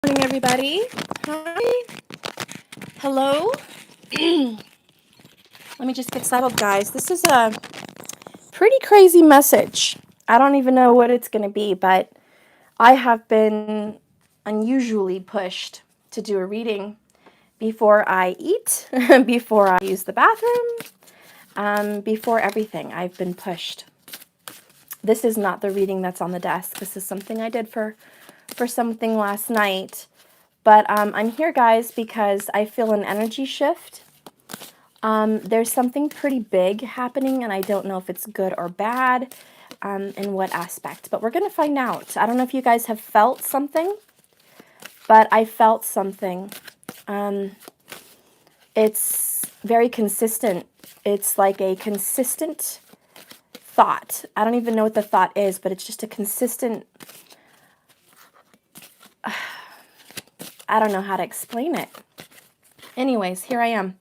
Morning, everybody. Hi. Hello. Let me just get settled, guys. This is a pretty crazy message. I don't even know what it's going to be, but I have been unusually pushed to do a reading before I eat, before I use the bathroom, before everything. I've been pushed. This is not the reading that's on the desk. This is something I did for something last night. But I'm here, guys, because I feel an energy shift. There's something pretty big happening, and I don't know if it's good or bad, in what aspect. But we're going to find out. I don't know if you guys have felt something, but I felt something. It's very consistent. It's like a consistent thought. I don't even know what the thought is, but it's just a consistent... I don't know how to explain it. Anyways, here I am.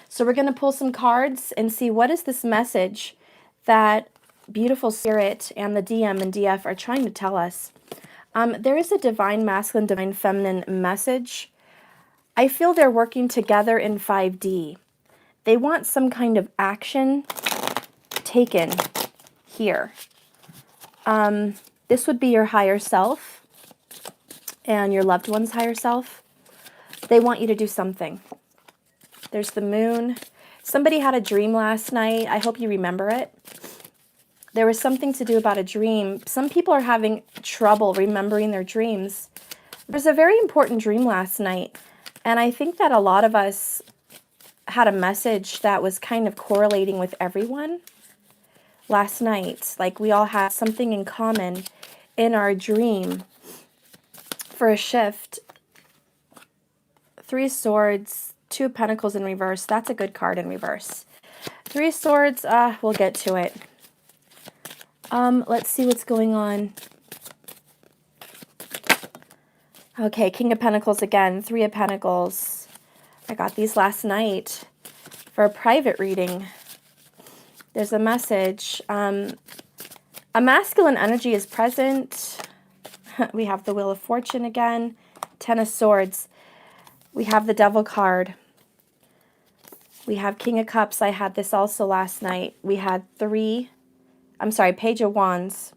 So we're going to pull some cards and see what is this message that beautiful spirit and the DM and DF are trying to tell us. There is a divine masculine, divine feminine message. I feel they're working together in 5D. They want some kind of action taken here. This would be your higher self and your loved one's higher self. They want you to do something. There's the moon. Somebody had a dream last night. I hope you remember it. There was something to do about a dream. Some people are having trouble remembering their dreams. There's a very important dream last night, and I think that a lot of us had a message that was kind of correlating with everyone last night. Like we all had something in common in our dream for a shift. 3 swords, 2 pentacles in reverse. That's a good card in reverse. 3 swords, we'll get to it. Let's see what's going on. Okay, King of Pentacles again, 3 of Pentacles. I got these last night for a private reading. There's a message. A masculine energy is present. We have the Wheel of Fortune again, 10 of Swords. We have the Devil card. We have King of Cups. I had this also last night. We had Page of Wands.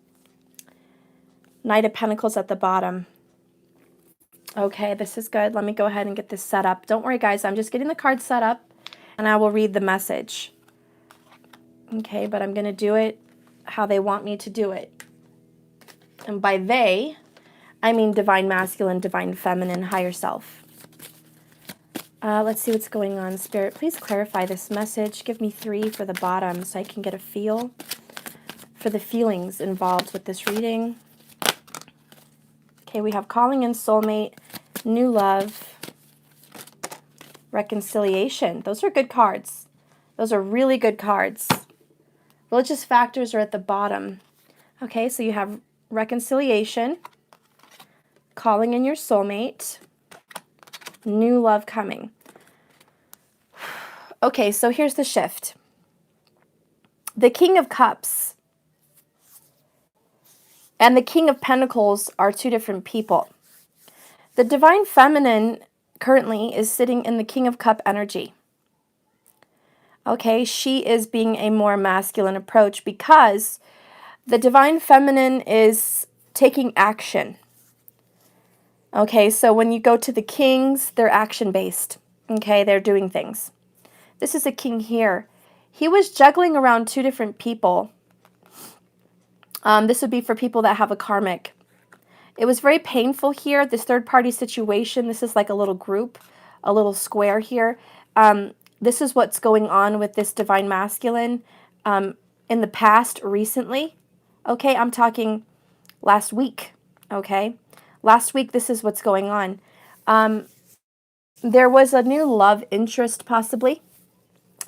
Knight of Pentacles at the bottom. Okay, this is good. Let me go ahead and get this set up. Don't worry, guys. I'm just getting the card set up, and I will read the message. Okay, but I'm going to do it how they want me to do it. And by they, I mean divine masculine, divine feminine, higher self. Let's see what's going on. Spirit, please clarify this message. Give me 3 for the bottom so I can get a feel for the feelings involved with this reading. Okay, we have calling in soulmate, new love, reconciliation. Those are good cards. Those are really good cards. Religious factors are at the bottom. Okay, so you have reconciliation, calling in your soulmate, new love coming. Okay, so here's the shift. The King of Cups and the King of Pentacles are 2 different people. The Divine Feminine currently is sitting in the King of Cup energy. Okay, she is being a more masculine approach because the Divine Feminine is taking action. Okay, so when you go to the Kings, they're action-based. Okay, they're doing things. This is a king here. He was juggling around 2 different people. This would be for people that have a karmic. It was very painful here, this third-party situation. This is like a little group, a little square here. This is what's going on with this divine masculine in the past, recently. Okay, I'm talking last week. Okay, last week, this is what's going on. There was a new love interest, possibly.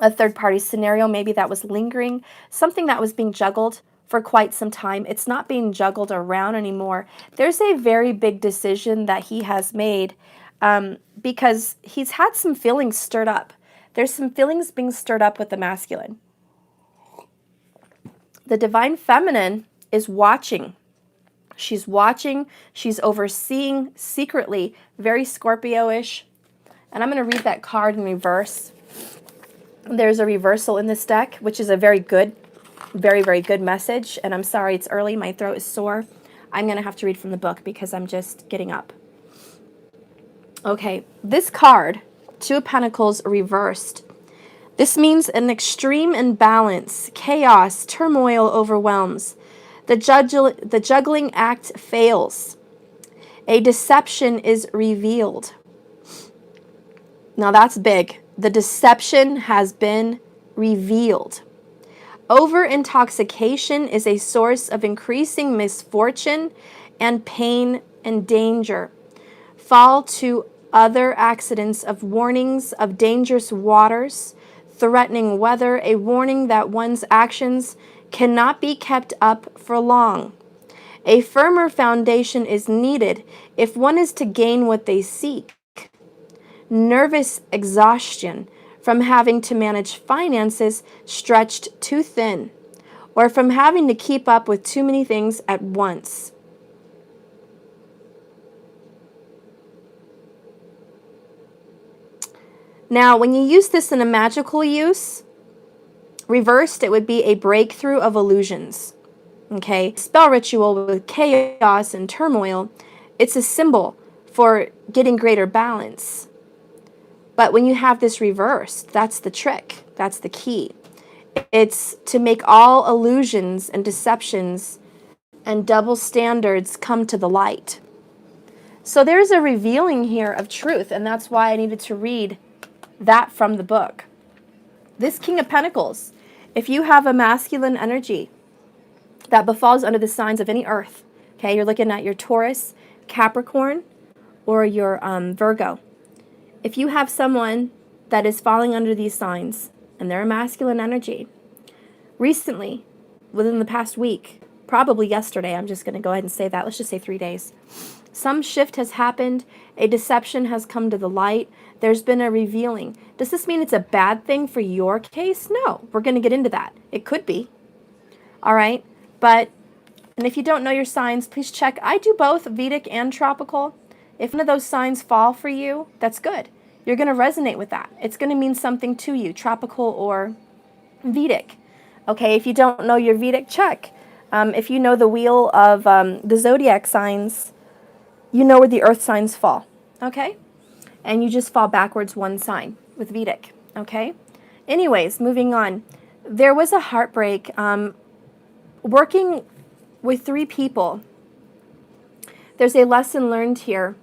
A third-party scenario, maybe that was lingering. Something that was being juggled for quite some time. It's not being juggled around anymore. There's a very big decision that he has made because he's had some feelings stirred up. There's some feelings being stirred up with the masculine. The divine feminine is watching. She's watching, she's overseeing secretly, very Scorpio-ish. And I'm going to read that card in reverse. There's a reversal in this deck, which is a very good, very, very good message. And I'm sorry it's early. My throat is sore. I'm going to have to read from the book because I'm just getting up. Okay, this card, Two of Pentacles reversed. This means an extreme imbalance, chaos, turmoil overwhelms. The juggling act fails. A deception is revealed. Now that's big. The deception has been revealed. Over intoxication is a source of increasing misfortune and pain and danger. Fall to other accidents of warnings of dangerous waters, threatening weather, a warning that one's actions cannot be kept up for long. A firmer foundation is needed if one is to gain what they seek. Nervous exhaustion from having to manage finances stretched too thin, or from having to keep up with too many things at once. Now, when you use this in a magical use, reversed, it would be a breakthrough of illusions. Okay? Spell ritual with chaos and turmoil, it's a symbol for getting greater balance. But when you have this reversed, that's the trick. That's the key. It's to make all illusions and deceptions and double standards come to the light. So there's a revealing here of truth, and that's why I needed to read that from the book. This King of Pentacles, if you have a masculine energy that befalls under the signs of any earth, okay, you're looking at your Taurus, Capricorn, or your Virgo. If you have someone that is falling under these signs and they're a masculine energy, recently, within the past week, probably yesterday, I'm just going to go ahead and say that, let's just say 3 days, some shift has happened, a deception has come to the light, there's been a revealing. Does this mean it's a bad thing for your case? No, we're going to get into that. It could be. All right, and if you don't know your signs, please check. I do both Vedic and tropical. If one of those signs fall for you, that's good. You're going to resonate with that. It's going to mean something to you, tropical or Vedic. Okay, if you don't know your Vedic, check. If you know the wheel of the zodiac signs, you know where the earth signs fall. Okay? And you just fall backwards one sign with Vedic. Okay? Anyways, moving on. There was a heartbreak working with 3 people. There's a lesson learned here.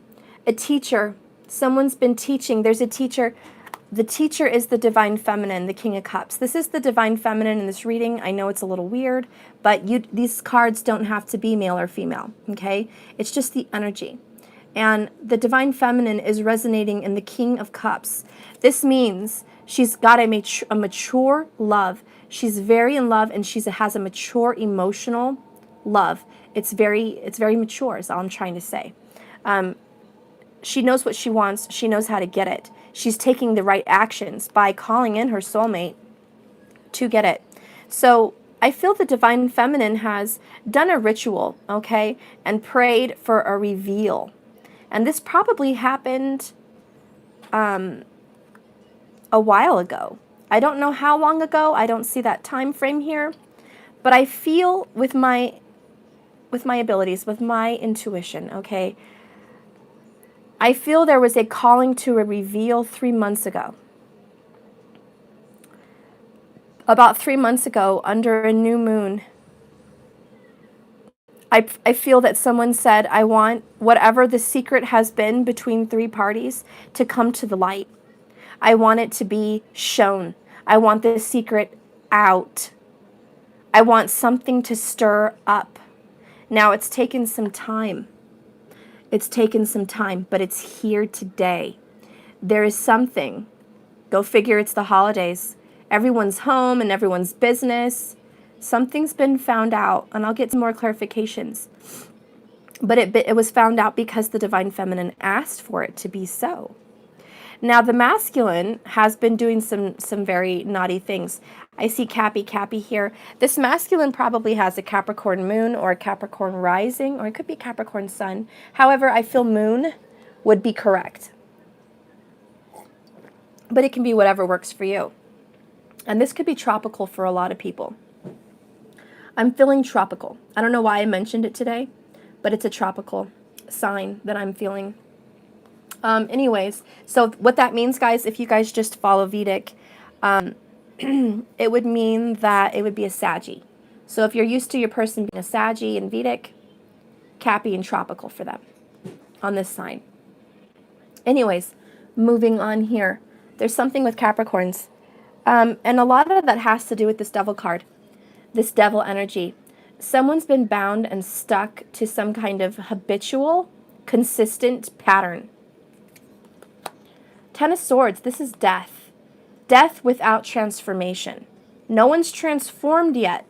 A teacher, someone's been teaching. There's a teacher. The teacher is the divine feminine, the King of Cups. This is the divine feminine in this reading. I know it's a little weird, but these cards don't have to be male or female, okay? It's just the energy. And the divine feminine is resonating in the King of Cups. This means she's got a mature love. She's very in love, and she has a mature emotional love. It's very mature is all I'm trying to say. She knows what she wants. She knows how to get it. She's taking the right actions by calling in her soulmate to get it. So I feel the divine feminine has done a ritual, okay, and prayed for a reveal. And this probably happened a while ago. I don't know how long ago. I don't see that time frame here. But I feel with my abilities, with my intuition, okay, I feel there was a calling to a reveal 3 months ago. About 3 months ago, under a new moon, I feel that someone said, I want whatever the secret has been between 3 parties to come to the light. I want it to be shown. I want the secret out. I want something to stir up. Now, it's taken some time. It's taken some time, but it's here today. There is something. Go figure, it's the holidays. Everyone's home and everyone's business. Something's been found out, and I'll get some more clarifications. But it was found out because the divine feminine asked for it to be so. Now, the masculine has been doing some very naughty things. I see Cappy here. This masculine probably has a Capricorn moon or a Capricorn rising, or it could be Capricorn sun. However, I feel moon would be correct. But it can be whatever works for you. And this could be tropical for a lot of people. I'm feeling tropical. I don't know why I mentioned it today, but it's a tropical sign that I'm feeling. Anyways, so what that means, guys, if you guys just follow Vedic, it would mean that it would be a Saggy. So if you're used to your person being a Saggy in Vedic, Cappy and tropical for them on this sign. Anyways, moving on here. There's something with Capricorns. And a lot of that has to do with this devil card, this devil energy. Someone's been bound and stuck to some kind of habitual, consistent pattern. Ten of Swords, this is death. Death without transformation. No one's transformed yet.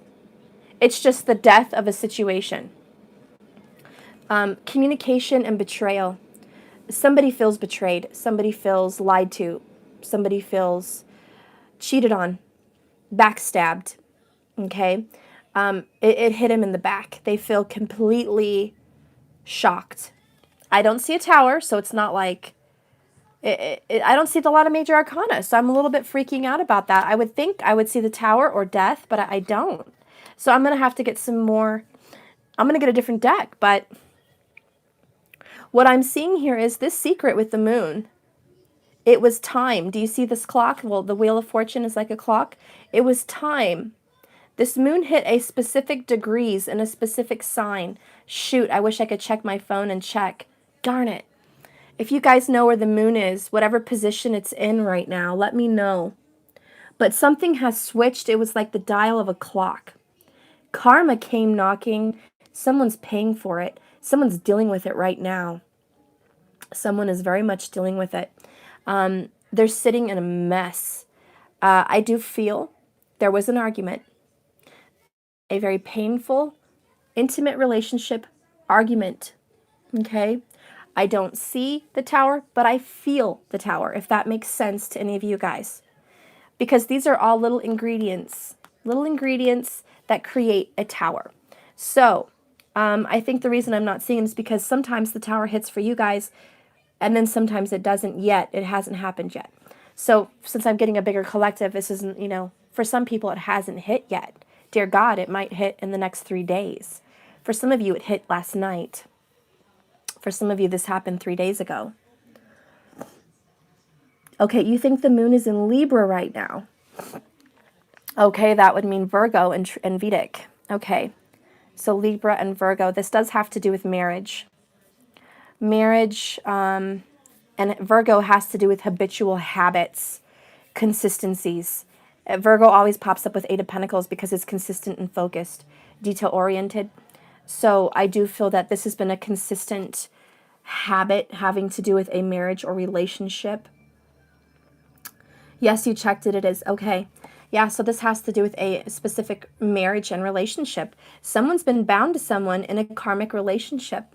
It's just the death of a situation. Communication and betrayal. Somebody feels betrayed. Somebody feels lied to. Somebody feels cheated on, backstabbed. Okay? It hit him in the back. They feel completely shocked. I don't see a tower, so it's not like... I don't see a lot of major arcana, so I'm a little bit freaking out about that. I would think I would see the tower or death, but I don't. So I'm going to have to get some more... I'm going to get a different deck, but... What I'm seeing here is this secret with the moon. It was time. Do you see this clock? Well, the Wheel of Fortune is like a clock. It was time. This moon hit a specific degrees in a specific sign. Shoot, I wish I could check my phone and check. Darn it. If you guys know where the moon is, whatever position it's in right now, let me know. But something has switched. It was like the dial of a clock. Karma came knocking. Someone's paying for it. Someone's dealing with it right now. Someone is very much dealing with it. They're sitting in a mess. I do feel there was an argument. A very painful, intimate relationship argument. Okay? I don't see the tower, but I feel the tower, if that makes sense to any of you guys. Because these are all little ingredients that create a tower. So, I think the reason I'm not seeing it is because sometimes the tower hits for you guys, and then sometimes it doesn't yet. It hasn't happened yet. So, since I'm getting a bigger collective, this isn't, you know, for some people it hasn't hit yet. Dear God, it might hit in the next 3 days. For some of you, it hit last night. For some of you, this happened 3 days ago. Okay, you think the moon is in Libra right now. Okay, that would mean Virgo and Vedic. Okay, so Libra and Virgo. This does have to do with marriage. Marriage, and Virgo has to do with habitual habits, consistencies. Virgo always pops up with 8 of Pentacles because it's consistent and focused, detail-oriented. So I do feel that this has been a consistent habit having to do with a marriage or relationship. Yes, you checked it. It is. Okay. Yeah, so this has to do with a specific marriage and relationship. Someone's been bound to someone in a karmic relationship.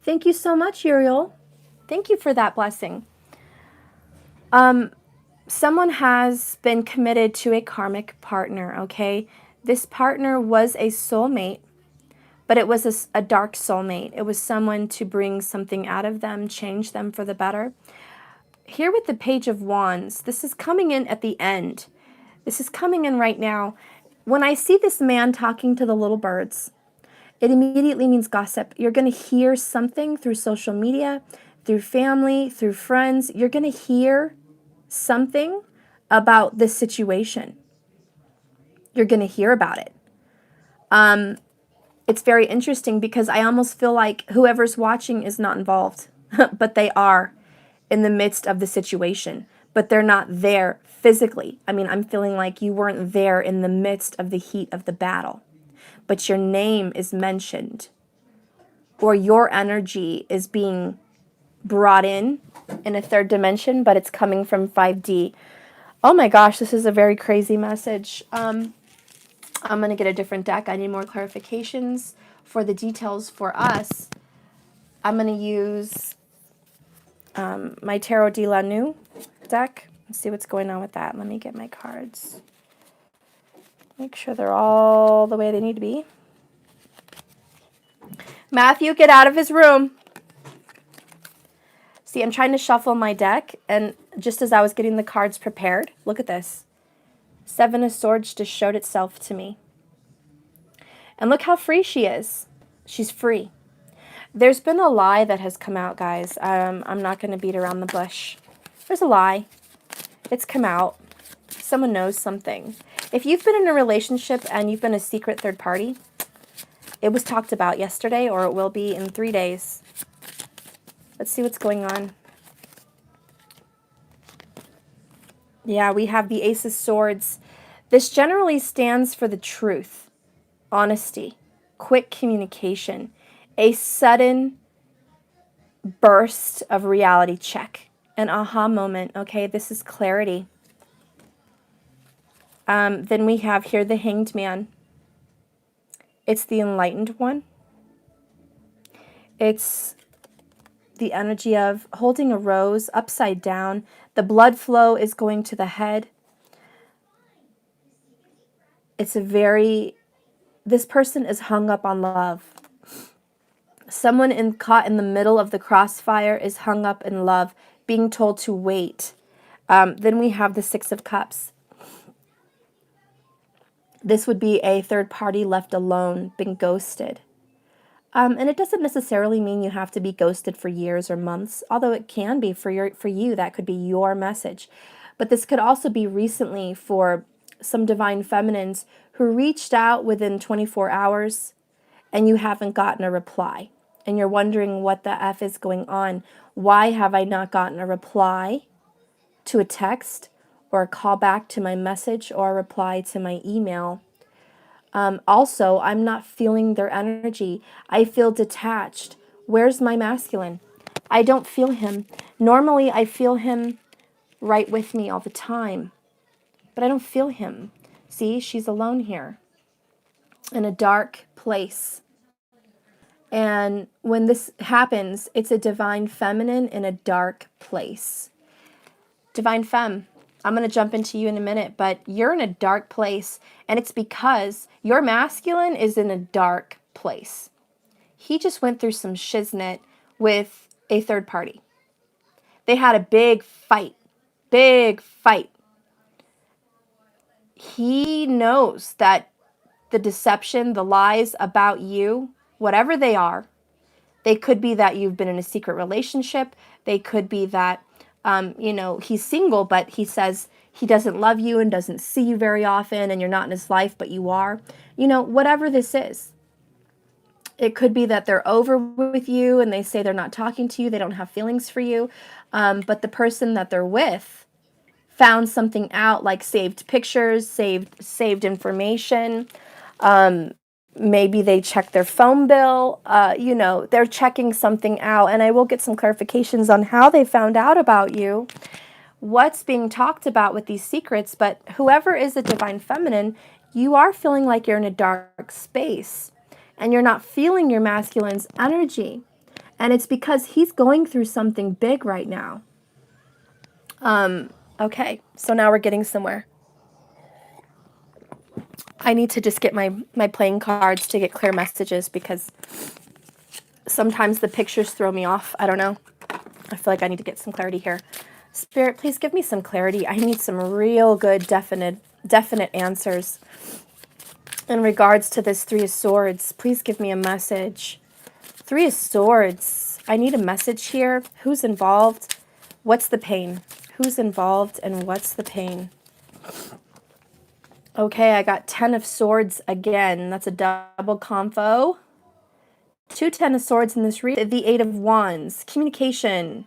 Thank you so much, Uriel. Thank you for that blessing. Someone has been committed to a karmic partner, okay? This partner was a soulmate, but it was a dark soulmate. It was someone to bring something out of them, change them for the better. Here with the Page of Wands, this is coming in at the end. This is coming in right now. When I see this man talking to the little birds, it immediately means gossip. You're going to hear something through social media, through family, through friends. You're going to hear something about this situation. You're going to hear about it. It's very interesting because I almost feel like whoever's watching is not involved, but they are in the midst of the situation, but they're not there physically. I mean, I'm feeling like you weren't there in the midst of the heat of the battle, but your name is mentioned, or your energy is being brought in a third dimension, but it's coming from 5D. Oh my gosh, this is a very crazy message. I'm going to get a different deck. I need more clarifications for the details for us. I'm going to use my Tarot de la New. deck. Let's see what's going on with that. Let me get my cards. Make sure they're all the way they need to be. Matthew, get out of his room. See, I'm trying to shuffle my deck, and just as I was getting the cards prepared, look at this. Seven of Swords just showed itself to me. And look how free she is. She's free. There's been a lie that has come out, guys. I'm not going to beat around the bush. There's a lie. It's come out. Someone knows something. If you've been in a relationship and you've been a secret third party, it was talked about yesterday, or it will be in 3 days. Let's see what's going on. Yeah, we have the Ace of Swords. This generally stands for the truth, honesty, quick communication, a sudden burst of reality check, an aha moment. Okay, this is clarity. Then we have here the Hanged Man. It's the enlightened one. It's the energy of holding a rose upside down. The blood flow is going to the head. It's this person is hung up on love. Someone caught in the middle of the crossfire is hung up in love, being told to wait. Then we have the Six of Cups. This would be a third party left alone, being ghosted. And it doesn't necessarily mean you have to be ghosted for years or months, although it can be for you. That could be your message. But this could also be recently for some divine feminines who reached out within 24 hours and you haven't gotten a reply. And you're wondering what the F is going on. Why have I not gotten a reply to a text or a call back to my message or a reply to my email? Also, I'm not feeling their energy. I feel detached. Where's my masculine? I don't feel him. Normally, I feel him right with me all the time, but I don't feel him. See, she's alone here in a dark place. And when this happens, it's a divine feminine in a dark place. Divine femme, I'm going to jump into you in a minute, but you're in a dark place, and it's because your masculine is in a dark place. He just went through some shiznit with a third party. They had a big fight. Big fight. He knows that the deception, the lies about you, whatever they are, they could be that you've been in a secret relationship. They could be that, he's single, but he says he doesn't love you and doesn't see you very often and you're not in his life, but you are. Whatever this is. It could be that they're over with you and they say they're not talking to you. They don't have feelings for you. But the person that they're with found something out, like saved pictures, saved information. Maybe they check their phone bill. They're checking something out. And I will get some clarifications on how they found out about you, what's being talked about with these secrets. But whoever is a divine feminine, you are feeling like you're in a dark space and you're not feeling your masculine's energy. And it's because he's going through something big right now. Okay, so now we're getting somewhere. I need to just get my playing cards to get clear messages because sometimes the pictures throw me off. I don't know. I feel like I need to get some clarity here. Spirit, please give me some clarity. I need some real good, definite answers in regards to this Three of Swords. Please give me a message. Three of Swords. I need a message here. Who's involved? What's the pain? Who's involved and what's the pain? Okay, I got 10 of Swords again. That's a double confo. 2 10 of Swords in this read. The 8 of Wands. Communication.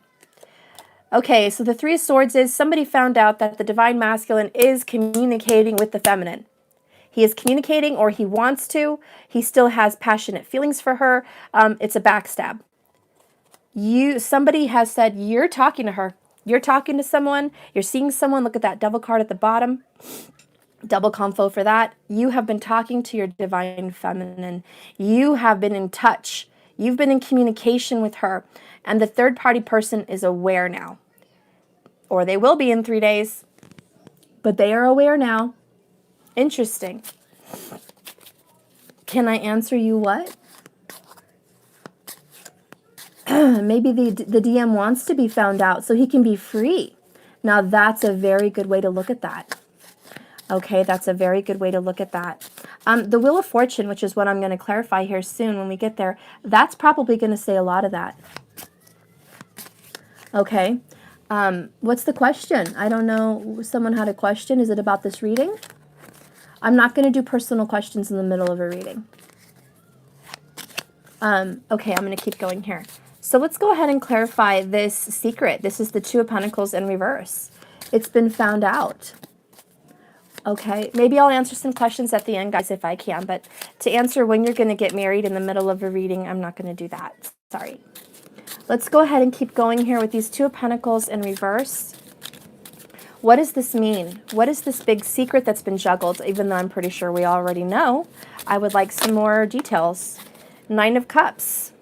Okay, so the 3 of Swords is somebody found out that the divine masculine is communicating with the feminine. He is communicating, or he wants to. He still has passionate feelings for her. It's a backstab. Somebody has said, you're talking to her. You're talking to someone. You're seeing someone. Look at that Devil card at the bottom. Double confo for that. You have been talking to your divine feminine. You have been in touch. You've been in communication with her. And the third party person is aware now. or they will be in 3 days, but they are aware now. Interesting. Can I answer you what? Maybe the DM wants to be found out so he can be free. Now that's a very good way to look at that. Okay, that's a very good way to look at that. The Wheel of Fortune, which is what I'm going to clarify here soon when we get there, that's probably going to say a lot of that. Okay. What's the question? I don't know. Someone had a question. Is it about this reading? I'm not going to do personal questions in the middle of a reading. Okay, I'm going to keep going here. So let's go ahead and clarify this secret. This is the Two of Pentacles in reverse. It's been found out. Okay, maybe I'll answer some questions at the end, guys, if I can. But to answer when you're going to get married in the middle of a reading, I'm not going to do that. Sorry. Let's go ahead and keep going here with these Two of Pentacles in reverse. What does this mean? What is this big secret that's been juggled, even though I'm pretty sure we already know? I would like some more details. Nine of Cups.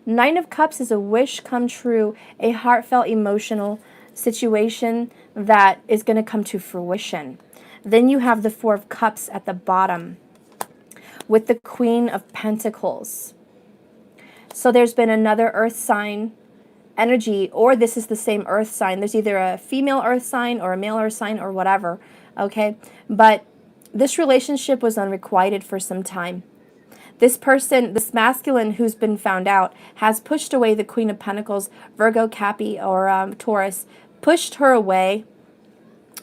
Nine of Cups is a wish come true, a heartfelt, emotional situation that is going to come to fruition. Then you have the Four of Cups at the bottom with the Queen of Pentacles. So there's been another earth sign energy, or this is the same earth sign. There's either a female earth sign or a male earth sign or whatever, okay? But this relationship was unrequited for some time. This person, this masculine who's been found out, has pushed away the Queen of Pentacles, Virgo, Cappy, or Taurus, pushed her away,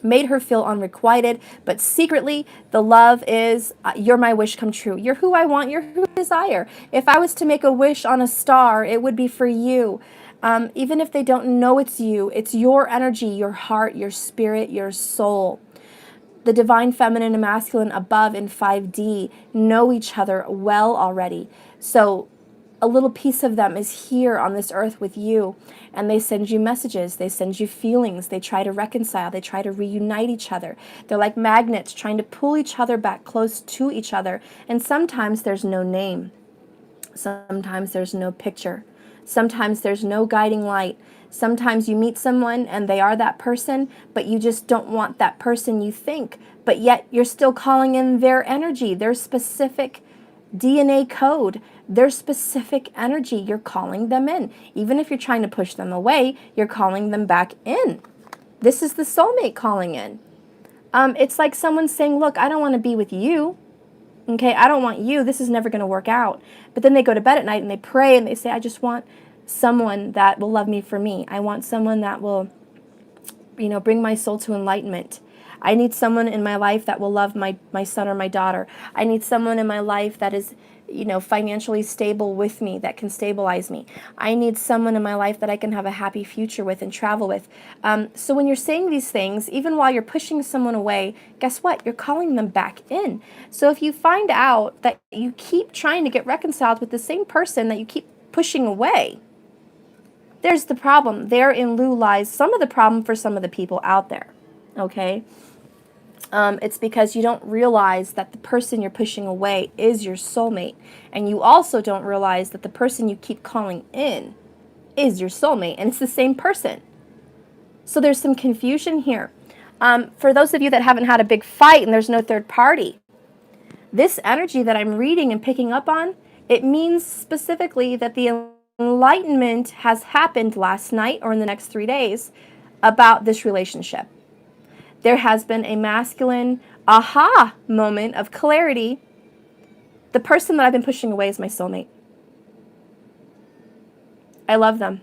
made her feel unrequited, but secretly the love is, you're my wish come true. You're who I want, you're who I desire. If I was to make a wish on a star, it would be for you. Even if they don't know it's you, it's your energy, your heart, your spirit, your soul. The divine feminine and masculine above in 5D know each other well already. So a little piece of them is here on this earth with you, and they send you messages, they send you feelings, they try to reconcile, they try to reunite each other. They're like magnets trying to pull each other back close to each other, and sometimes there's no name. Sometimes there's no picture. Sometimes there's no guiding light. Sometimes you meet someone and they are that person, but you just don't want that person, you think, but yet you're still calling in their energy, their specific DNA code, their specific energy. You're calling them in. Even if you're trying to push them away, you're calling them back in. This is the soulmate calling in. It's like someone saying, look, I don't want to be with you. Okay, I don't want you. This is never going to work out. But then they go to bed at night and they pray and they say, I just want someone that will love me for me. I want someone that will, bring my soul to enlightenment. I need someone in my life that will love my son or my daughter. I need someone in my life that is, financially stable with me, that can stabilize me. I need someone in my life that I can have a happy future with and travel with. So when you're saying these things, even while you're pushing someone away, guess what? You're calling them back in. So if you find out that you keep trying to get reconciled with the same person that you keep pushing away, there's the problem. Therein lies some of the problem for some of the people out there, okay? It's because you don't realize that the person you're pushing away is your soulmate. And you also don't realize that the person you keep calling in is your soulmate. And it's the same person. So there's some confusion here. For those of you that haven't had a big fight and there's no third party, this energy that I'm reading and picking up on, it means specifically that the enlightenment has happened last night or in the next 3 days about this relationship. There has been a masculine aha moment of clarity. The person that I've been pushing away is my soulmate. I love them.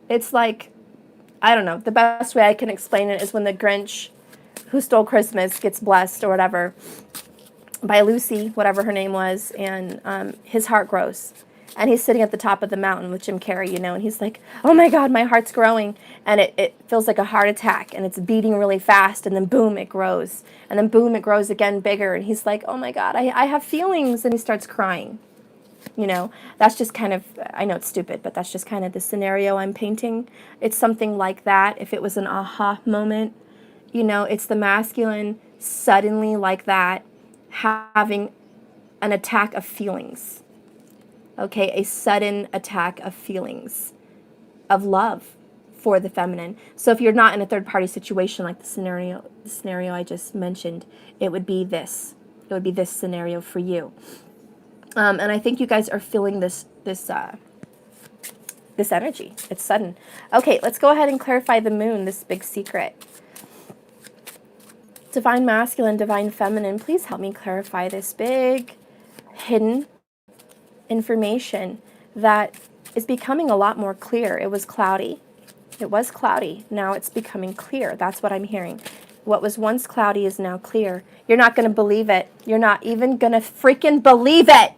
It's like, I don't know, the best way I can explain it is when the Grinch who stole Christmas gets blessed or whatever by Lucy, whatever her name was, and his heart grows. And he's sitting at the top of the mountain with Jim Carrey, and he's like, oh my God, my heart's growing. And it feels like a heart attack, and it's beating really fast, and then boom, it grows. And then boom, it grows again bigger. And he's like, oh my God, I have feelings. And he starts crying. That's just kind of, I know it's stupid, but that's just kind of the scenario I'm painting. It's something like that. If it was an aha moment, it's the masculine suddenly like that having an attack of feelings. Okay, a sudden attack of feelings, of love, for the feminine. So if you're not in a third party situation like the scenario I just mentioned, it would be this. It would be this scenario for you. And I think you guys are feeling this energy. It's sudden. Okay, let's go ahead and clarify the moon, this big secret. Divine masculine, divine feminine, please help me clarify this big hidden information that is becoming a lot more clear. It was cloudy. It was cloudy. Now it's becoming clear. That's what I'm hearing. What was once cloudy is now clear. You're not going to believe it. You're not even going to freaking believe it.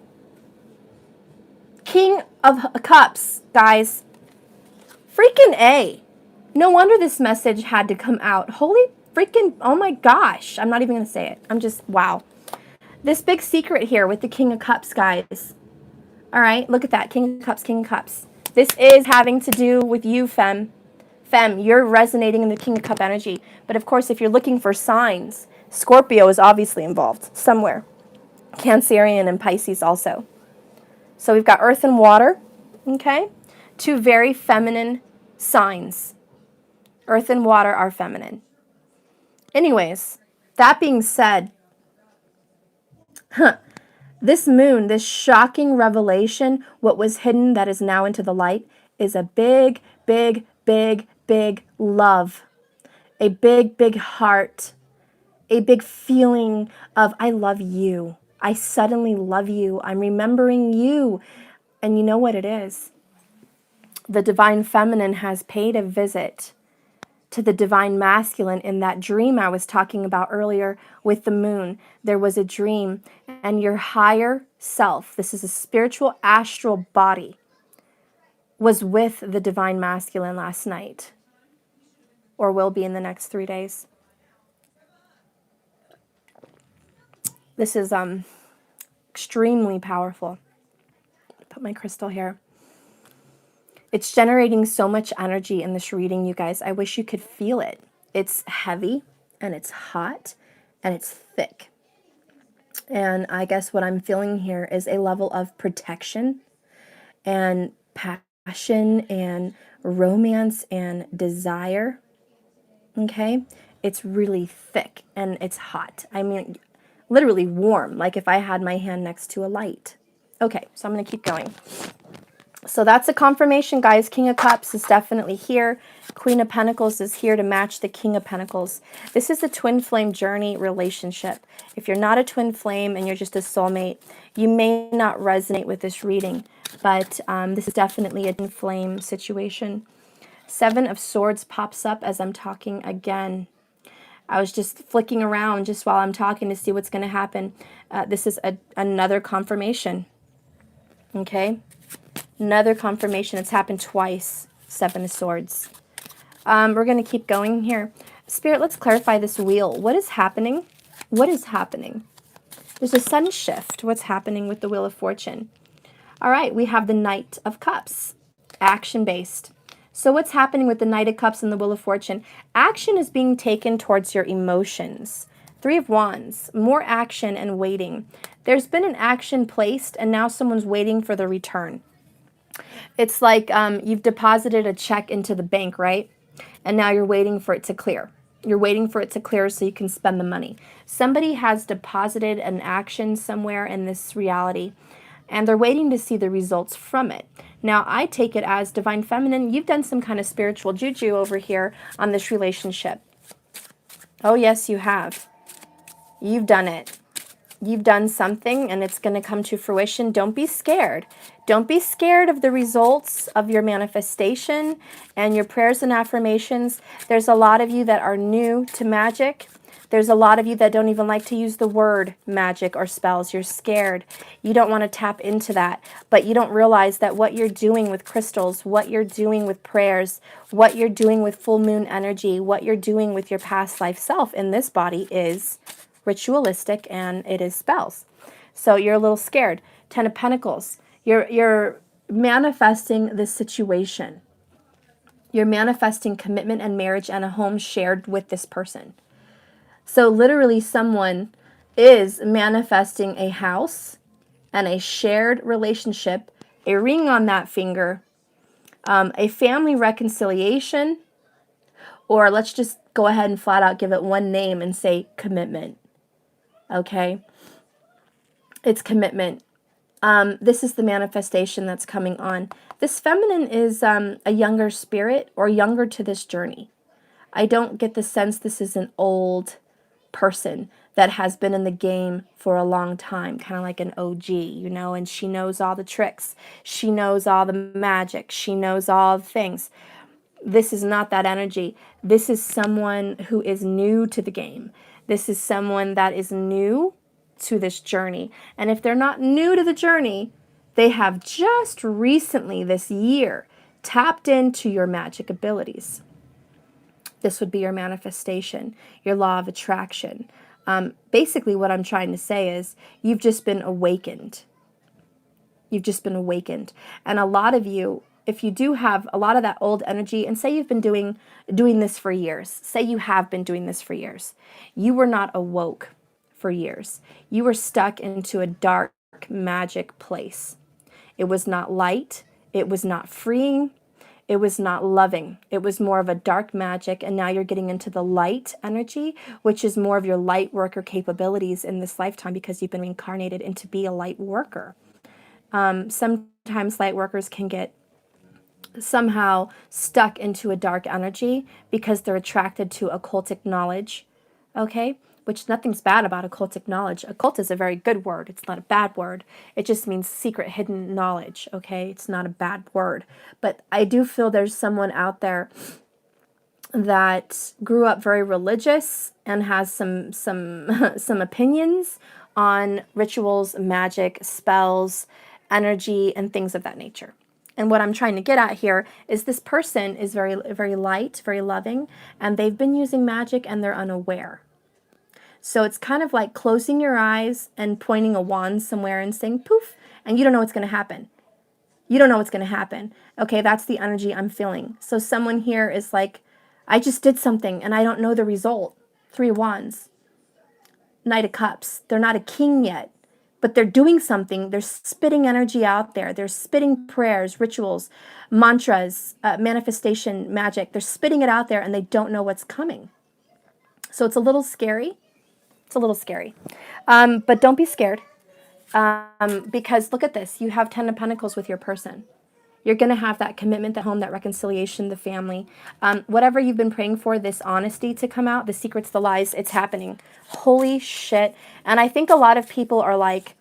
King of Cups, guys. Freaking A. No wonder this message had to come out. Holy freaking, oh my gosh. I'm not even going to say it. I'm just, wow. This big secret here with the King of Cups, guys. All right, look at that. King of Cups, King of Cups. This is having to do with you, Femme. Femme, you're resonating in the King of Cup energy. But of course, if you're looking for signs, Scorpio is obviously involved somewhere. Cancerian and Pisces also. So we've got earth and water, okay? Two very feminine signs. Earth and water are feminine. Anyways, that being said, this moon, this shocking revelation, what was hidden that is now into the light, is a big, big, big, big love. A big, big heart. A big feeling of, I love you. I suddenly love you. I'm remembering you. And you know what it is? The divine feminine has paid a visit to the divine masculine in that dream I was talking about earlier with the moon. There was a dream, and your higher self, this is a spiritual astral body, was with the divine masculine last night, or will be in the next 3 days. This is extremely powerful. Put my crystal here. It's generating so much energy in this reading, you guys. I wish you could feel it. It's heavy, and it's hot, and it's thick. And I guess what I'm feeling here is a level of protection and passion and romance and desire. Okay? It's really thick, and it's hot. I mean, literally warm, like if I had my hand next to a light. Okay, so I'm going to keep going. So that's a confirmation, guys. King of Cups is definitely here. Queen of Pentacles is here to match the King of Pentacles. This is a twin flame journey relationship. If you're not a twin flame and you're just a soulmate, you may not resonate with this reading, but this is definitely a twin flame situation. Seven of Swords pops up as I'm talking again. I was just flicking around just while I'm talking to see what's going to happen. This is another confirmation. Okay? Another confirmation. It's happened twice. Seven of Swords. We're going to keep going here. Spirit, let's clarify this wheel. What is happening? What is happening? There's a sudden shift. What's happening with the Wheel of Fortune? All right, we have the Knight of Cups. Action-based. So what's happening with the Knight of Cups and the Wheel of Fortune? Action is being taken towards your emotions. Three of Wands. More action and waiting. There's been an action placed, and now someone's waiting for the return. It's like you've deposited a check into the bank, right? And now you're waiting for it to clear. You're waiting for it to clear so you can spend the money. Somebody has deposited an action somewhere in this reality, and they're waiting to see the results from it. Now, I take it as Divine Feminine, you've done some kind of spiritual juju over here on this relationship. Oh, yes, you have. You've done it. You've done something, and it's going to come to fruition. Don't be scared. Don't be scared of the results of your manifestation and your prayers and affirmations. There's a lot of you that are new to magic. There's a lot of you that don't even like to use the word magic or spells. You're scared. You don't want to tap into that. But you don't realize that what you're doing with crystals, what you're doing with prayers, what you're doing with full moon energy, what you're doing with your past life self in this body is ritualistic, and it is spells. So you're a little scared. Ten of Pentacles. You're manifesting this situation. You're manifesting commitment and marriage and a home shared with this person. So literally someone is manifesting a house and a shared relationship, a ring on that finger, A family reconciliation, or let's just go ahead and flat out give it one name and say commitment. Okay? It's commitment. This is the manifestation that's coming on. This feminine is a younger spirit or younger to this journey. I don't get the sense this is an old person that has been in the game for a long time, kind of like an OG, and she knows all the tricks. She knows all the magic. She knows all the things. This is not that energy. This is someone who is new to the game. This is someone that is new to this journey. And if they're not new to the journey, they have just recently this year tapped into your magic abilities. This would be your manifestation, your law of attraction. Basically, what I'm trying to say is you've just been awakened. You've just been awakened. And a lot of you, if you do have a lot of that old energy, and say you've been doing this for years, say you have been doing this for years, you were not awoke for years. You were stuck into a dark magic place. It was not light. It was not freeing. It was not loving. It was more of a dark magic, and now you're getting into the light energy, which is more of your light worker capabilities in this lifetime because you've been reincarnated into be a light worker. Sometimes light workers can get somehow stuck into a dark energy because they're attracted to occultic knowledge, okay? Which nothing's bad about occultic knowledge. Occult is a very good word. It's not a bad word. It just means secret, hidden knowledge, okay? It's not a bad word. But I do feel there's someone out there that grew up very religious and has some some opinions on rituals, magic, spells, energy, and things of that nature. And what I'm trying to get at here is this person is very, very light, very loving, and they've been using magic and they're unaware. So it's kind of like closing your eyes and pointing a wand somewhere and saying poof, and you don't know what's going to happen. You don't know what's going to happen. Okay, that's the energy I'm feeling. So someone here is like, I just did something and I don't know the result. 3 of Wands. Knight of Cups. They're not a king yet, but they're doing something. They're spitting energy out there. They're spitting prayers, rituals, mantras, manifestation, magic. They're spitting it out there and they don't know what's coming. So it's a little scary. It's a little scary. But don't be scared. Because look at this. You have 10 of Pentacles with your person. You're going to have that commitment, that home, that reconciliation, the family. Whatever you've been praying for, this honesty to come out, the secrets, the lies, it's happening. Holy shit. And I think a lot of people are like,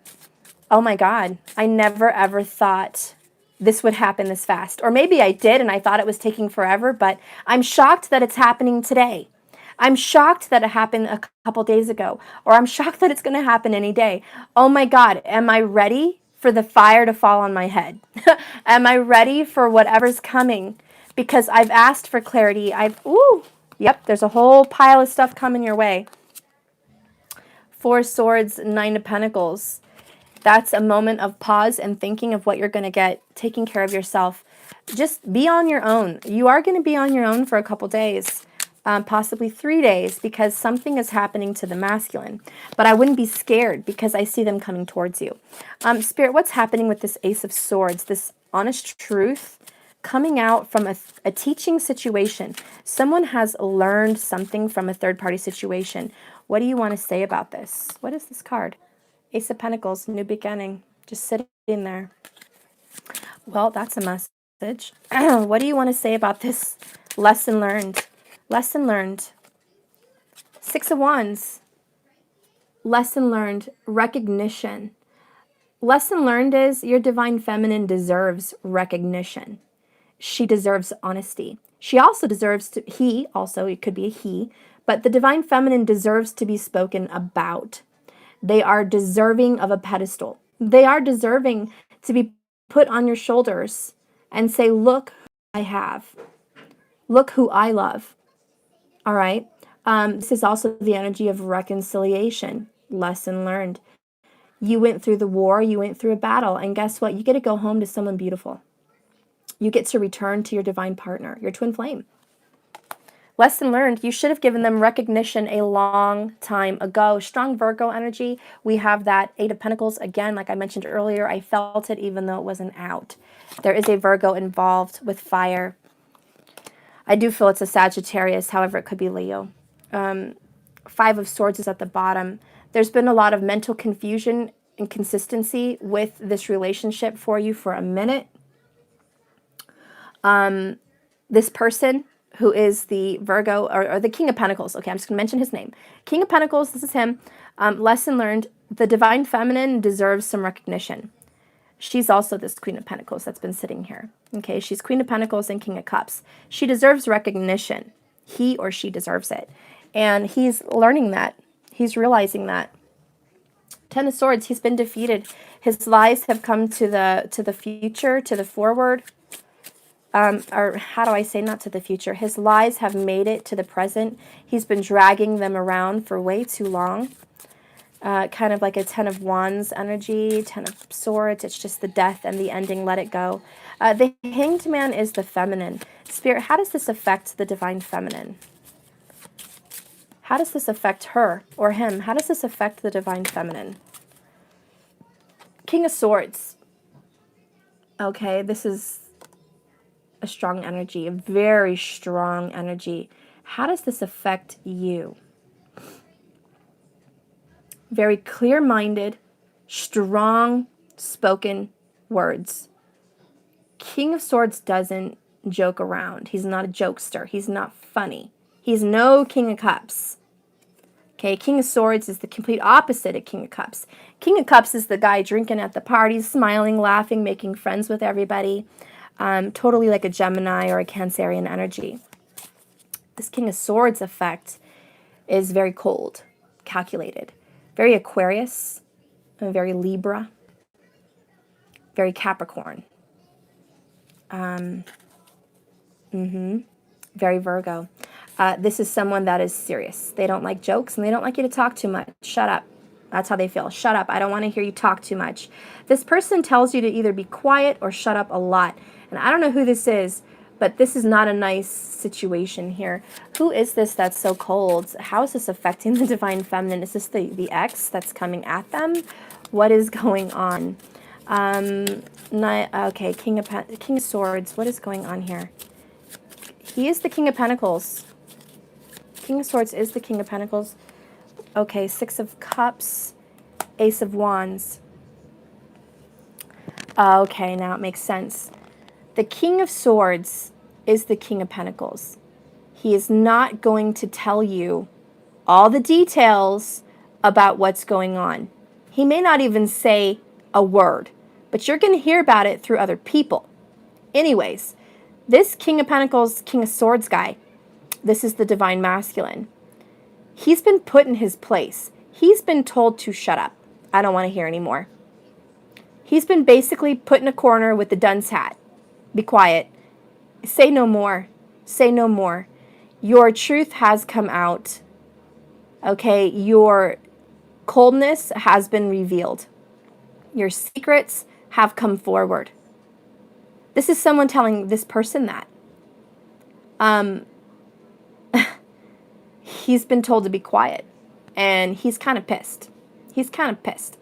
oh my God, I never ever thought this would happen this fast. Or maybe I did and I thought it was taking forever, but I'm shocked that it's happening today. I'm shocked that it happened a couple days ago, or I'm shocked that it's going to happen any day. Oh my God, am I ready for the fire to fall on my head? Am I ready for whatever's coming? Because I've asked for clarity. Yep, there's a whole pile of stuff coming your way. 4 Swords, 9 of Pentacles. That's a moment of pause and thinking of what you're going to get, taking care of yourself. Just be on your own. You are going to be on your own for a couple days. Possibly 3 days, because something is happening to the masculine. But I wouldn't be scared because I see them coming towards you. Spirit, what's happening with this Ace of Swords, this honest truth coming out from a teaching situation? Someone has learned something from a third-party situation. What do you want to say about this? What is this card? Ace of Pentacles, new beginning, just sitting there. Well, that's a message. What do you want to say about this lesson learned? Lesson learned. 6 of Wands. Lesson learned. Recognition. Lesson learned is your divine feminine deserves recognition. She deserves honesty. She also deserves to, he also, it could be a he, but the divine feminine deserves to be spoken about. They are deserving of a pedestal. They are deserving to be put on your shoulders and say, look who I have. Look who I love. All right. This is also the energy of reconciliation. Lesson learned. You went through the war. You went through a battle. And guess what? You get to go home to someone beautiful. You get to return to your divine partner, your twin flame. Lesson learned, you should have given them recognition a long time ago. Strong Virgo energy, we have that Eight of Pentacles. Again, like I mentioned earlier, I felt it even though it wasn't out. There is a Virgo involved with fire. I do feel it's a Sagittarius, however, it could be Leo. Five of Swords is at the bottom. There's been a lot of mental confusion and consistency with this relationship for you for a minute. This person who is the Virgo, or the King of Pentacles. Okay, I'm just going to mention his name. King of Pentacles, this is him. Lesson learned, the Divine Feminine deserves some recognition. She's also this Queen of Pentacles that's been sitting here. Okay, she's Queen of Pentacles and King of Cups. She deserves recognition. He or she deserves it. And he's learning that. He's realizing that. Ten of Swords, he's been defeated. His lies have come to the future, to the forward. Or how do I say, not to the future? His lies have made it to the present. He's been dragging them around for way too long. Kind of like a Ten of Wands energy, Ten of Swords. It's just the death and the ending. Let it go. The Hanged Man is the feminine. Spirit, how does this affect the Divine Feminine? How does this affect her or him? How does this affect the Divine Feminine? King of Swords. Okay, this is a strong energy, a very strong energy. How does this affect you? Very clear-minded, strong-spoken words. King of Swords doesn't joke around. He's not a jokester. He's not funny. He's no King of Cups. Okay, King of Swords is the complete opposite of King of Cups. King of Cups is the guy drinking at the parties, smiling, laughing, making friends with everybody. Totally like a Gemini or a Cancerian energy. This King of Swords effect is very cold, calculated. Very Aquarius, very Libra, very Capricorn. Very Virgo. This is someone that is serious. They don't like jokes and they don't like you to talk too much. Shut up. That's how they feel. Shut up. I don't want to hear you talk too much. This person tells you to either be quiet or shut up a lot. And I don't know who this is, but this is not a nice situation here. Who is this that's so cold? How is this affecting the Divine Feminine? Is this the ex that's coming at them? What is going on? Okay, King of Swords. What is going on here? He is the King of Pentacles. King of Swords is the King of Pentacles. Okay, Six of Cups, Ace of Wands. Okay, now it makes sense. The King of Swords is the King of Pentacles. He is not going to tell you all the details about what's going on. He may not even say a word, but you're going to hear about it through other people. Anyways, this King of Pentacles, King of Swords guy, this is the Divine Masculine. He's been put in his place. He's been told to shut up. I don't want to hear anymore. He's been basically put in a corner with the dunce hat. Be quiet. Say no more. Say no more. Your truth has come out. Okay, your coldness has been revealed. Your secrets have come forward. This is someone telling this person that. He's been told to be quiet, and he's kind of pissed. He's kind of pissed.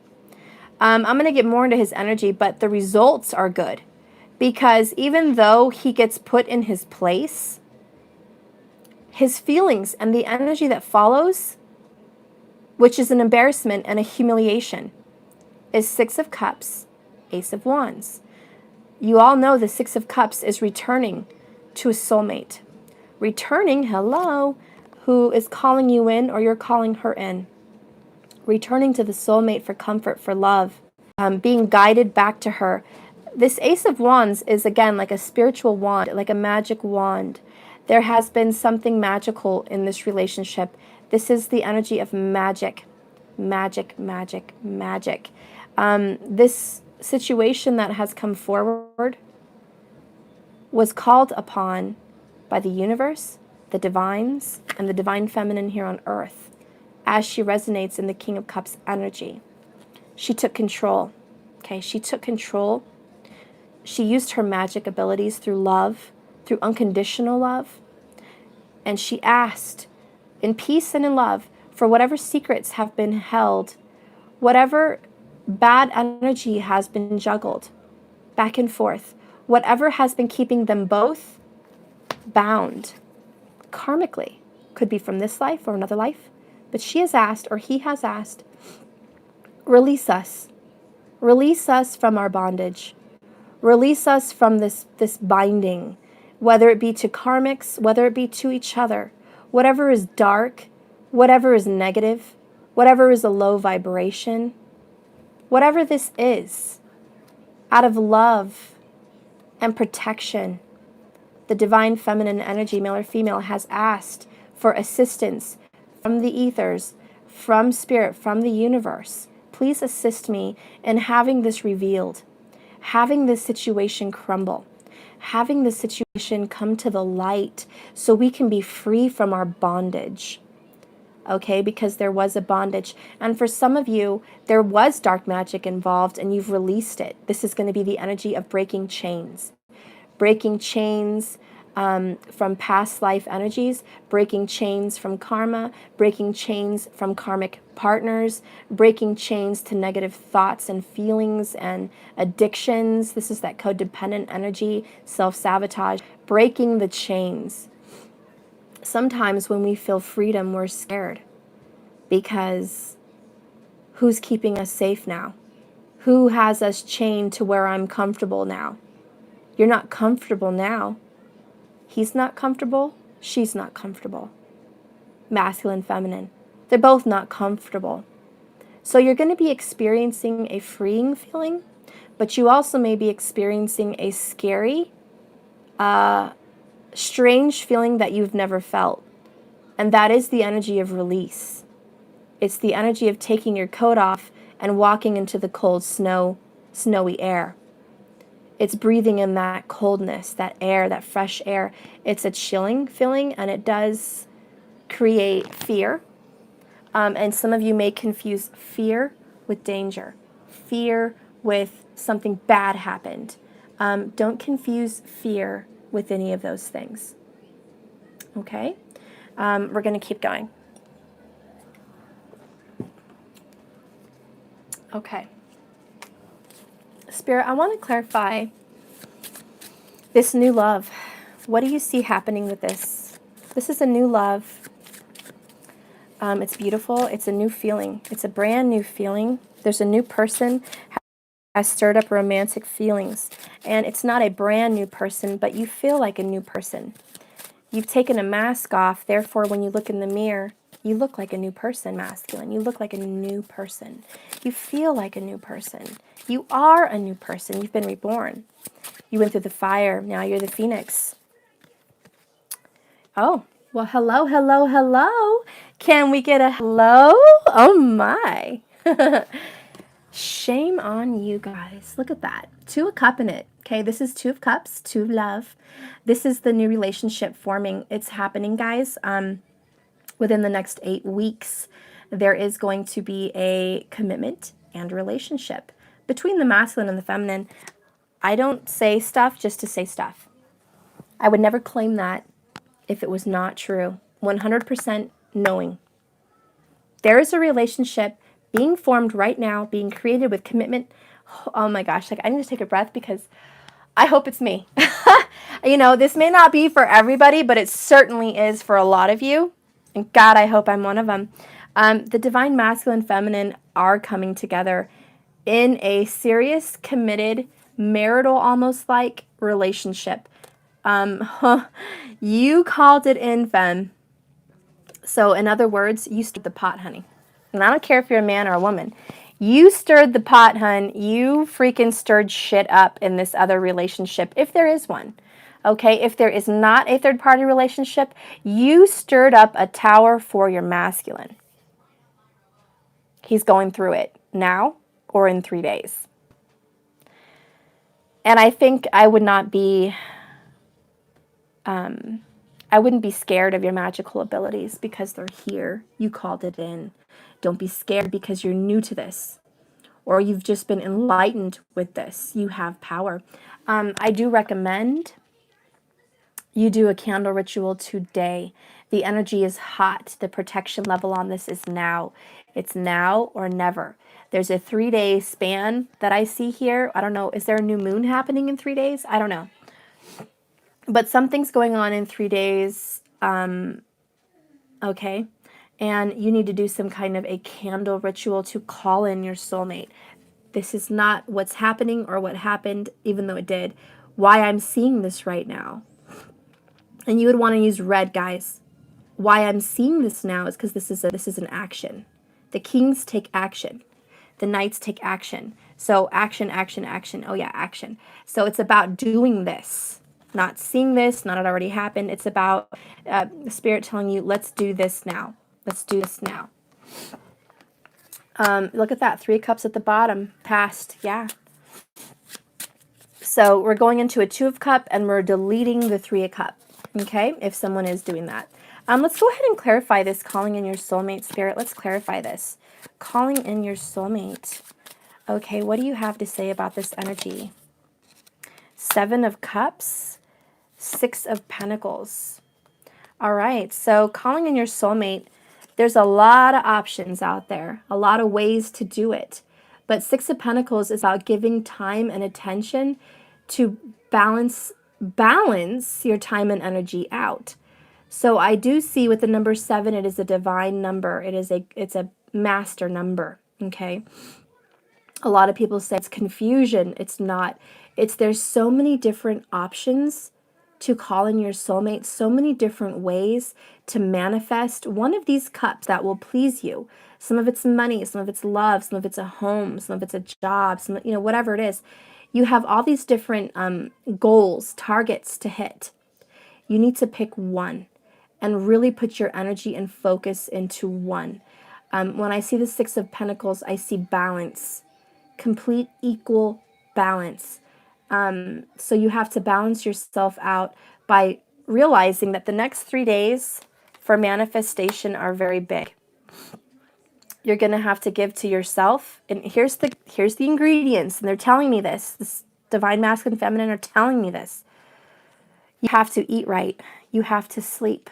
I'm going to get more into his energy, but the results are good, because even though he gets put in his place, his feelings and the energy that follows, which is an embarrassment and a humiliation, is Six of Cups, Ace of Wands. You all know the Six of Cups is returning to a soulmate. Returning, hello, who is calling you in or you're calling her in. Returning to the soulmate for comfort, for love, being guided back to her. This Ace of Wands is, again, like a spiritual wand, like a magic wand. There has been something magical in this relationship. This is the energy of magic. Magic, magic, magic. This situation that has come forward was called upon by the universe, the divines, and the Divine Feminine here on earth, as she resonates in the King of Cups energy. She took control. Okay, she took control. She used her magic abilities through love, through unconditional love. And she asked in peace and in love for whatever secrets have been held, whatever bad energy has been juggled back and forth, whatever has been keeping them both bound karmically. Could be from this life or another life. But she has asked, or he has asked, release us. Release us from our bondage. Release us from this binding, whether it be to karmics, whether it be to each other. Whatever is dark, whatever is negative, whatever is a low vibration, whatever this is, out of love and protection, the divine feminine energy, male or female, has asked for assistance from the ethers, from spirit, from the universe. Please assist me in having this revealed, having this situation crumble, having this situation come to the light so we can be free from our bondage. Okay, because there was a bondage. And for some of you, there was dark magic involved and you've released it. This is going to be the energy of breaking chains. Breaking chains from past life energies, breaking chains from karma, breaking chains from karmic partners, breaking chains to negative thoughts and feelings and addictions. This is that codependent energy, self-sabotage, breaking the chains. Sometimes when we feel freedom, we're scared because who's keeping us safe now? Who has us chained to where I'm comfortable now? You're not comfortable now. He's not comfortable. She's not comfortable. Masculine, feminine. They're both not comfortable. So you're going to be experiencing a freeing feeling, but you also may be experiencing a scary, strange feeling that you've never felt. And that is the energy of release. It's the energy of taking your coat off and walking into the cold snowy air. It's breathing in that coldness, that air, that fresh air. It's a chilling feeling, and it does create fear. And some of you may confuse fear with danger, fear with something bad happened. Don't confuse fear with any of those things. Okay? We're going to keep going. Okay. Spirit, I want to clarify this new love. What do you see happening with this? This is a new love. It's beautiful. It's a new feeling. It's a brand new feeling. There's a new person has stirred up romantic feelings. And it's not a brand new person, but you feel like a new person. You've taken a mask off. Therefore, when you look in the mirror, you look like a new person, masculine. You look like a new person. You feel like a new person. You are a new person. You've been reborn. You went through the fire. Now you're the phoenix. Oh, well, hello, hello, hello. Can we get a hello? Oh, my. Shame on you guys. Look at that. 2 of Cups in it. Okay, this is 2 of Cups, 2 of Love. This is the new relationship forming. It's happening, guys. Within the next 8 weeks, there is going to be a commitment and relationship between the masculine and the feminine. I don't say stuff just to say stuff. I would never claim that if it was not true. 100% knowing. There is a relationship being formed right now, being created with commitment. Oh my gosh, like I need to take a breath because I hope it's me. You know, this may not be for everybody, but it certainly is for a lot of you. And God, I hope I'm one of them. The divine masculine feminine are coming together in a serious, committed, marital almost like relationship. You called it in, femme. So in other words, you stirred the pot, honey. And I don't care if you're a man or a woman. You stirred the pot, hun. You freaking stirred shit up in this other relationship, if there is one. Okay, if there is not a third-party relationship, you stirred up a tower for your masculine. He's going through it now or in 3 days. And I think I would not be, I wouldn't be scared of your magical abilities because they're here. You called it in. Don't be scared because you're new to this or you've just been enlightened with this. You have power. I do recommend You do a candle ritual today. The energy is hot. The protection level on this is now. It's now or never. There's a 3-day span that I see here. I don't know. Is there a new moon happening in 3 days? I don't know. But something's going on in 3 days. Okay. And you need to do some kind of a candle ritual to call in your soulmate. This is not what's happening or what happened, even though it did. Why I'm seeing this right now. And you would want to use red, guys. Why I'm seeing this now is because this is an action. The kings take action. The knights take action. So action, action, action. Oh yeah, action. So it's about doing this, not seeing this, not it already happened. It's about the spirit telling you, let's do this now. Let's do this now. Look at that, 3 cups at the bottom, passed, yeah. So we're going into a 2 of cup and we're deleting the 3 of cup, okay, if someone is doing that. Let's go ahead and clarify this, calling in your soulmate, spirit. Let's clarify this. Calling in your soulmate. Okay, what do you have to say about this energy? 7 of cups, 6 of pentacles. All right, so calling in your soulmate, there's a lot of options out there, a lot of ways to do it. But 6 of pentacles is about giving time and attention to balance your time and energy out. So I do see with the number 7, it is a divine number. It's a master number, okay? A lot of people say it's confusion. It's not. There's so many different options to call in your soulmate, so many different ways to manifest one of these cups that will please you. Some of it's money, some of it's love, some of it's a home, some of it's a job, some, whatever it is. You have all these different goals, targets to hit. You need to pick one and really put your energy and focus into one. When I see the 6 of Pentacles, I see balance, complete equal balance. So you have to balance yourself out by realizing that the next 3 days for manifestation are very big. You're going to have to give to yourself. And here's the ingredients. And they're telling me this. This divine masculine and feminine are telling me this. You have to eat right. You have to sleep.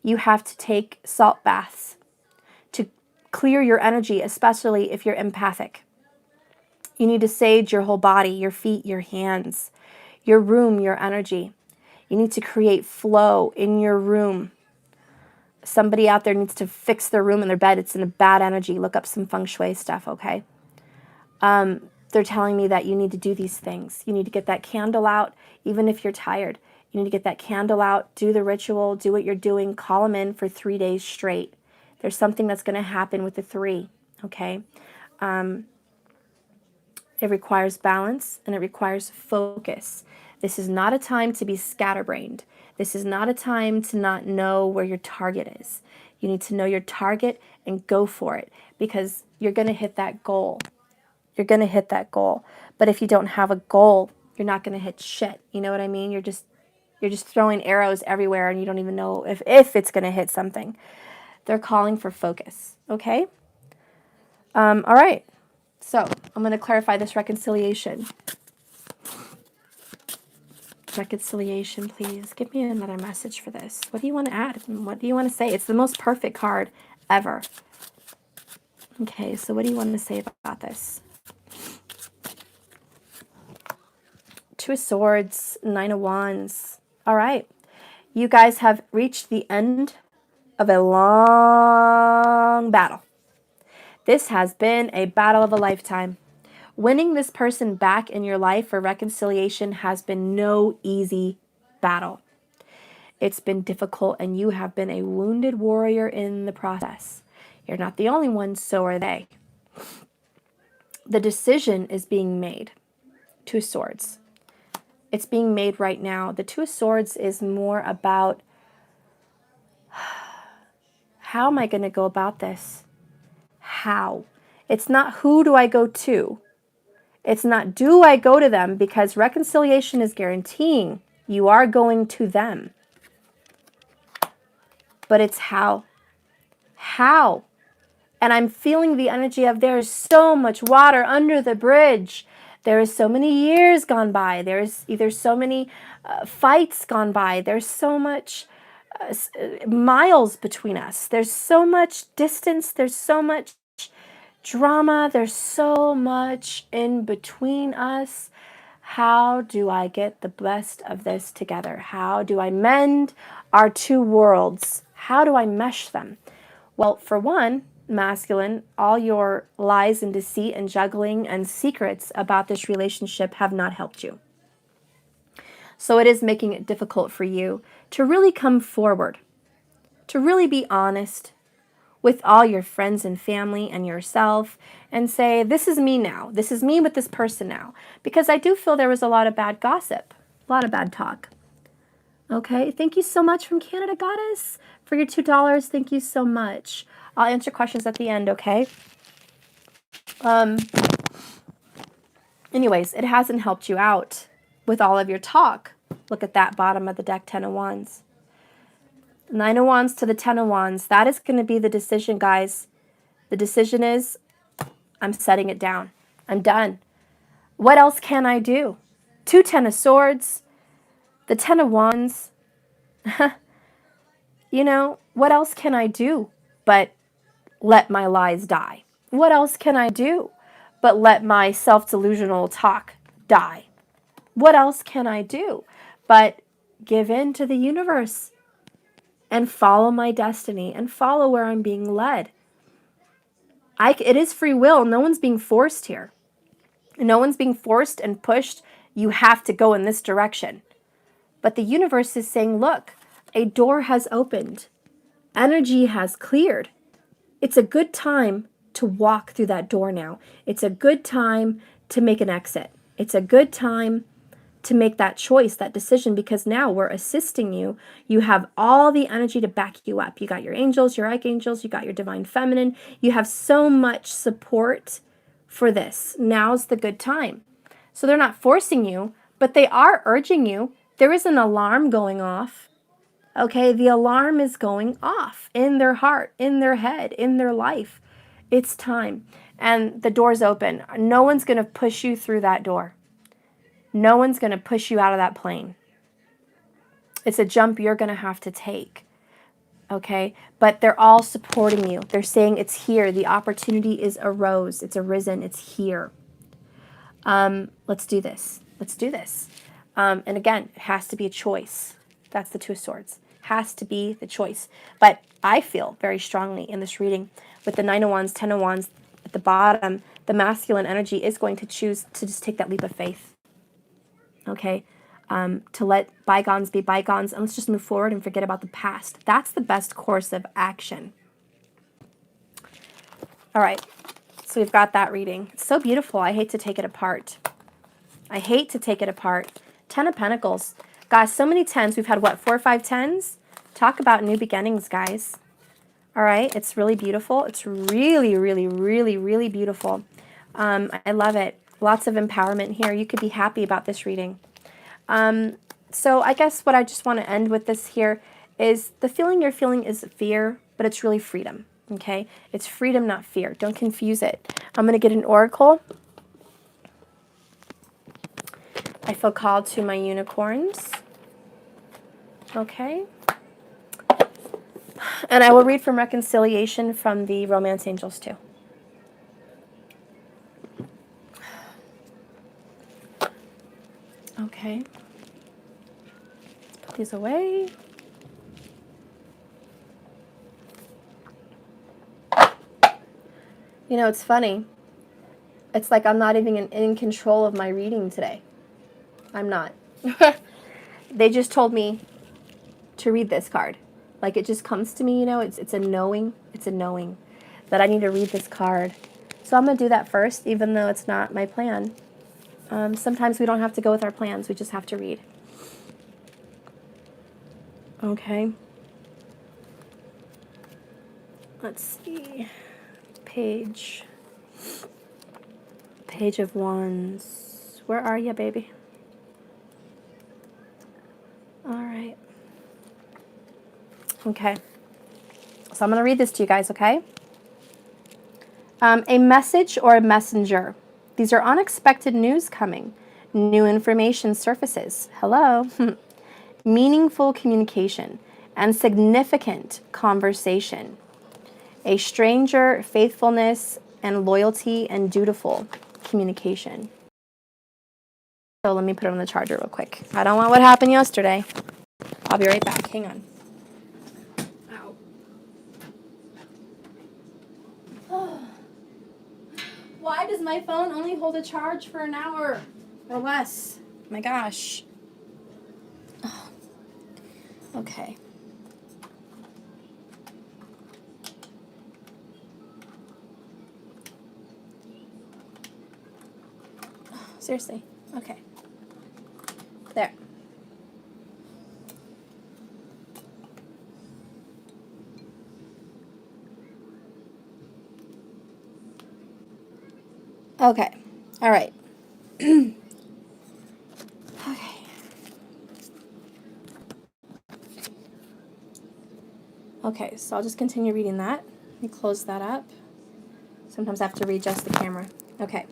You have to take salt baths to clear your energy, especially if you're empathic. You need to sage your whole body, your feet, your hands, your room, your energy. You need to create flow in your room. Somebody out there needs to fix their room and their bed. It's in a bad energy. Look up some feng shui stuff, okay? They're telling me that you need to do these things. You need to get that candle out, even if you're tired. You need to get that candle out, do the ritual, do what you're doing, call them in for 3 days straight. There's something that's going to happen with the 3, okay? It requires balance and it requires focus. This is not a time to be scatterbrained. This is not a time to not know where your target is. You need to know your target and go for it because you're going to hit that goal. You're going to hit that goal. But if you don't have a goal, you're not going to hit shit. You know what I mean? You're just throwing arrows everywhere and you don't even know if it's going to hit something. They're calling for focus. Okay? All right. So I'm going to clarify this reconciliation. Reconciliation, please. Give me another message for this. What do you want to add? What do you want to say? It's the most perfect card ever. Okay, so what do you want to say about this? 2 of Swords, 9 of Wands. All right. You guys have reached the end of a long battle. This has been a battle of a lifetime. Winning this person back in your life for reconciliation has been no easy battle. It's been difficult and you have been a wounded warrior in the process. You're not the only one, so are they. The decision is being made. 2 of Swords. It's being made right now. The 2 of Swords is more about how am I going to go about this? How? It's not who do I go to. It's not do I go to them, because reconciliation is guaranteeing you are going to them. But it's how. How? And I'm feeling the energy of there's so much water under the bridge. There is so many years gone by. There's either so many fights gone by. There's so much miles between us. There's so much distance. There's so much drama. There's so much in between us. How do I get the best of this together? How do I mend our two worlds? How do I mesh them? Well, for one, masculine, all your lies and deceit and juggling and secrets about this relationship have not helped you. So it is making it difficult for you to really come forward, to really be honest with all your friends and family and yourself and say, this is me now. This is me with this person now. Because I do feel there was a lot of bad gossip, a lot of bad talk. Okay, thank you so much from Canada Goddess for your $2. Thank you so much. I'll answer questions at the end, okay? Anyways, it hasn't helped you out with all of your talk. Look at that bottom of the deck, 10 of Wands. 9 of Wands to the 10 of Wands. That is going to be the decision, guys. The decision is, I'm setting it down. I'm done. What else can I do? 2 10 of Swords. The 10 of Wands. You know, what else can I do but let my lies die? What else can I do but let my self-delusional talk die? What else can I do but give in to the universe and follow my destiny and follow where I'm being led? It is free will. No one's being forced here. No one's being forced and pushed. You have to go in this direction. But the universe is saying, look, a door has opened. Energy has cleared. It's a good time to walk through that door now. It's a good time to make an exit. It's a good time to make that choice, that decision, because now we're assisting you. You have all the energy to back you up. You got your angels, your archangels, you got your divine feminine. You have so much support for this. Now's the good time. So they're not forcing you, but they are urging you. There is an alarm going off. Okay, the alarm is going off in their heart, in their head, in their life. It's time. And the door's open. No one's going to push you through that door. No one's going to push you out of that plane. It's a jump you're going to have to take. Okay? But they're all supporting you. They're saying it's here. The opportunity is arose. It's arisen. It's here. Let's do this. Let's do this. And again, it has to be a choice. That's the 2 of Swords. Has to be the choice. But I feel very strongly in this reading with the 9 of Wands, 10 of Wands at the bottom, the masculine energy is going to choose to just take that leap of faith. Okay? To let bygones be bygones, and let's just move forward and forget about the past. That's the best course of action. All right. So we've got that reading. It's so beautiful. I hate to take it apart. I hate to take it apart. 10 of Pentacles. Guys, so many 10s. We've had, what, 4 or 5 10s? Talk about new beginnings, guys. All right. It's really beautiful. It's really, really, really, really beautiful. I love it. Lots of empowerment here. You could be happy about this reading. So I guess what I just want to end with this here is the feeling you're feeling is fear, but it's really freedom. Okay? It's freedom, not fear. Don't confuse it. I'm going to get an oracle. I feel called to my unicorns. Okay. And I will read from Reconciliation from the Romance Angels too. Okay. Let's put these away. You know, it's funny. It's like I'm not even in control of my reading today. I'm not. They just told me to read this card. Like, it just comes to me, you know, it's a knowing. It's a knowing that I need to read this card. So I'm going to do that first, even though it's not my plan. Sometimes we don't have to go with our plans. We just have to read. Okay. Let's see. Page of Wands. Where are you, baby? All right. Okay. So I'm going to read this to you guys, okay? A message or a messenger. These are unexpected news coming. New information surfaces. Hello. Meaningful communication and significant conversation. A stranger, faithfulness and loyalty and dutiful communication. So let me put it on the charger real quick. I don't want what happened yesterday. I'll be right back. Hang on. Ow. Why does my phone only hold a charge for an hour or less? My gosh. Oh. Okay. Seriously. Okay. There. Okay. All right. Okay. Okay, so I'll just continue reading that. Let me close that up. Sometimes I have to readjust the camera. Okay.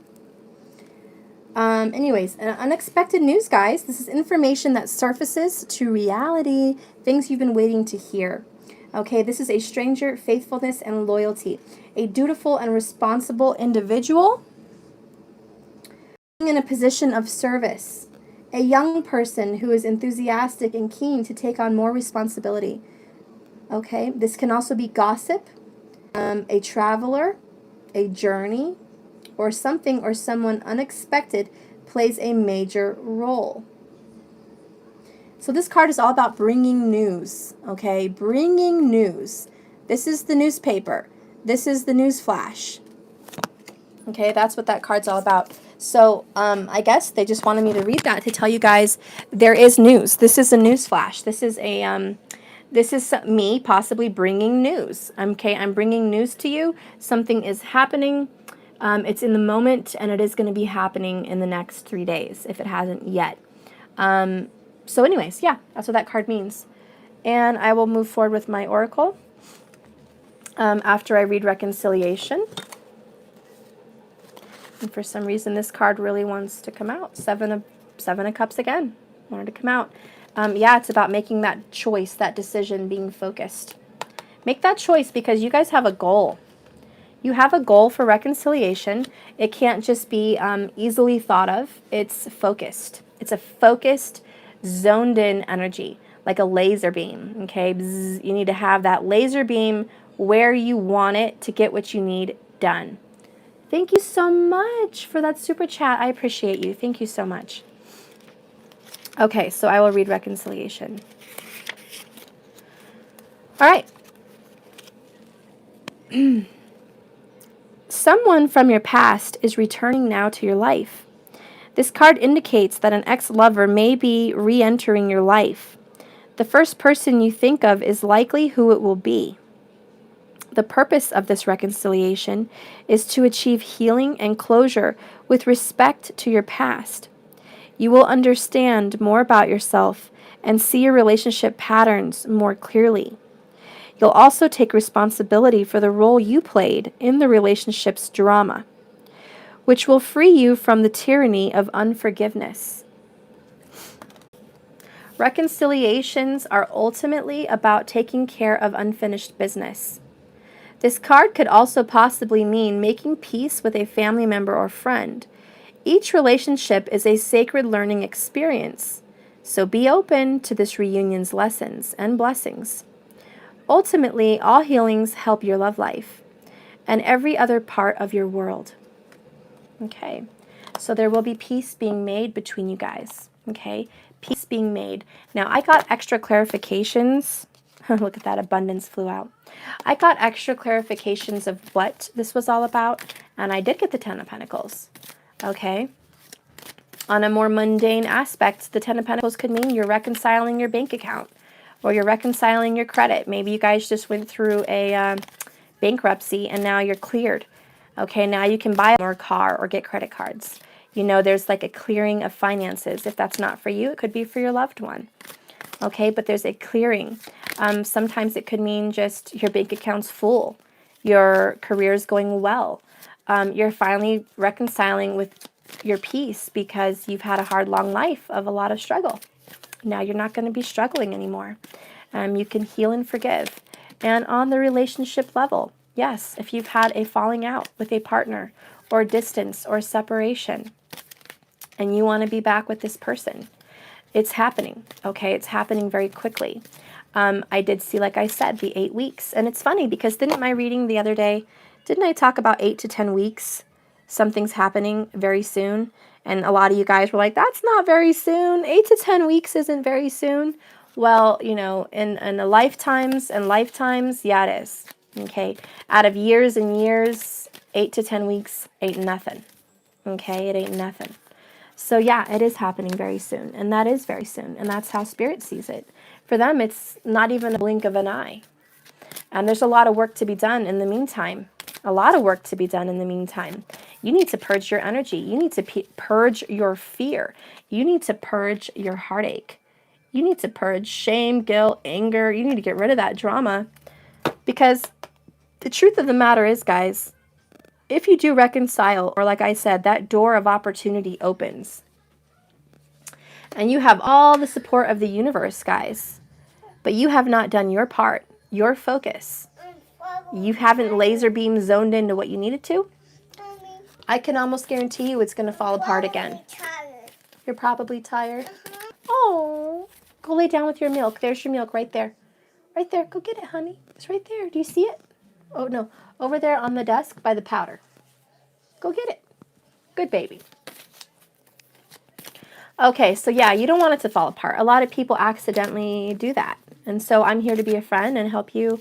Anyways, unexpected news, guys. This is information that surfaces to reality, things you've been waiting to hear. Okay, this is a stranger, faithfulness, and loyalty. A dutiful and responsible individual in a position of service. A young person who is enthusiastic and keen to take on more responsibility. Okay, this can also be gossip, a traveler, a journey, or something or someone unexpected plays a major role. So this card is all about bringing news, okay? Bringing news. This is the newspaper. This is the news flash. Okay, that's what that card's all about. So I guess they just wanted me to read that to tell you guys there is news. This is a news flash. This is a this is me possibly bringing news. Okay, I'm bringing news to you. Something is happening. It's in the moment, and it is going to be happening in the next 3 days if it hasn't yet. So anyways, yeah, that's what that card means. And I will move forward with my oracle after I read reconciliation. And for some reason, this card really wants to come out. Seven of Cups again. Wanted to come out. Yeah, it's about making that choice, that decision, being focused. Make that choice because you guys have a goal. You have a goal for reconciliation. It can't just be easily thought of. It's focused. It's a focused, zoned in energy, like a laser beam, okay? Bzz, you need to have that laser beam where you want it to get what you need done. Thank you so much for that super chat. I appreciate you. Thank you so much. Okay, so I will read reconciliation. All right. Someone from your past is returning now to your life. This card indicates that an ex-lover may be re-entering your life. The first person you think of is likely who it will be. The purpose of this reconciliation is to achieve healing and closure with respect to your past. You will understand more about yourself and see your relationship patterns more clearly. You'll also take responsibility for the role you played in the relationship's drama, which will free you from the tyranny of unforgiveness. Reconciliations are ultimately about taking care of unfinished business. This card could also possibly mean making peace with a family member or friend. Each relationship is a sacred learning experience, so be open to this reunion's lessons and blessings. Ultimately, all healings help your love life and every other part of your world. Okay, so there will be peace being made between you guys. Okay, peace being made. Now, I got extra clarifications. Look at that, abundance flew out. I got extra clarifications of what this was all about, and I did get the Ten of Pentacles. Okay. On a more mundane aspect, the Ten of Pentacles could mean you're reconciling your bank account or you're reconciling your credit. Maybe you guys just went through a bankruptcy and now you're cleared. Okay, now you can buy more car or get credit cards. You know, there's like a clearing of finances. If that's not for you, it could be for your loved one. Okay, but there's a clearing. Sometimes it could mean just your bank account's full. Your career's going well. You're finally reconciling with your peace because you've had a hard, long life of a lot of struggle. Now you're not going to be struggling anymore. You can heal and forgive. And on the relationship level, yes, if you've had a falling out with a partner or distance or separation and you want to be back with this person, it's happening, okay? It's happening very quickly. I did see, like I said, the 8 weeks. And it's funny because didn't my reading the other day, didn't I talk about 8 to 10 weeks? Something's happening very soon. And a lot of you guys were like, that's not very soon. 8 to 10 weeks isn't very soon. Well, you know, in the lifetimes and lifetimes, yeah, it is. Okay. Out of years and years, 8 to 10 weeks ain't nothing. Okay. It ain't nothing. So yeah, it is happening very soon, and that is very soon, and that's how Spirit sees it. For them, it's not even a blink of an eye. And there's a lot of work to be done in the meantime. A lot of work to be done in the meantime. You need to purge your energy. You need to purge your fear. You need to purge your heartache. You need to purge shame, guilt, anger. You need to get rid of that drama. Because the truth of the matter is, guys, if you do reconcile, or like I said, that door of opportunity opens. And you have all the support of the universe, guys. But you have not done your part, your focus. You haven't laser beam zoned into what you needed to. I can almost guarantee you it's going to fall apart again. You're probably tired. Oh, go lay down with your milk. There's your milk right there. Right there. Go get it, honey. It's right there. Do you see it? Oh, no. Over there on the desk by the powder. Go get it. Good baby. Okay, so yeah, you don't want it to fall apart. A lot of people accidentally do that. And so I'm here to be a friend and help you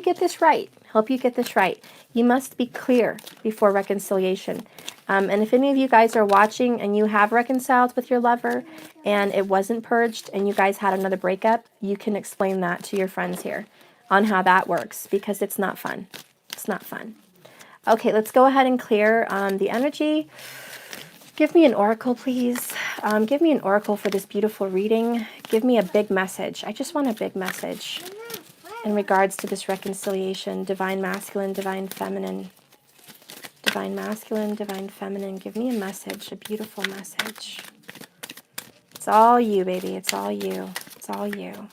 get this right. Help you get this right. You must be clear before reconciliation. And if any of you guys are watching and you have reconciled with your lover and it wasn't purged and you guys had another breakup, you can explain that to your friends here on how that works, because it's not fun. It's not fun. Okay, let's go ahead and clear the energy. Give me an oracle, please. Give me an oracle for this beautiful reading. Give me a big message. I just want a big message in regards to this reconciliation. Divine masculine, divine feminine. Divine masculine, divine feminine. Give me a message, a beautiful message. It's all you, baby. It's all you. It's all you.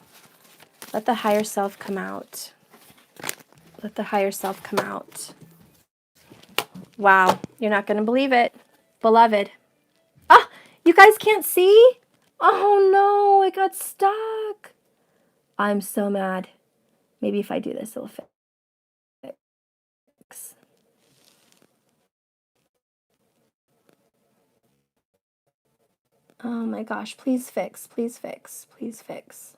Let the higher self come out. Let the higher self come out. Wow, you're not going to believe it. Beloved. Ah, you guys can't see? Oh no, it got stuck. I'm so mad. Maybe if I do this, it'll fix. Oh my gosh, please fix, please fix, please fix.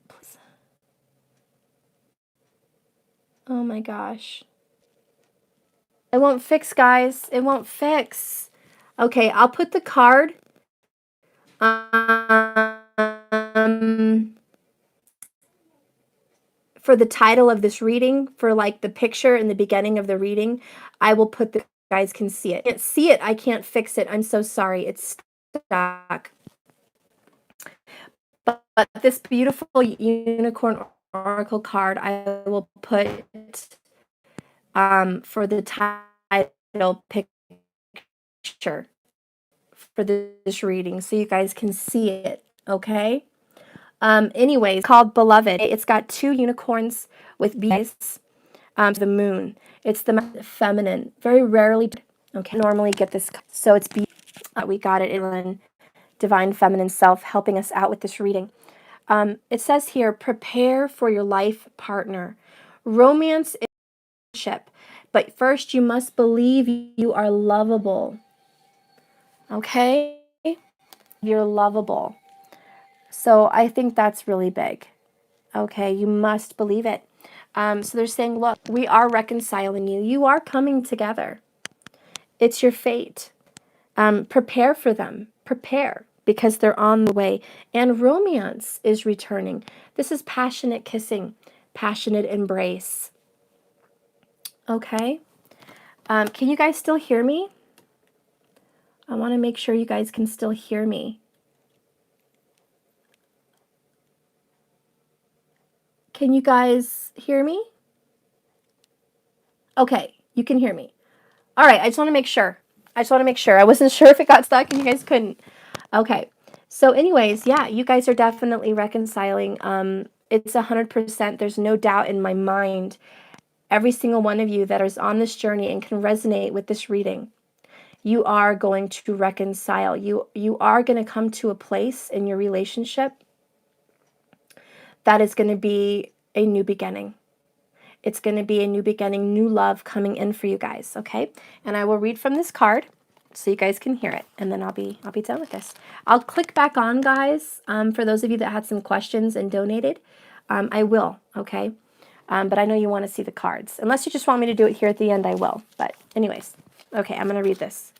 Please. Oh my gosh. It won't fix, guys. It won't fix. Okay, I'll put the card for the title of this reading, for like the picture in the beginning of the reading. I will put the, you guys can see it. I can't see it. I can't fix it. I'm so sorry. It's stuck. But this beautiful unicorn oracle card, I will put for the title picture for this reading so you guys can see it, okay? Anyways, called Beloved. It's got 2 unicorns with bees. The moon. It's the feminine. Very rarely, okay, normally get this. So it's we got it in Divine Feminine Self helping us out with this reading. It says here, prepare for your life partner. Romance is a relationship, but first you must believe you are lovable. Okay? You're lovable. So I think that's really big. Okay, you must believe it. So they're saying, look, we are reconciling you. You are coming together. It's your fate. Prepare for them. Prepare, because they're on the way. And romance is returning. This is passionate kissing, passionate embrace. Okay? Can you guys still hear me? I want to make sure you guys can still hear me. Can you guys hear me? Okay, you can hear me. All right, I just want to make sure. I wasn't sure if it got stuck and you guys couldn't. Okay. So anyways, yeah, you guys are definitely reconciling. It's 100%. There's no doubt in my mind. Every single one of you that is on this journey and can resonate with this reading, you are going to reconcile. You are going to come to a place in your relationship that is going to be a new beginning. It's going to be a new beginning, new love coming in for you guys, okay? And I will read from this card so you guys can hear it, and then I'll be done with this. I'll click back on, guys, for those of you that had some questions and donated. I will, okay? But I know you want to see the cards. Unless you just want me to do it here at the end, I will. But anyways, okay, I'm going to read this.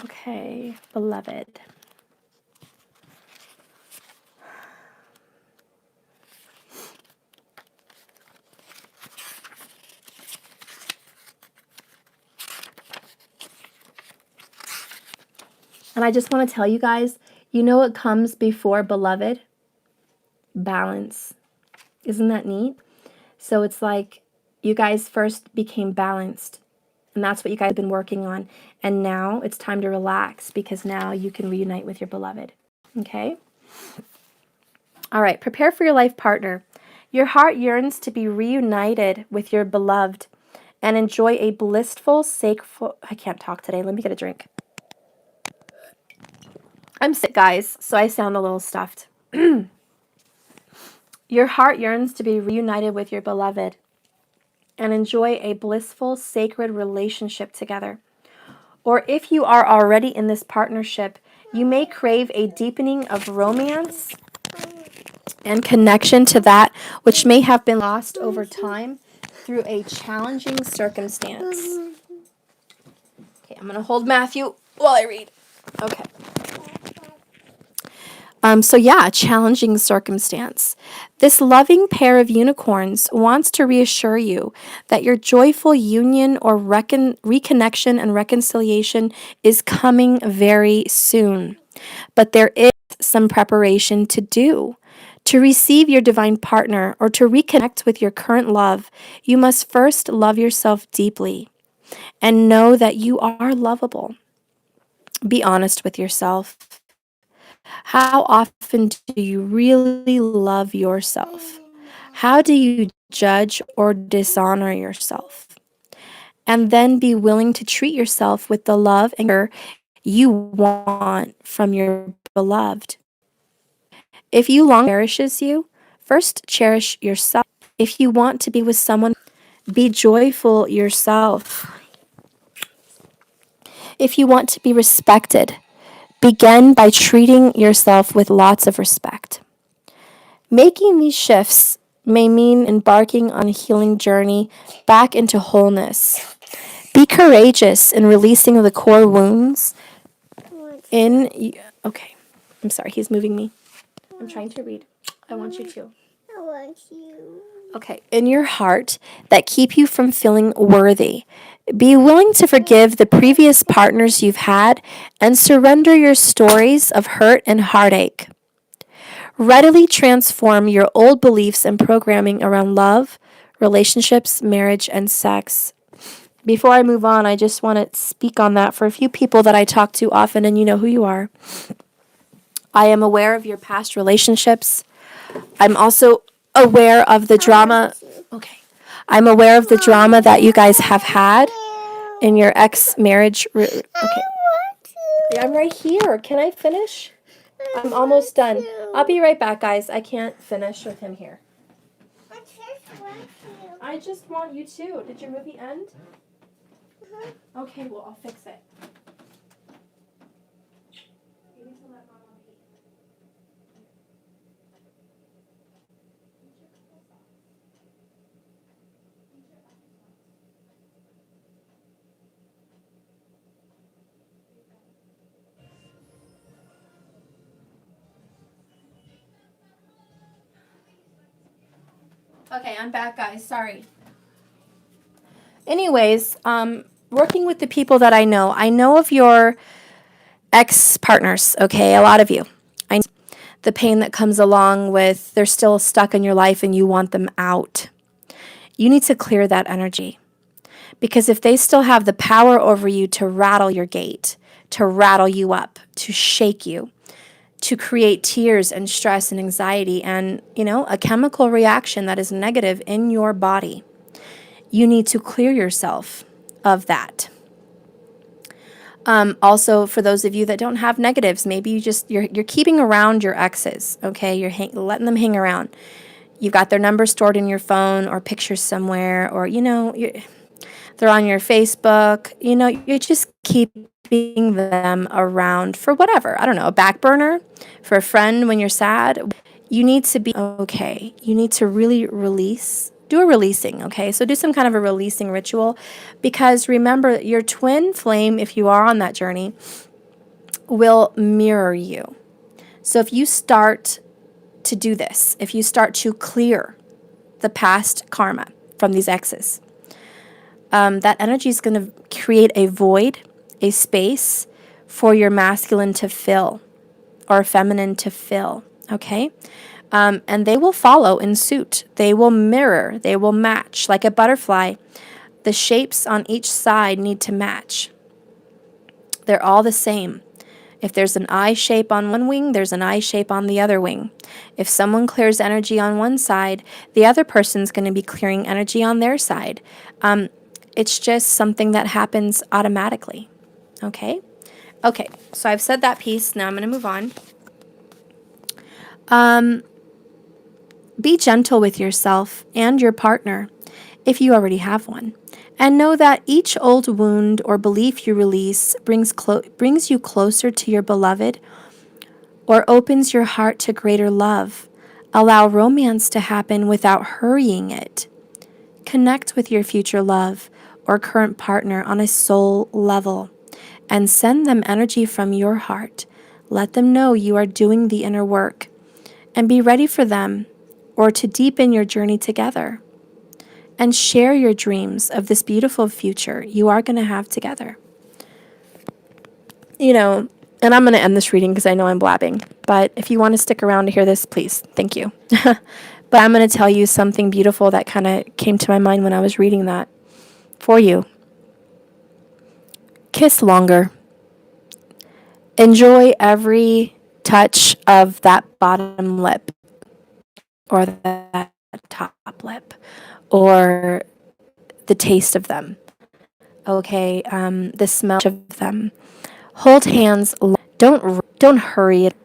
Okay, beloved. And I just want to tell you guys, you know what comes before beloved? Balance. Isn't that neat? So it's like you guys first became balanced, and that's what you guys have been working on. And now it's time to relax because now you can reunite with your beloved. Okay? All right, prepare for your life partner. Your heart yearns to be reunited with your beloved and enjoy a blissful, sacred... I can't talk today. Let me get a drink. I'm sick, guys, so I sound a little stuffed. Your heart yearns to be reunited with your beloved and enjoy a blissful, sacred relationship together. Or if you are already in this partnership, you may crave a deepening of romance and connection to that which may have been lost over time through a challenging circumstance. Okay, I'm going to hold Matthew while I read. Okay. So yeah, a challenging circumstance. This loving pair of unicorns wants to reassure you that your joyful union or reconnection and reconciliation is coming very soon. But there is some preparation to do. To receive your divine partner or to reconnect with your current love, you must first love yourself deeply and know that you are lovable. Be honest with yourself. How often do you really love yourself? How do you judge or dishonor yourself? And then be willing to treat yourself with the love and care you want from your beloved. If you long cherishes you, first cherish yourself. If you want to be with someone, be joyful yourself. If you want to be respected, begin by treating yourself with lots of respect. Making these shifts may mean embarking on a healing journey back into wholeness. Be courageous in releasing the core wounds okay, I'm sorry, he's moving me. I'm trying to read. I want you to. I want you. Okay, in your heart that keep you from feeling worthy. Be willing to forgive the previous partners you've had and surrender your stories of hurt and heartache. Readily transform your old beliefs and programming around love, relationships, marriage, and sex. Before I move on, I just want to speak on that for a few people that I talk to often, and you know who you are. I am aware of your past relationships. I'm also aware of the drama. Okay. I'm aware of the drama that you guys have had in your ex-marriage. Okay. I'm right here. Can I finish? I'm almost done. I'll be right back, guys. I can't finish with him here. I just want you to. Did your movie end? Okay, well, I'll fix it. Okay, I'm back, guys. Sorry. Anyways, working with the people that I know of your ex-partners, okay, a lot of you. the pain that comes along with they're still stuck in your life and you want them out. You need to clear that energy. Because if they still have the power over you to rattle your gate, to rattle you up, to shake you, to create tears and stress and anxiety and, a chemical reaction that is negative in your body, you need to clear yourself of that. Also, for those of you that don't have negatives, maybe you're keeping around your exes, okay? You're letting them hang around. You've got their number stored in your phone or pictures somewhere, or, they're on your Facebook. You're just keeping them around for whatever. I don't know, a back burner for a friend when you're sad. You need to be okay. You need to really release. Do a releasing, okay? So do some kind of a releasing ritual, because remember, your twin flame, if you are on that journey, will mirror you. So if you start to do this, if you start to clear the past karma from these exes, that energy is going to create a void, a space for your masculine to fill or feminine to fill, okay? And they will follow in suit. They will mirror. They will match. Like a butterfly, the shapes on each side need to match. They're all the same. If there's an eye shape on one wing, there's an eye shape on the other wing. If someone clears energy on one side, the other person's going to be clearing energy on their side. It's just something that happens automatically, okay? Okay, so I've said that piece. Now I'm going to move on. Be gentle with yourself and your partner, if you already have one, and know that each old wound or belief you release brings you closer to your beloved or opens your heart to greater love. Allow romance to happen without hurrying it. Connect with your future love or current partner on a soul level and send them energy from your heart. Let them know you are doing the inner work, and be ready for them or to deepen your journey together. And share your dreams of this beautiful future you are going to have together. And I'm going to end this reading because I know I'm blabbing. But if you want to stick around to hear this, please. Thank you. But I'm going to tell you something beautiful that kind of came to my mind when I was reading that for you. Kiss longer. Enjoy every touch of that bottom lip or that top lip or the taste of them. Okay, the smell of them. Hold hands. Don't hurry it.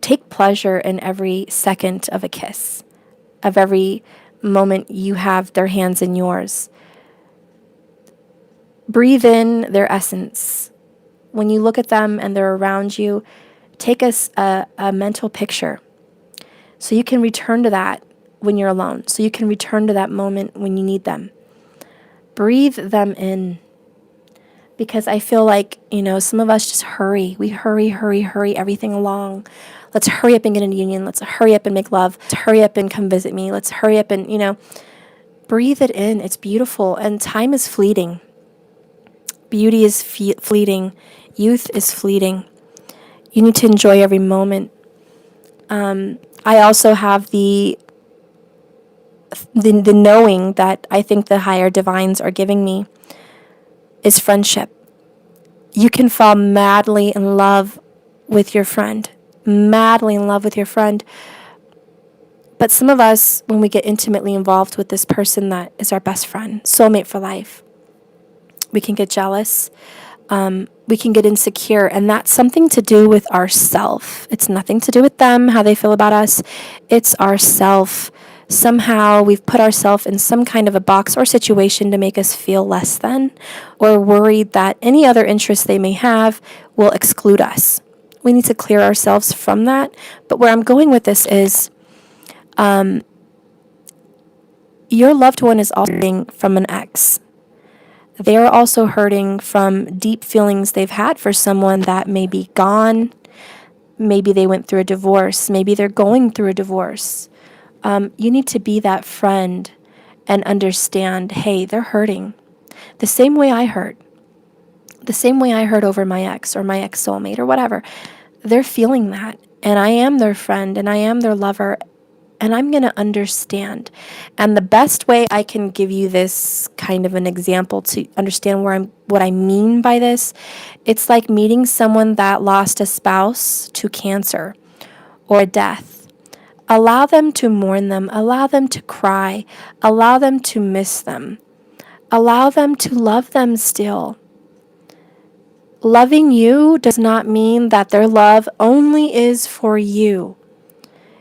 Take pleasure in every second of a kiss, of every moment you have their hands in yours. Breathe in their essence. When you look at them and they're around you, take a mental picture so you can return to that when you're alone, so you can return to that moment when you need them. Breathe them in, because I feel like, some of us just hurry. We hurry everything along. Let's hurry up and get into union. Let's hurry up and make love. Let's hurry up and come visit me. Let's hurry up and, breathe it in. It's beautiful. And time is fleeting. Beauty is fleeting. Youth is fleeting. You need to enjoy every moment. I also have the knowing that I think the higher divines are giving me is friendship. You can fall madly in love with your friend. Madly in love with your friend. But some of us, when we get intimately involved with this person that is our best friend, soulmate for life, we can get jealous. We can get insecure, and that's something to do with ourself. It's nothing to do with them, how they feel about us. It's ourself. Somehow we've put ourselves in some kind of a box or situation to make us feel less than, or worried that any other interests they may have will exclude us. We need to clear ourselves from that. But where I'm going with this is, your loved one is also hurting from an ex. They are also hurting from deep feelings they've had for someone that may be gone. Maybe they went through a divorce. Maybe they're going through a divorce. You need to be that friend and understand, hey, they're hurting. The same way I hurt. The same way I hurt over my ex or my ex-soulmate or whatever. They're feeling that. and I am their friend, and I am their lover, and I'm going to understand. And the best way I can give you this kind of an example to understand what I mean by this, it's like meeting someone that lost a spouse to cancer or a death. Allow them to mourn them, allow them to cry, allow them to miss them, allow them to love them still. Loving you does not mean that their love only is for you.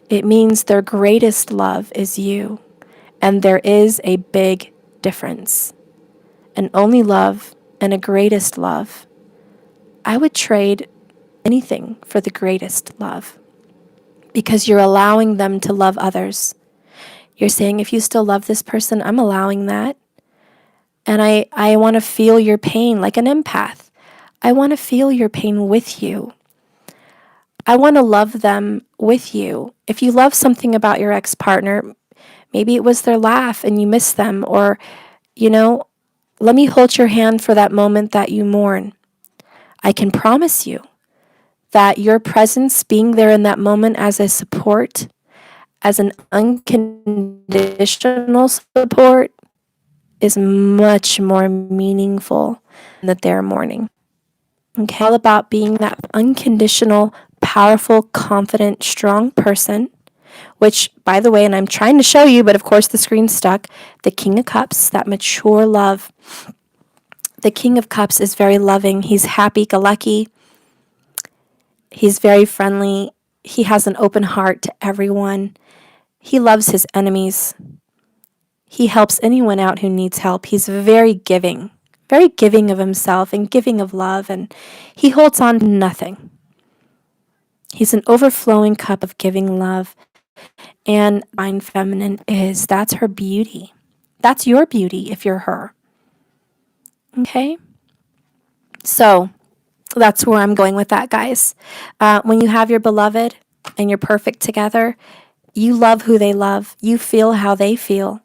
It means their greatest love is you. And there is a big difference. An only love and a greatest love. I would trade anything for the greatest love because you're allowing them to love others. You're saying, if you still love this person, I'm allowing that. And I want to feel your pain like an empath. I want to feel your pain with you. I want to love them with you. If you love something about your ex-partner, maybe it was their laugh and you miss them, or, let me hold your hand for that moment that you mourn. I can promise you that your presence, being there in that moment as a support, as an unconditional support, is much more meaningful than that they're mourning. Okay, all about being that unconditional, powerful, confident, strong person, which, by the way, and I'm trying to show you, but of course the screen's stuck, the King of Cups, that mature love. The King of Cups is very loving. He's happy-go-lucky. He's very friendly. He has an open heart to everyone. He loves his enemies. He helps anyone out who needs help. He's very giving of himself and giving of love, and he holds on to nothing. He's an overflowing cup of giving love. And divine feminine that's her beauty. That's your beauty if you're her. Okay? So that's where I'm going with that, guys. When you have your beloved and you're perfect together, you love who they love. You feel how they feel.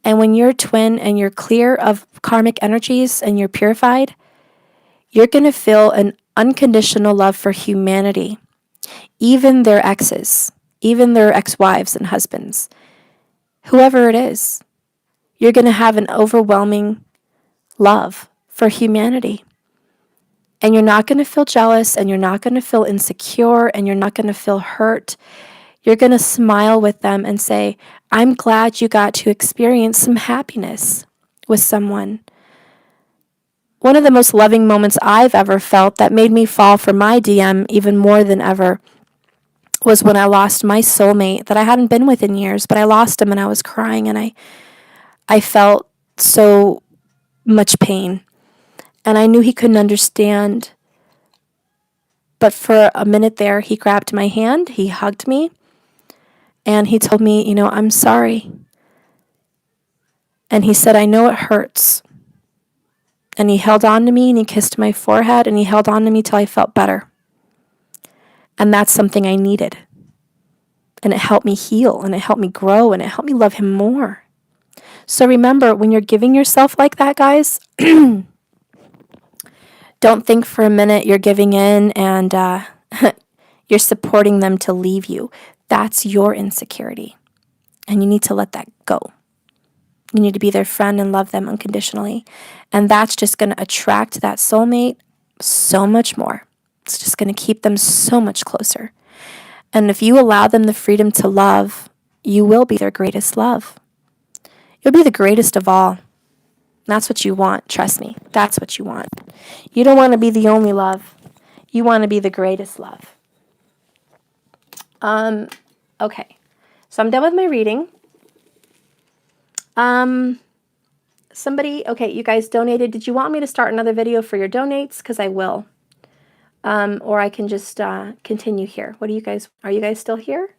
And when you're twin and you're clear of karmic energies and you're purified, you're going to feel an unconditional love for humanity, even their exes, even their ex-wives and husbands, whoever it is. You're going to have an overwhelming love for humanity. And you're not going to feel jealous, and you're not going to feel insecure, and you're not going to feel hurt. You're going to smile with them and say, I'm glad you got to experience some happiness with someone. One of the most loving moments I've ever felt that made me fall for my DM even more than ever was when I lost my soulmate that I hadn't been with in years, but I lost him and I was crying, and I felt so much pain. And I knew he couldn't understand. But for a minute there, he grabbed my hand, he hugged me, and he told me, I'm sorry. And he said, I know it hurts. And he held on to me and he kissed my forehead and he held on to me till I felt better. And that's something I needed. And it helped me heal and it helped me grow and it helped me love him more. So remember, when you're giving yourself like that, guys, don't think for a minute you're giving in and you're supporting them to leave you. That's your insecurity. And you need to let that go. You need to be their friend and love them unconditionally. And that's just going to attract that soulmate so much more. It's just going to keep them so much closer. And if you allow them the freedom to love, you will be their greatest love. You'll be the greatest of all. That's what you want. Trust me. That's what you want. You don't want to be the only love. You want to be the greatest love. Okay. So I'm done with my reading. Okay, you guys donated. Did you want me to start another video for your donates? Because I will. Or I can just continue here. Are you guys still here?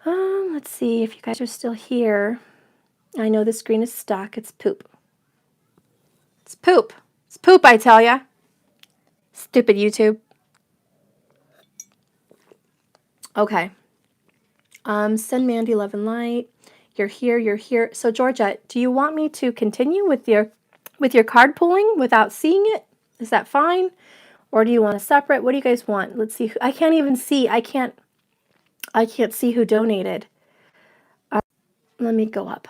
Let's see if you guys are still here. I know the screen is stuck. It's poop. It's poop. It's poop, I tell ya. Stupid YouTube. Okay. Send Mandy love and light. You're here, you're here. So Georgia, do you want me to continue with your card pulling without seeing it? Is that fine? Or do you want to separate? What do you guys want? Let's see. I can't even see. I can't see who donated. Let me go up.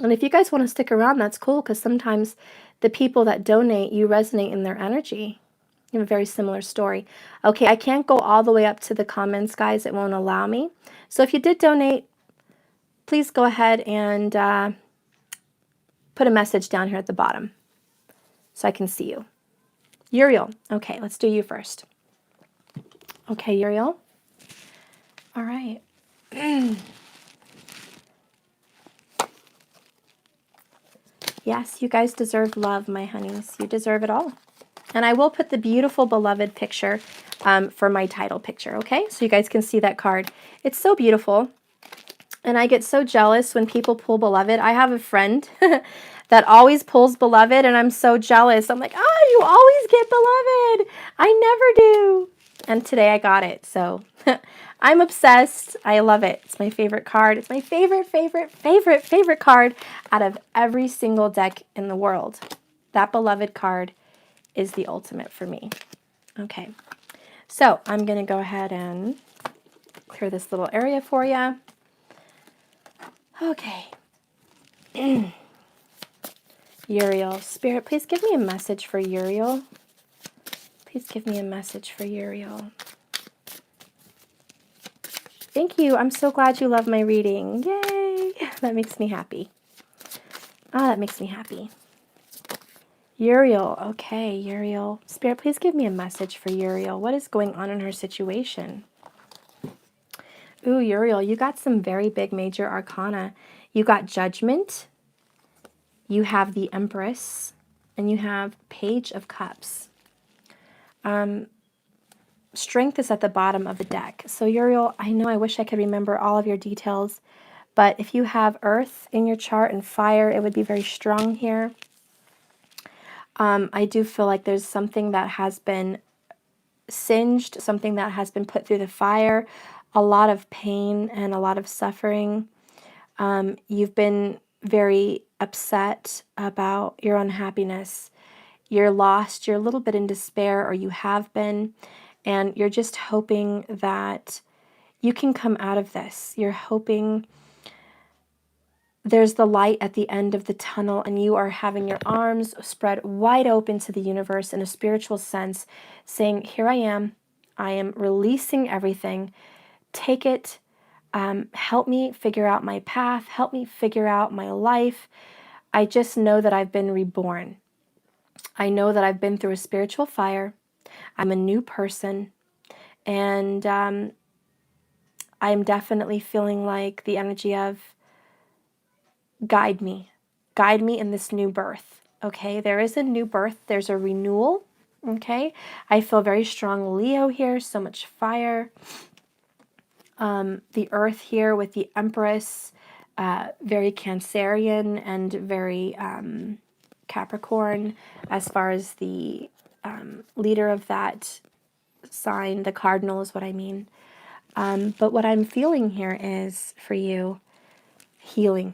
And if you guys want to stick around, that's cool, because sometimes the people that donate, you resonate in their energy. You have a very similar story. Okay, I can't go all the way up to the comments, guys. It won't allow me. So if you did donate, please go ahead and put a message down here at the bottom so I can see you. Uriel. Okay, let's do you first. Okay, Uriel. All right. Yes, you guys deserve love, my honeys. You deserve it all. And I will put the beautiful beloved picture for my title picture, okay? So you guys can see that card. It's so beautiful. And I get so jealous when people pull beloved. I have a friend that always pulls beloved, and I'm so jealous. I'm like, oh, you always get beloved. I never do. And today I got it. So I'm obsessed. I love it. It's my favorite card. It's my favorite card out of every single deck in the world. That beloved card is the ultimate for me. Okay. So I'm going to go ahead and clear this little area for you. Okay. Uriel. Spirit, please give me a message for Uriel. Please give me a message for Uriel. Thank you. I'm so glad you love my reading. Yay. That makes me happy. Oh, that makes me happy. Uriel. Okay, Uriel. Spirit, please give me a message for Uriel. What is going on in her situation? Ooh, Uriel, you got some very big major arcana. You got Judgment, you have the Empress, and you have Page of Cups. Strength is at the bottom of the deck. So Uriel, I know I wish I could remember all of your details, but if you have Earth in your chart and fire, it would be very strong here. I do feel like there's something that has been singed, something that has been put through the fire, a lot of pain and a lot of suffering. You've been very upset about your unhappiness. You're lost, you're a little bit in despair, or you have been, and you're just hoping that you can come out of this. You're hoping there's the light at the end of the tunnel, and you are having your arms spread wide open to the universe in a spiritual sense, saying, here I am releasing everything, take it, help me figure out my path, help me figure out my life. I just know that I've been reborn. I know that I've been through a spiritual fire. I'm a new person, and I'm definitely feeling like the energy of guide me in this new birth. Okay, there is a new birth, there's a renewal. Okay, I feel very strong Leo here, so much fire. The Earth here with the Empress, very Cancerian and very Capricorn as far as the leader of that sign. The cardinal is what I mean. But what I'm feeling here is, for you, healing.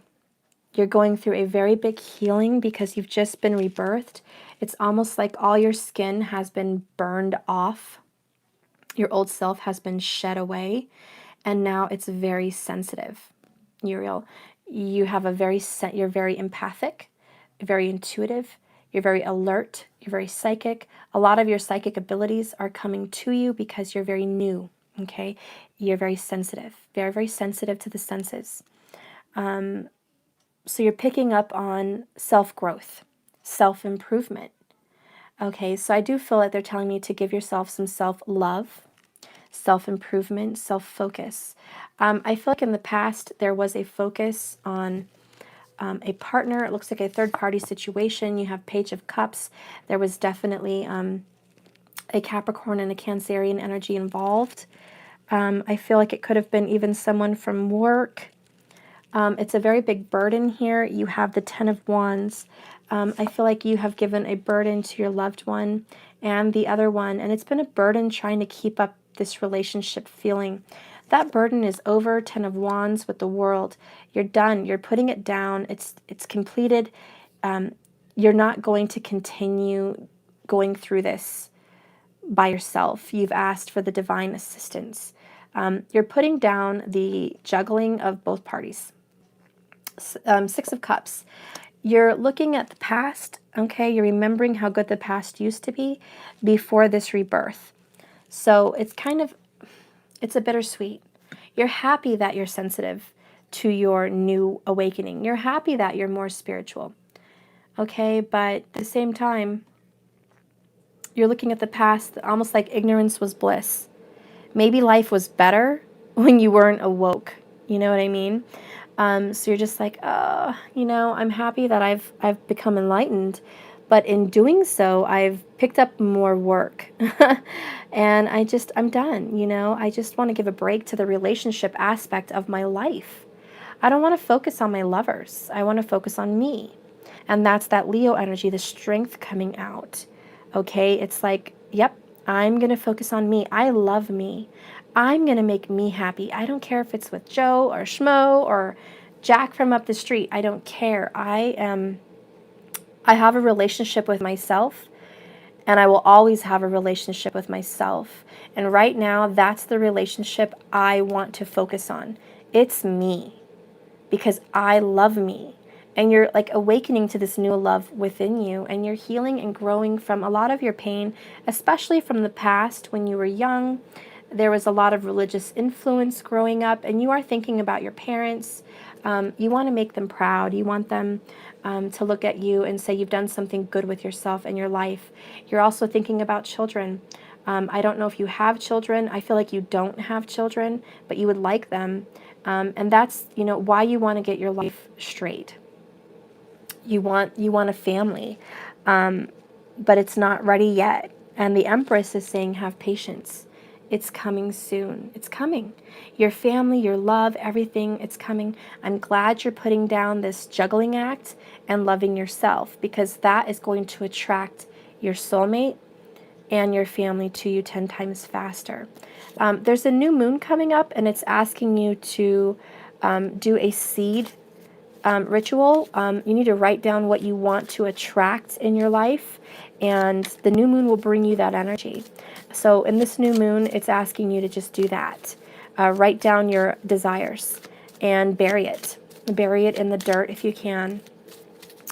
You're going through a very big healing because you've just been rebirthed. It's almost like all your skin has been burned off. Your old self has been shed away, and now it's very sensitive. Uriel, you have you're very empathic, very intuitive, you're very alert, you're very psychic. A lot of your psychic abilities are coming to you because you're very new, okay? You're very sensitive, very sensitive to the senses. So you're picking up on self-growth, self-improvement. Okay, so I do feel like they're telling me to give yourself some self-love, self-improvement, self-focus. I feel like in the past there was a focus on a partner. It looks like a third-party situation. You have Page of Cups. There was definitely a Capricorn and a Cancerian energy involved. I feel like it could have been even someone from work. It's a very big burden here. You have the Ten of Wands. I feel like you have given a burden to your loved one and the other one, and it's been a burden trying to keep up this relationship feeling. That burden is over. Ten of Wands with the World. You're done. You're putting it down. It's completed. You're not going to continue going through this by yourself. You've asked for the divine assistance. You're putting down the juggling of both parties. Six of Cups. You're looking at the past, okay? You're remembering how good the past used to be before this rebirth. So it's a bittersweet. You're happy that you're sensitive to your new awakening. You're happy that you're more spiritual, okay? But at the same time, you're looking at the past almost like ignorance was bliss. Maybe life was better when you weren't awoke. You know what I mean? So you're just like, I'm happy that I've become enlightened, but in doing so, I've picked up more work, and I'm done. I just want to give a break to the relationship aspect of my life. I don't want to focus on my lovers. I want to focus on me. And that's that Leo energy, the strength coming out. Okay, it's like, yep, I'm going to focus on me. I love me. I'm going to make me happy. I don't care if it's with Joe or Schmo or Jack from up the street. I don't care. I have a relationship with myself, and I will always have a relationship with myself. And right now, that's the relationship I want to focus on. It's me, because I love me. And you're like awakening to this new love within you, and you're healing and growing from a lot of your pain, especially from the past when you were young. There was a lot of religious influence growing up, and you are thinking about your parents. You want to make them proud. You want them to look at you and say you've done something good with yourself and your life. You're also thinking about children. I don't know if you have children. I feel like you don't have children, but you would like them. And that's, why you want to get your life straight. You want a family, but it's not ready yet. And the Empress is saying, have patience. It's coming soon. It's coming. Your family, your love, everything, it's coming. I'm glad you're putting down this juggling act and loving yourself, because that is going to attract your soulmate and your family to you 10 times faster. There's a new moon coming up, and it's asking you to do a seed ritual. You need to write down what you want to attract in your life, and the new moon will bring you that energy. So in this new moon, it's asking you to just do that. Write down your desires and bury it. Bury it in the dirt if you can,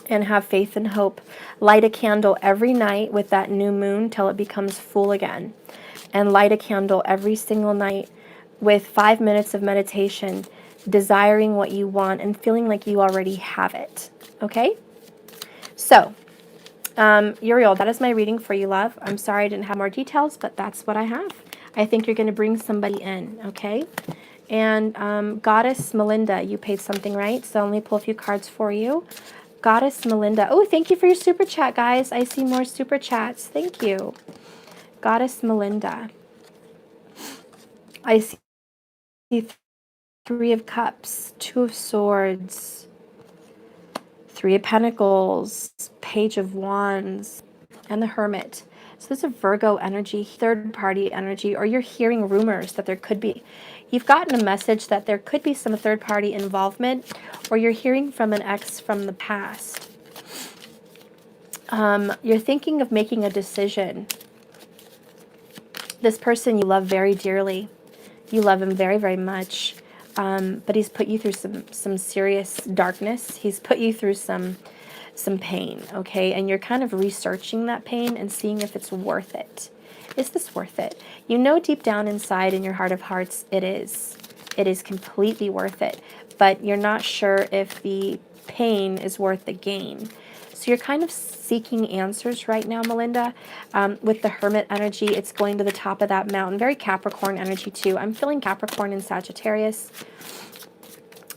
and have faith and hope. Light a candle every night with that new moon till it becomes full again. And light a candle every single night with 5 minutes of meditation, desiring what you want and feeling like you already have it. Okay? So, Uriel, that is my reading for you, love. I'm sorry I didn't have more details, but that's what I have. I think you're going to bring somebody in, okay? And Goddess Melinda, you paid something, right? So let me pull a few cards for you. Goddess Melinda. Oh, thank you for your super chat, guys. I see more super chats. Thank you. Goddess Melinda. I see Three of Cups, Two of Swords, Three of Pentacles, Page of Wands, and the Hermit. So there's a Virgo energy, third-party energy, or you're hearing rumors that there could be. You've gotten a message that there could be some third-party involvement, or you're hearing from an ex from the past. You're thinking of making a decision. This person you love very dearly. You love him very, very much. But he's put you through some serious darkness. He's put you through some pain, okay? And you're kind of researching that pain and seeing if it's worth it. Is this worth it? You know deep down inside in your heart of hearts it is. It is completely worth it. But you're not sure if the pain is worth the gain. So you're kind of seeking answers right now, Melinda. With the Hermit energy, it's going to the top of that mountain. Very Capricorn energy too. I'm feeling Capricorn and Sagittarius.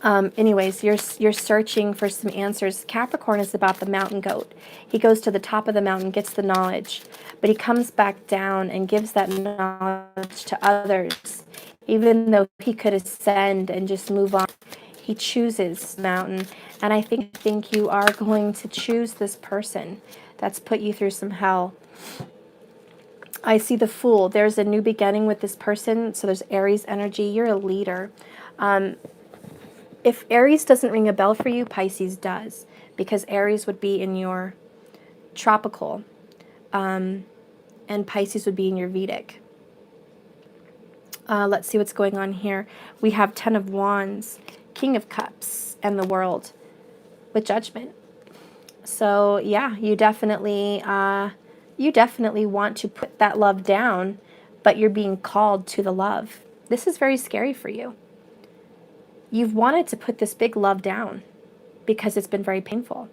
Anyways, you're searching for some answers. Capricorn is about the mountain goat. He goes to the top of the mountain, gets the knowledge, but he comes back down and gives that knowledge to others. Even though he could ascend and just move on, he chooses mountain. And I think you are going to choose this person that's put you through some hell. I see the Fool. There's a new beginning with this person. So there's Aries energy. You're a leader. If Aries doesn't ring a bell for you, Pisces does, because Aries would be in your tropical and Pisces would be in your Vedic. Let's see what's going on here. We have Ten of Wands, King of Cups, and the World with Judgment. So yeah, you definitely want to put that love down, but you're being called to the love. This is very scary for you. You've wanted to put this big love down because it's been very painful.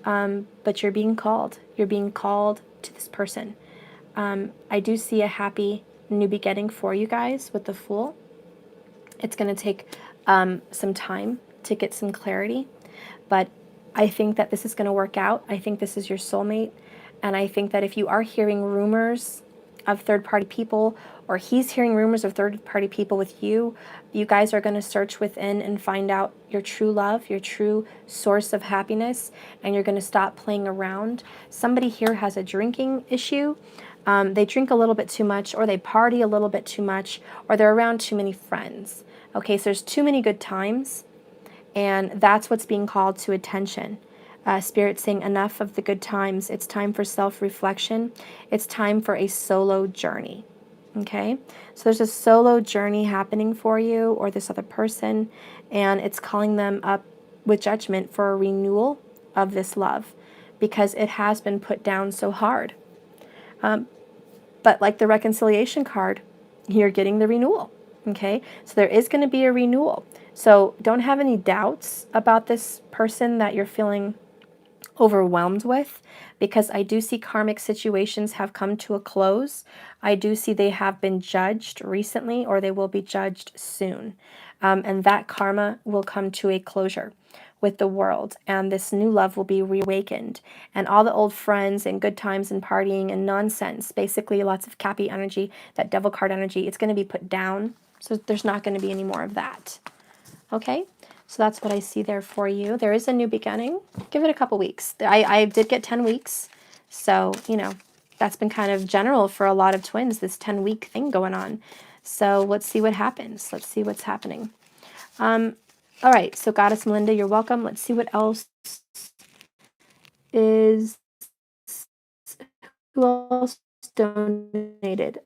But you're being called. You're being called to this person. I do see a happy new beginning for you guys with the Fool. It's going to take some time to get some clarity, but I think that this is going to work out. I think this is your soulmate, and I think that if you are hearing rumors of third-party people, or he's hearing rumors of third-party people with you, you guys are going to search within and find out your true love, your true source of happiness, and you're going to stop playing around. Somebody here has a drinking issue. They drink a little bit too much, or they party a little bit too much, or they're around too many friends. Okay, so there's too many good times, and that's what's being called to attention. Spirit saying enough of the good times. It's time for self-reflection. It's time for a solo journey. Okay, so there's a solo journey happening for you or this other person, and it's calling them up with judgment for a renewal of this love because it has been put down so hard. But like the reconciliation card, you're getting the renewal. Okay, so there is going to be a renewal. So don't have any doubts about this person that you're feeling overwhelmed with, because I do see karmic situations have come to a close. I do see they have been judged recently, or they will be judged soon. And that karma will come to a closure with the world, and this new love will be reawakened, and all the old friends and good times and partying and nonsense, basically lots of Cappy energy, that devil card energy, it's going to be put down. So there's not going to be any more of that. Okay, so that's what I see there for you. There is a new beginning. Give it a couple weeks. I did get 10 weeks. So, you know, that's been kind of general for a lot of twins, this 10-week thing going on. So let's see what happens. Let's see what's happening. All right, so Goddess Melinda, you're welcome. Let's see what else is, who else donated?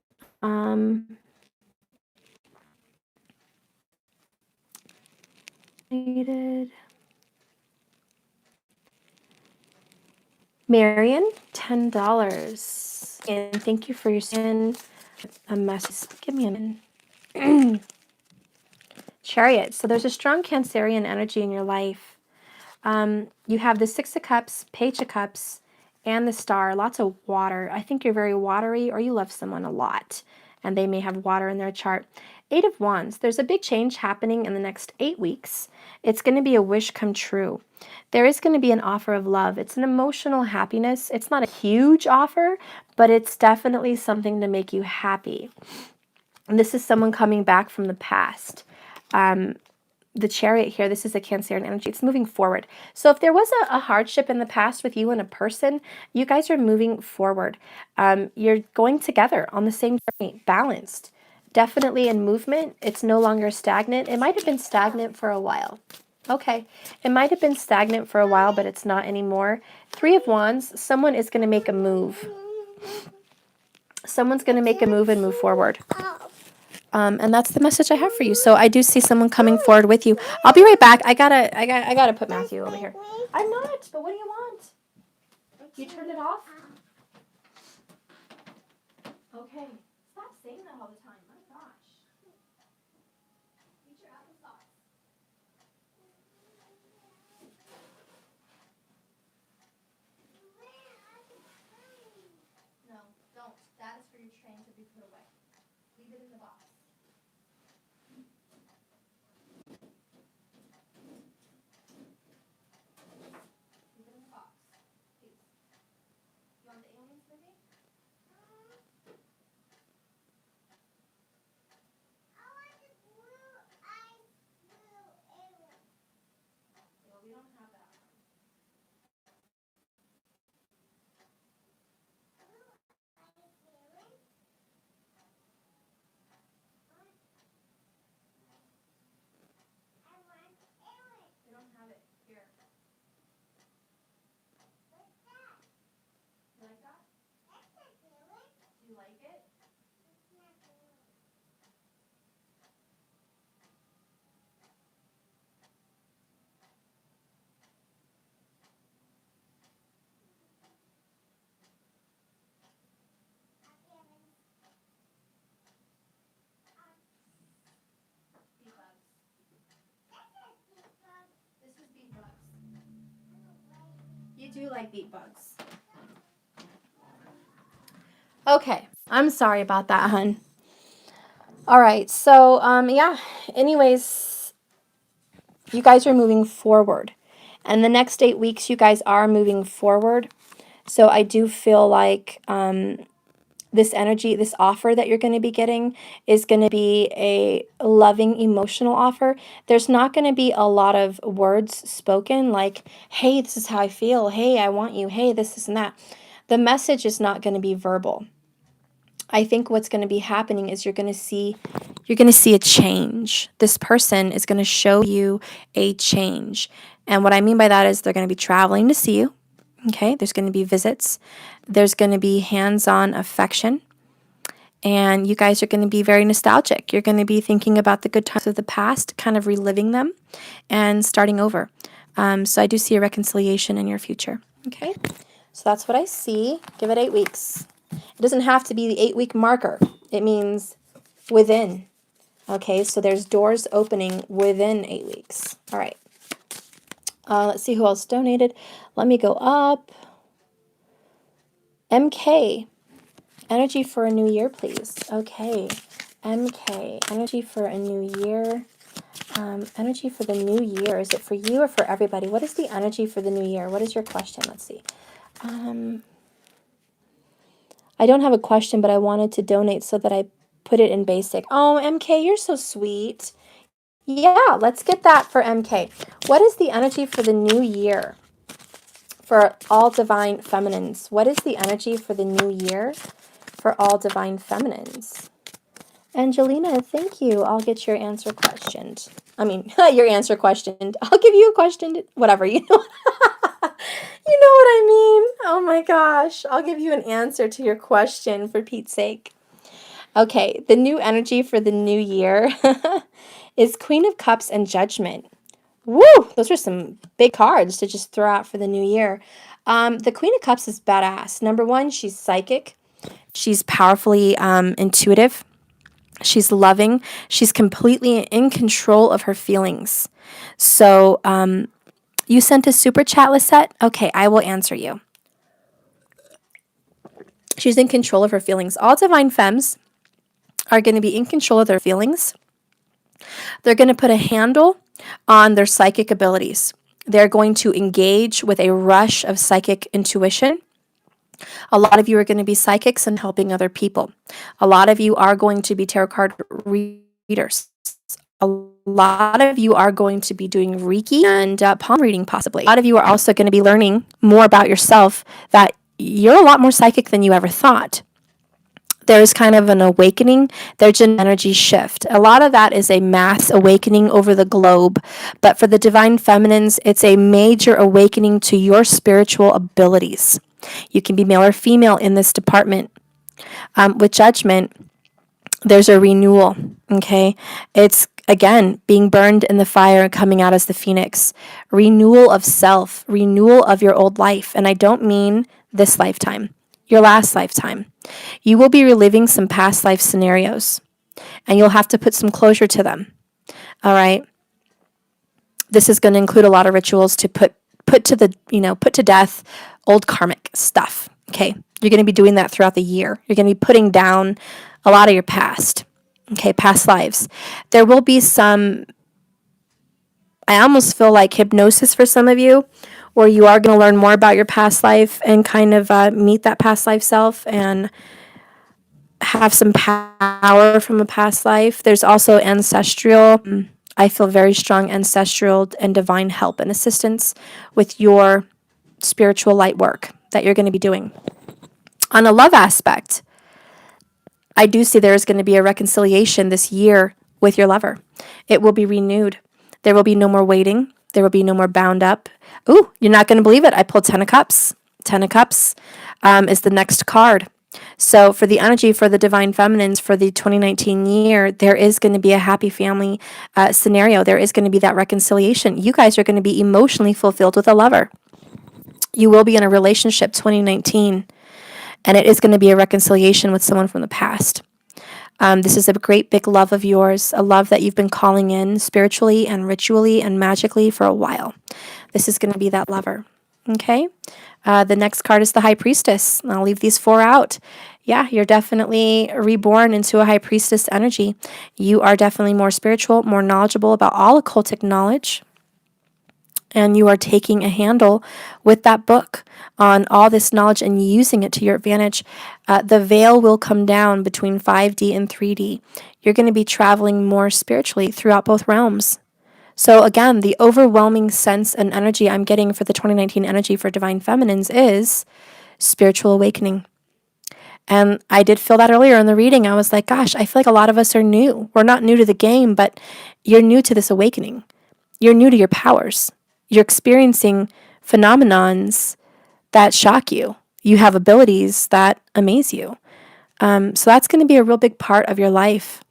Marion, $10. And thank you for your send a message. Give me a minute. Chariot. So there's a strong Cancerian energy in your life. You have the Six of Cups, Page of Cups, and the Star. Lots of water. I think you're very watery, or you love someone a lot, and they may have water in their chart. Eight of Wands. There's a big change happening in the next 8 weeks. It's going to be a wish come true. There is going to be an offer of love. It's an emotional happiness. It's not a huge offer, but it's definitely something to make you happy. And this is someone coming back from the past. The Chariot here, this is a Cancerian energy. It's moving forward. So if there was a hardship in the past with you and a person, you guys are moving forward. You're going together on the same journey, balanced. Definitely in movement. It's no longer stagnant. It might have been stagnant for a while. Okay. It might have been stagnant for a while, but it's not anymore. Three of Wands, someone is going to make a move. Someone's going to make a move and move forward. And that's the message I have for you. So I do see someone coming forward with you. I'll be right back. I gotta put Matthew over here. I'm not, but what do you want? You turned it off? Okay. Stop saying that all the time. My gosh. Eat your applesauce. No, don't. That is for your train to be put away. Leave it in the box. Leave it in the box. Please. You want the aliens with me? Well, we don't have that. do like beet bugs. Okay, I'm sorry about that, hun. All right, so yeah. Anyways, you guys are moving forward, and the next 8 weeks, you guys are moving forward. So I do feel like this energy, this offer that you're going to be getting is going to be a loving, emotional offer. There's not going to be a lot of words spoken like, hey, this is how I feel. Hey, I want you. Hey, this and that. The message is not going to be verbal. I think what's going to be happening is you're going to see a change. This person is going to show you a change. And what I mean by that is they're going to be traveling to see you. Okay, there's going to be visits. There's going to be hands-on affection. And you guys are going to be very nostalgic. You're going to be thinking about the good times of the past, kind of reliving them and starting over. So I do see a reconciliation in your future. Okay, so that's what I see. Give it 8 weeks. It doesn't have to be the 8-week marker. It means within. Okay, so there's doors opening within 8 weeks. All right. Let's see who else donated. Let me go up. MK. Energy for a new year, please. Okay. MK. Energy for a new year. Energy for the new year. Is it for you or for everybody? What is the energy for the new year? What is your question? Let's see. I don't have a question, but I wanted to donate so that I put it in basic. Oh, MK, you're so sweet. Yeah, let's get that for MK. What is the energy for the new year for all divine feminines? What is the energy for the new year for all divine feminines? Angelina, thank you. I'll get your answer questioned. I mean, your answer questioned. I'll give you a question. Whatever, you know. You know what I mean? Oh my gosh. I'll give you an answer to your question for Pete's sake. Okay, the new energy for the new year is Queen of Cups and Judgment. Woo! Those are some big cards to just throw out for the new year. The Queen of Cups is badass. Number one, she's psychic. She's powerfully intuitive. She's loving. She's completely in control of her feelings. So, you sent a super chat, Lisette? Okay, I will answer you. She's in control of her feelings. All divine femmes are going to be in control of their feelings. They're going to put a handle on their psychic abilities. They're going to engage with a rush of psychic intuition. A lot of you are going to be psychics and helping other people. A lot of you are going to be tarot card readers. A lot of you are going to be doing Reiki and palm reading, possibly. A lot of you are also going to be learning more about yourself, that you're a lot more psychic than you ever thought. There's kind of an awakening. There's an energy shift. A lot of that is a mass awakening over the globe. But for the divine feminines, it's a major awakening to your spiritual abilities. You can be male or female in this department. With Judgment, there's a renewal, okay? It's, again, being burned in the fire and coming out as the phoenix. Renewal of self, renewal of your old life. And I don't mean this lifetime, your last lifetime. You will be reliving some past life scenarios, and you'll have to put some closure to them, all right? This is going to include a lot of rituals to put to death old karmic stuff, okay? You're going to be doing that throughout the year. You're going to be putting down a lot of your past, okay, past lives. There will be some, I almost feel like hypnosis for some of you, where you are going to learn more about your past life and kind of meet that past life self and have some power from a past life. There's also ancestral, I feel very strong ancestral and divine help and assistance with your spiritual light work that you're going to be doing. On a love aspect, I do see there is going to be a reconciliation this year with your lover. It will be renewed. There will be no more waiting. There will be no more bound up. Ooh, you're not going to believe it. I pulled 10 of Cups. 10 of Cups is the next card. So for the energy for the divine feminines for the 2019 year, there is going to be a happy family scenario. There is going to be that reconciliation. You guys are going to be emotionally fulfilled with a lover. You will be in a relationship 2019, and it is going to be a reconciliation with someone from the past. This is a great big love of yours, a love that you've been calling in spiritually and ritually and magically for a while. This is going to be that lover. Okay. The next card is the High Priestess. I'll leave these 4 out. Yeah, you're definitely reborn into a High Priestess energy. You are definitely more spiritual, more knowledgeable about all occultic knowledge. And you are taking a handle with that book on all this knowledge and using it to your advantage. The veil will come down between 5D and 3D. You're going to be traveling more spiritually throughout both realms. So again, the overwhelming sense and energy I'm getting for the 2019 energy for Divine Feminines is spiritual awakening. And I did feel that earlier in the reading. I was like, gosh, I feel like a lot of us are new. We're not new to the game, but you're new to this awakening. You're new to your powers. You're experiencing phenomenons that shock you. You have abilities that amaze you. So that's going to be a real big part of your life.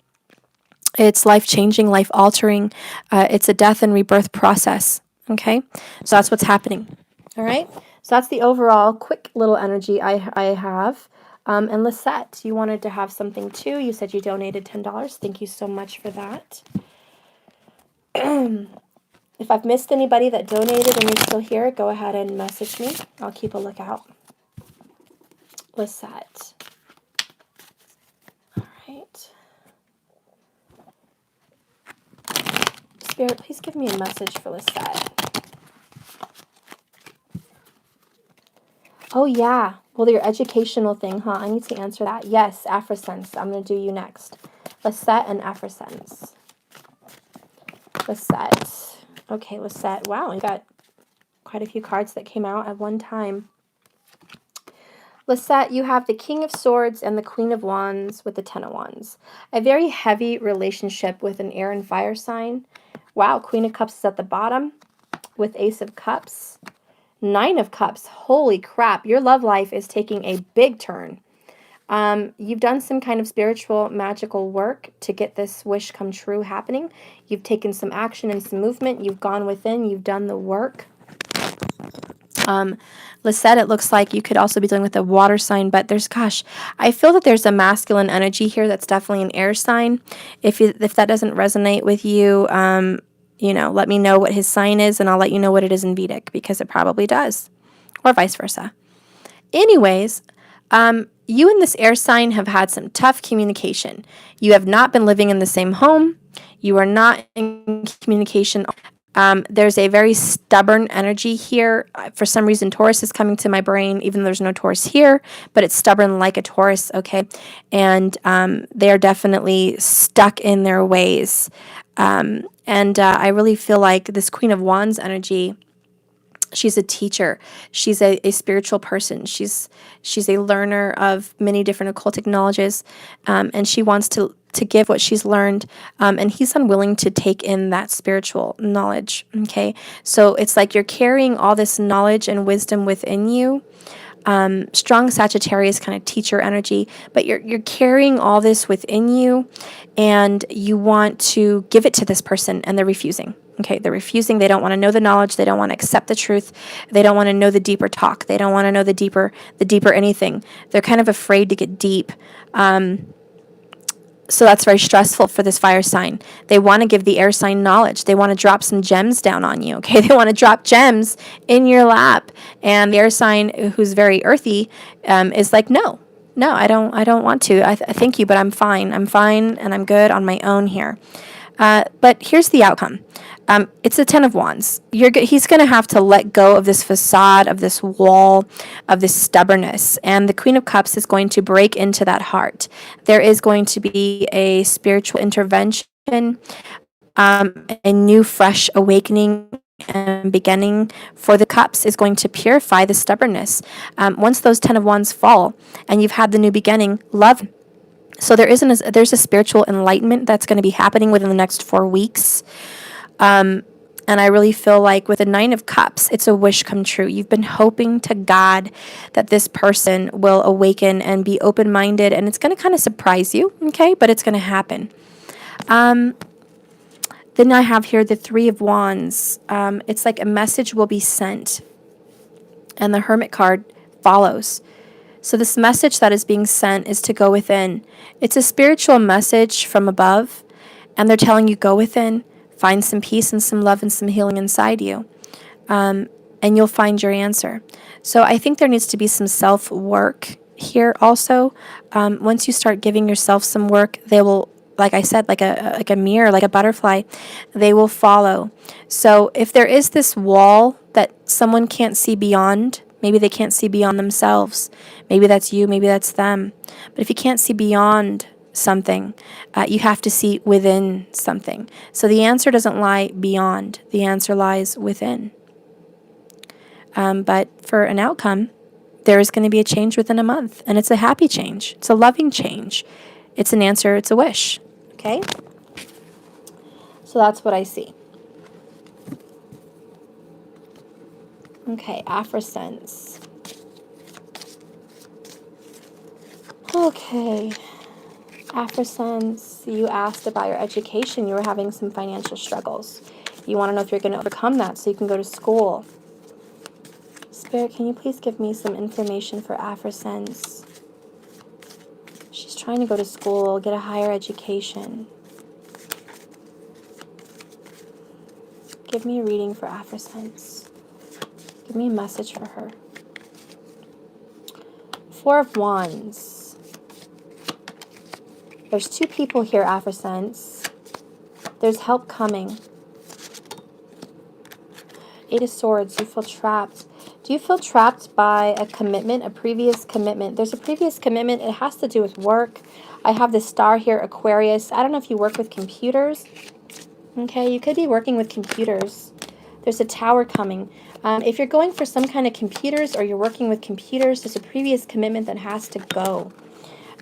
It's life-changing, life-altering. It's a death and rebirth process, okay? So that's what's happening, all right? So that's the overall quick little energy I have. And Lisette, you wanted to have something too. You said you donated $10. Thank you so much for that. If I've missed anybody that donated and you're still here, go ahead and message me. I'll keep a lookout. Lisette. All right. Spirit, please give me a message for Lisette. Oh, yeah. Well, your educational thing, huh? I need to answer that. Yes, Afrosense. I'm going to do you next. Lisette and Afrosense. Lisette. Okay, Lisette. Wow, you got quite a few cards that came out at one time. Lisette, you have the King of Swords and the Queen of Wands with the Ten of Wands. A very heavy relationship with an air and fire sign. Wow, Queen of Cups is at the bottom with Ace of Cups. 9 of Cups. Holy crap, your love life is taking a big turn. You've done some kind of spiritual, magical work to get this wish come true happening. You've taken some action and some movement. You've gone within. You've done the work. Lisette, it looks like you could also be dealing with a water sign, but gosh, I feel that there's a masculine energy here that's definitely an air sign. If that doesn't resonate with you, let me know what his sign is, and I'll let you know what it is in Vedic, because it probably does, or vice versa. Anyways, you and this air sign have had some tough communication. You have not been living in the same home. You are not in communication. There's a very stubborn energy here. For some reason, Taurus is coming to my brain, even though there's no Taurus here, but it's stubborn like a Taurus, okay? And they are definitely stuck in their ways. I really feel like this Queen of Wands energy, she's a teacher. She's a spiritual person. She's a learner of many different occultic knowledges, and she wants to give what she's learned, and he's unwilling to take in that spiritual knowledge, okay? So it's like you're carrying all this knowledge and wisdom within you. Strong Sagittarius kind of teacher energy, but you're carrying all this within you, and you want to give it to this person, and they're refusing. Okay, they're refusing. They don't want to know the knowledge. They don't want to accept the truth. They don't want to know the deeper talk. They don't want to know the deeper anything. They're kind of afraid to get deep. So that's very stressful for this fire sign. They want to give the air sign knowledge. They want to drop some gems down on you, okay? They want to drop gems in your lap. And the air sign, who's very earthy, is like, no, I don't want to. I thank you, but I'm fine. I'm fine, and I'm good on my own here. But here's the outcome. It's the Ten of Wands. He's going to have to let go of this facade, of this wall, of this stubbornness. And the Queen of Cups is going to break into that heart. There is going to be a spiritual intervention, a new, fresh awakening and beginning for the cups is going to purify the stubbornness. Once those 10 of Wands fall and you've had the new beginning, love. So there's a spiritual enlightenment that's going to be happening within the next 4 weeks. And I really feel like with the 9 of Cups, it's a wish come true. You've been hoping to God that this person will awaken and be open-minded, and it's going to kind of surprise you, okay? But it's going to happen. Then I have here the 3 of Wands. It's like a message will be sent, and the Hermit card follows. So this message that is being sent is to go within. It's a spiritual message from above, and they're telling you go within, find some peace and some love and some healing inside you. and you'll find your answer. So I think there needs to be some self-work here also. Once you start giving yourself some work, they will, like I said, like a mirror, like a butterfly, they will follow. So if there is this wall that someone can't see beyond, maybe they can't see beyond themselves. Maybe that's you, maybe that's them. But if you can't see beyond something, you have to see within something. So the answer doesn't lie beyond, the answer lies within. But for an outcome, there is going to be a change within a month, and it's a happy change. It's a loving change. It's an answer. It's a wish. Okay? So that's what I see. Okay, AfroSense. Okay. AfroSense, you asked about your education. You were having some financial struggles. You want to know if you're going to overcome that so you can go to school. Spirit, can you please give me some information for AfroSense? She's trying to go to school, get a higher education. Give me a reading for AfroSense. Give me a message for her. Four of Wands. There's two people here, AfroSense. There's help coming. Eight of Swords, you feel trapped. Do you feel trapped by a commitment, a previous commitment? There's a previous commitment. It has to do with work. I have the star here, Aquarius. I don't know if you work with computers. Okay, you could be working with computers. There's a tower coming. If you're going for some kind of computers or you're working with computers, there's a previous commitment that has to go.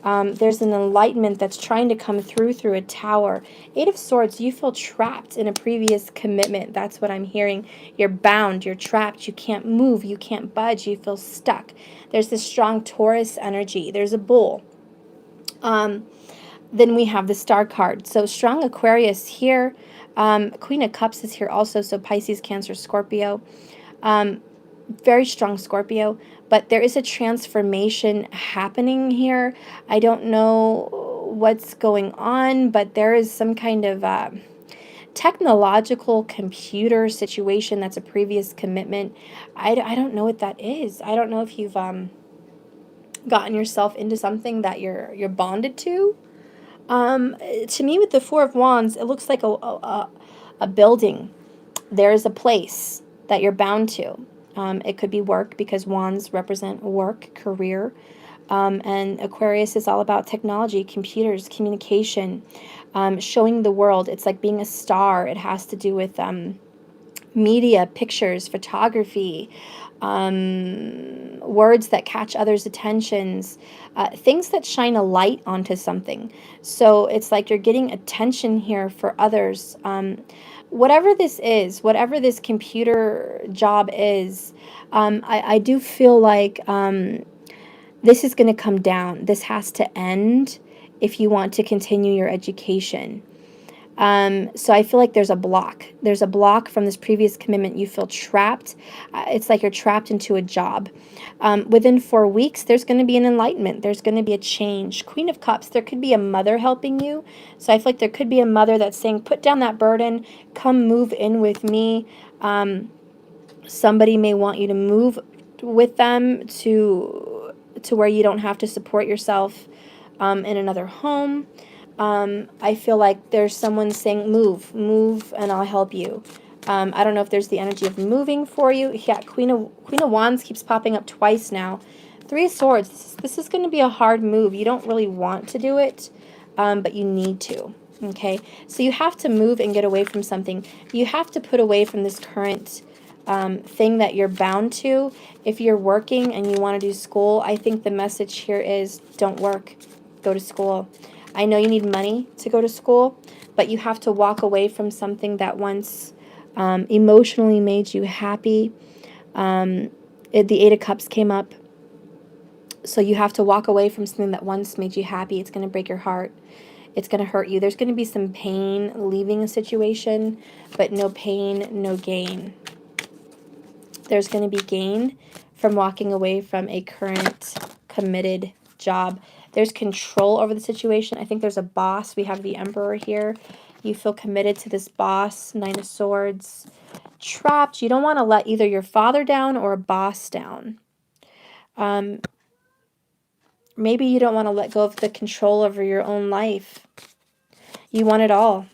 There's an enlightenment that's trying to come through a tower. Eight of Swords, you feel trapped in a previous commitment. That's what I'm hearing. You're bound, you're trapped, you can't move, you can't budge, you feel stuck. There's this strong Taurus energy. There's a bull. Then we have the star card. So strong Aquarius here. Queen of Cups is here also. So Pisces, Cancer, Scorpio. Very strong Scorpio, but there is a transformation happening here. I don't know what's going on, but there is some kind of technological computer situation that's a previous commitment. I don't know what that is. I don't know if you've gotten yourself into something that you're bonded to. To me, with the Four of Wands, it looks like a building. There is a place that you're bound to. It could be work because wands represent work, career. And Aquarius is all about technology, computers, communication, showing the world. It's like being a star. It has to do with media, pictures, photography, words that catch others' attentions, things that shine a light onto something. So it's like you're getting attention here for others. Whatever this is, whatever this computer job is, I do feel like this is going to come down. This has to end if you want to continue your education. So I feel like there's a block. There's a block from this previous commitment. You feel trapped. It's like you're trapped into a job. Within 4 weeks, there's going to be an enlightenment. There's going to be a change. Queen of Cups, there could be a mother helping you. So I feel like there could be a mother that's saying, put down that burden. Come move in with me. Somebody may want you to move with them to where you don't have to support yourself in another home. I feel like there's someone saying, move, and I'll help you. I don't know if there's the energy of moving for you. Yeah, Queen of Wands keeps popping up twice now. Three of Swords, this is going to be a hard move. You don't really want to do it, but you need to. Okay, so you have to move and get away from something. You have to put away from this current thing that you're bound to. If you're working and you want to do school, I think the message here is don't work, go to school. I know you need money to go to school, but you have to walk away from something that once emotionally made you happy. The Eight of Cups came up. So you have to walk away from something that once made you happy. It's going to break your heart. It's going to hurt you. There's going to be some pain leaving a situation, but no pain, no gain. There's going to be gain from walking away from a current committed job. There's control over the situation. I think there's a boss. We have the Emperor here. You feel committed to this boss. Nine of Swords. trapped. You don't want to let either your father down or a boss down. Maybe you don't want to let go of the control over your own life. You want it all.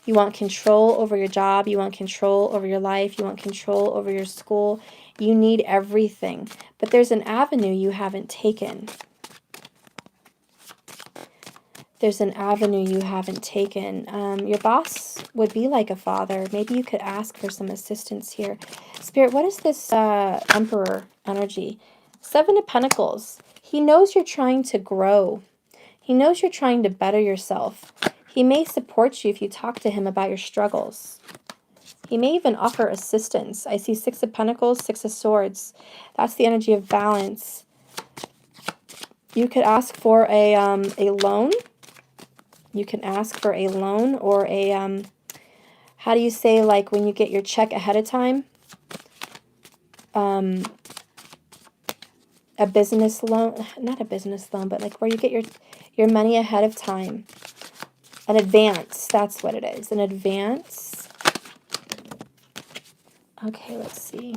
You want control over your job. You want control over your life. You want control over your school. You need everything. But there's an avenue you haven't taken. There's an avenue you haven't taken. Your boss would be like a father. Maybe you could ask for some assistance here. Spirit, what is this Emperor energy? 7 of Pentacles. He knows you're trying to grow. He knows you're trying to better yourself. He may support you if you talk to him about your struggles. He may even offer assistance. I see 6 of Pentacles, 6 of Swords. That's the energy of balance. You could ask for a loan. You can ask for a loan or a, how do you say, like when you get your check ahead of time? A business loan, not a business loan, but like where you get your money ahead of time. An advance, that's what it is, an advance. Okay, let's see.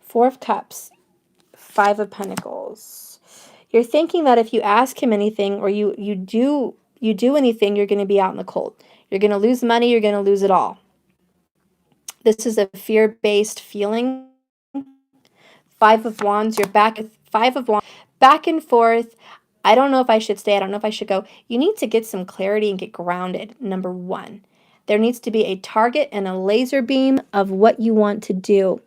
4 of Cups, 5 of Pentacles. You're thinking that if you ask him anything or you do anything, you're going to be out in the cold. You're going to lose money, you're going to lose it all. This is a fear-based feeling. 5 of Wands, you're back at 5 of Wands, back and forth. I don't know if I should stay, I don't know if I should go. You need to get some clarity and get grounded, number 1. There needs to be a target and a laser beam of what you want to do.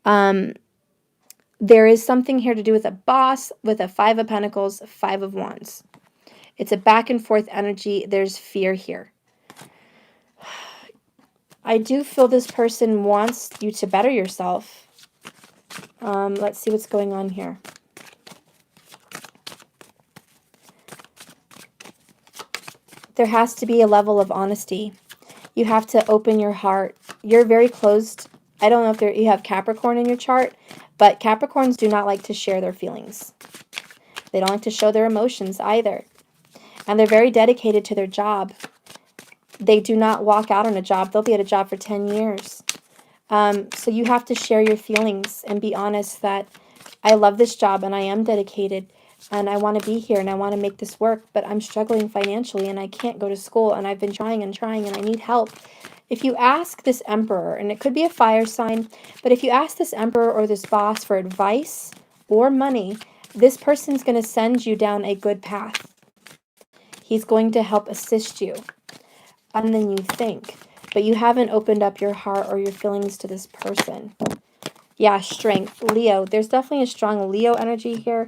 There is something here to do with a boss, with a 5 of Pentacles, 5 of Wands. It's a back and forth energy. There's fear here. I do feel this person wants you to better yourself. Let's see what's going on here. There has to be a level of honesty. You have to open your heart. You're very closed. I don't know if you have Capricorn in your chart, but Capricorns do not like to share their feelings. They don't like to show their emotions either. And they're very dedicated to their job. They do not walk out on a job. They'll be at a job for 10 years. So you have to share your feelings and be honest that I love this job and I am dedicated and I want to be here and I want to make this work, but I'm struggling financially and I can't go to school and I've been trying and trying and I need help. If you ask this Emperor, and it could be a fire sign, but if you ask this Emperor or this boss for advice or money, this person's going to send you down a good path. He's going to help assist you. And then you think, but you haven't opened up your heart or your feelings to this person. Yeah, strength. Leo. There's definitely a strong Leo energy here.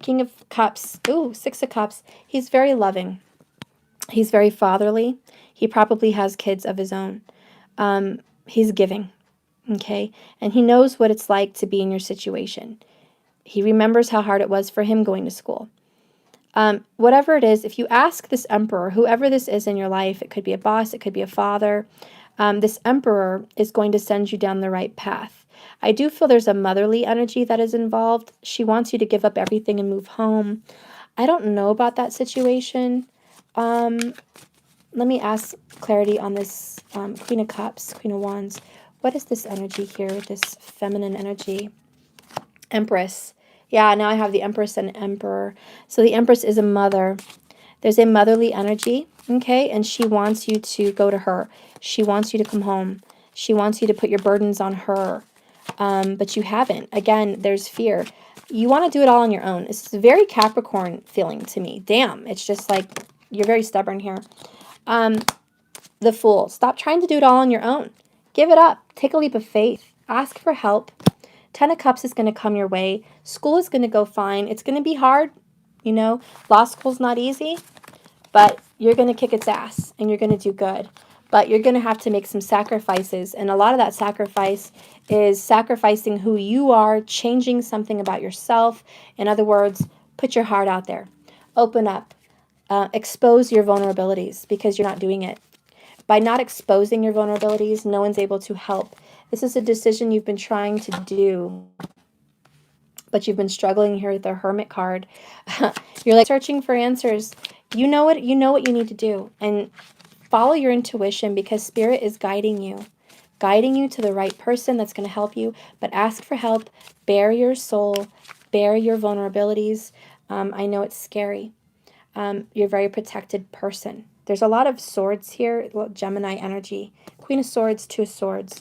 King of Cups. Ooh, 6 of Cups. He's very loving. He's very fatherly. He probably has kids of his own. He's giving. Okay? And he knows what it's like to be in your situation. He remembers how hard it was for him going to school. Whatever it is, if you ask this Emperor, whoever this is in your life, it could be a boss, it could be a father, this Emperor is going to send you down the right path. I do feel there's a motherly energy that is involved. She wants you to give up everything and move home. I don't know about that situation. Let me ask clarity on this Queen of Cups, Queen of Wands. What is this energy here, this feminine energy? Empress. Yeah, now I have the Empress and Emperor. So the Empress is a mother. There's a motherly energy, okay? And she wants you to go to her. She wants you to come home. She wants you to put your burdens on her. But you haven't. Again, there's fear. You want to do it all on your own. It's a very Capricorn feeling to me. Damn, it's just like you're very stubborn here. The Fool. Stop trying to do it all on your own. Give it up. Take a leap of faith. Ask for help. 10 of Cups is going to come your way. School is going to go fine. It's going to be hard. You know, law school's not easy, but you're going to kick its ass and you're going to do good. But you're going to have to make some sacrifices. And a lot of that sacrifice is sacrificing who you are, changing something about yourself. In other words, put your heart out there. Open up. Expose your vulnerabilities because you're not doing it. By not exposing your vulnerabilities, no one's able to help. This is a decision you've been trying to do, but you've been struggling here with the Hermit card. You're like searching for answers. You know what you need to do, and follow your intuition because Spirit is guiding you. guiding you to the right person that's going to help you. But ask for help. Bare your soul. Bare your vulnerabilities. I know it's scary. You're a very protected person. There's a lot of swords here. Gemini energy. Queen of Swords, Two of Swords.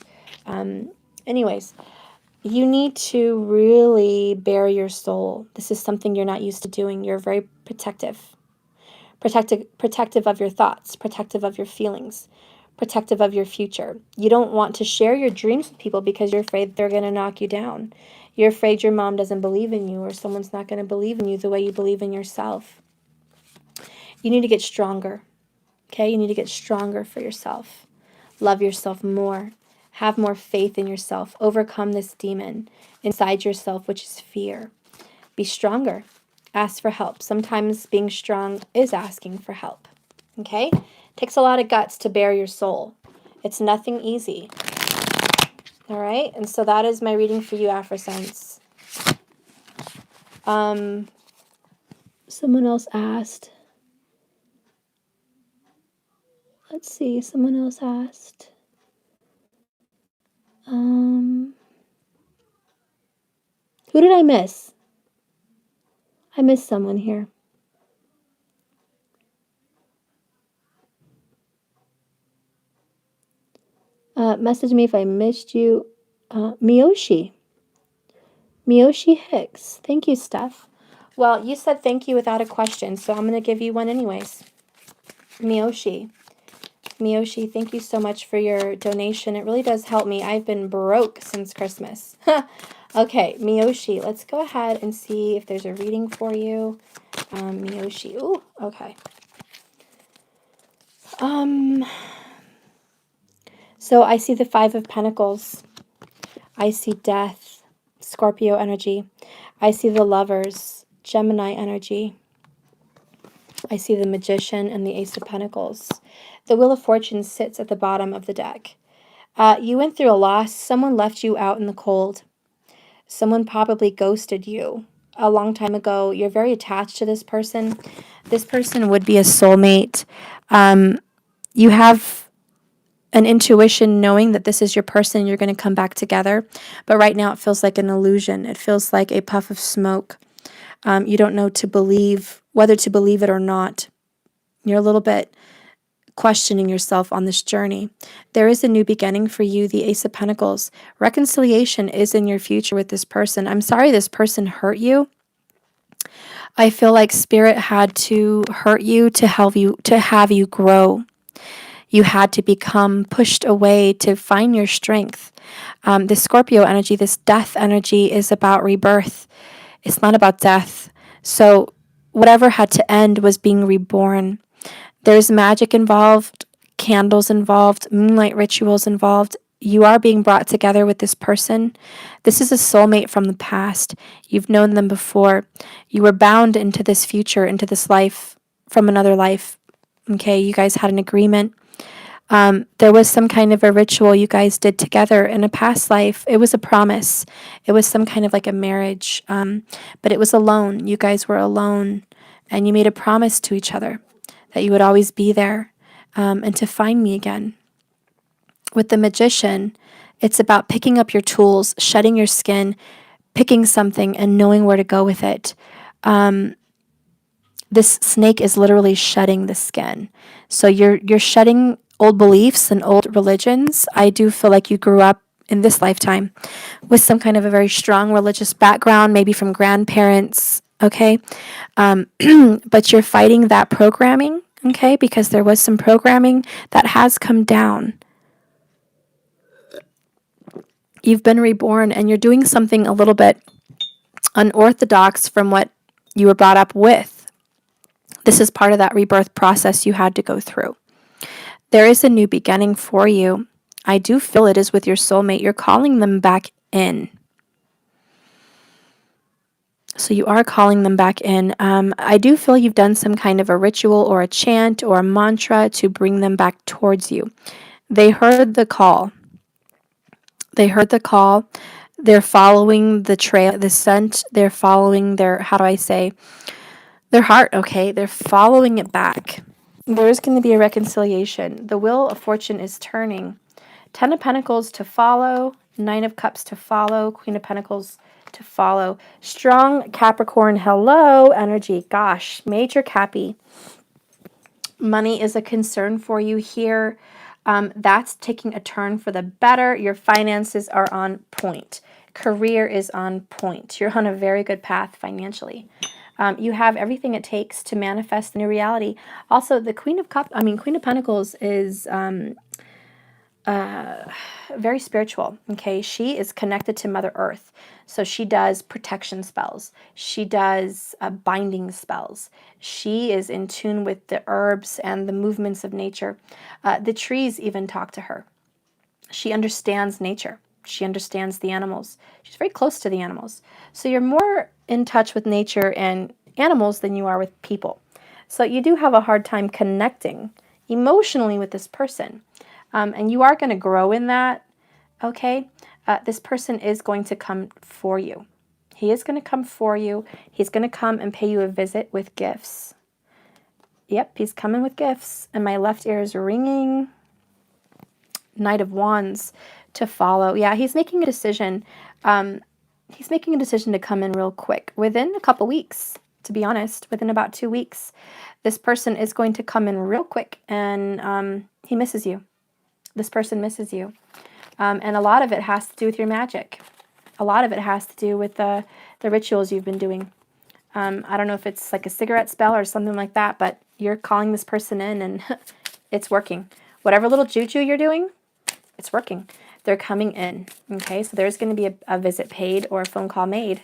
Anyways, you need to really bare your soul. This is something you're not used to doing. You're very protective. Protective of your thoughts, protective of your feelings, protective of your future. You don't want to share your dreams with people because you're afraid they're going to knock you down. You're afraid your mom doesn't believe in you, or someone's not going to believe in you the way you believe in yourself. You need to get stronger, okay? You need to get stronger for yourself. Love yourself more. Have more faith in yourself. Overcome this demon inside yourself, which is fear. Be stronger. Ask for help. Sometimes being strong is asking for help. Okay? Takes a lot of guts to bare your soul. It's nothing easy. All right? And so that is my reading for you, Afrosense. Someone else asked. Let's see. Someone else asked. Who did I miss? I missed someone here. Message me if I missed you. Miyoshi Hicks. Thank you, Steph. Well, you said thank you without a question, so I'm going to give you one anyways. Miyoshi, thank you so much for your donation. It really does help me. I've been broke since Christmas. Okay, Miyoshi, let's go ahead and see if there's a reading for you. Miyoshi. Ooh, okay. So I see the Five of Pentacles. I see death, Scorpio energy. I see the Lovers, Gemini energy. I see the Magician and the Ace of Pentacles. The Wheel of Fortune sits at the bottom of the deck. You went through a loss. Someone left you out in the cold. Someone probably ghosted you a long time ago. You're very attached to this person. This person would be a soulmate. You have an intuition knowing that this is your person, you're going to come back together. But right now it feels like an illusion. It feels like a puff of smoke. You don't know whether to believe it or not. You're a little bit questioning yourself on this journey. There is a new beginning for you, the Ace of Pentacles. Reconciliation is in your future with this person. I'm sorry this person hurt you. I feel like Spirit had to hurt you to have you grow. You had to become pushed away to find your strength. This Scorpio energy, this death energy is about rebirth. It's not about death. So whatever had to end was being reborn. There's magic involved, candles involved, moonlight rituals involved. You are being brought together with this person. This is a soulmate from the past. You've known them before. You were bound into this future, into this life from another life. Okay, you guys had an agreement. There was some kind of a ritual you guys did together in a past life. It was a promise. It was some kind of like a marriage, but it was alone. You guys were alone, and you made a promise to each other that you would always be there and to find me again. With the Magician, it's about picking up your tools, shedding your skin, picking something, and knowing where to go with it. This snake is literally shedding the skin. So you're shedding old beliefs and old religions. I do feel like you grew up in this lifetime with some kind of a very strong religious background, maybe from grandparents, okay? But you're fighting that programming, okay? Because there was some programming that has come down. You've been reborn and you're doing something a little bit unorthodox from what you were brought up with. This is part of that rebirth process you had to go through. There is a new beginning for you. I do feel it is with your soulmate. You're calling them back in. So you are calling them back in. I do feel you've done some kind of a ritual or a chant or a mantra to bring them back towards you. They heard the call. They're following the trail, the scent. They're following their heart, okay? They're following it back. There is going to be a reconciliation. The Wheel of Fortune is turning. Ten of Pentacles to follow. Nine of Cups to follow. Queen of Pentacles to follow. Strong Capricorn, hello, energy. Gosh, Major Cappy. Money is a concern for you here. That's taking a turn for the better. Your finances are on point. Career is on point. You're on a very good path financially. You have everything it takes to manifest the new reality. Also, the Queen of Pentacles is very spiritual. Okay, she is connected to Mother Earth, so she does protection spells. She does binding spells. She is in tune with the herbs and the movements of nature. The trees even talk to her. She understands nature. She understands the animals. She's very close to the animals. So you're more in touch with nature and animals than you are with people. So you do have a hard time connecting emotionally with this person. And you are going to grow in that, okay? This person is going to come for you. He is going to come for you. He's going to come and pay you a visit with gifts. Yep, he's coming with gifts. And my left ear is ringing. Knight of Wands to follow. Yeah, he's making a decision. He's making a decision to come in real quick. Within a couple weeks, to be honest, within about 2 weeks, this person is going to come in real quick, and he misses you. This person misses you. And a lot of it has to do with your magic. A lot of it has to do with the rituals you've been doing. I don't know if it's like a cigarette spell or something like that, but you're calling this person in and it's working. Whatever little juju you're doing, it's working. They're coming in. Okay, so there's going to be a visit paid or a phone call made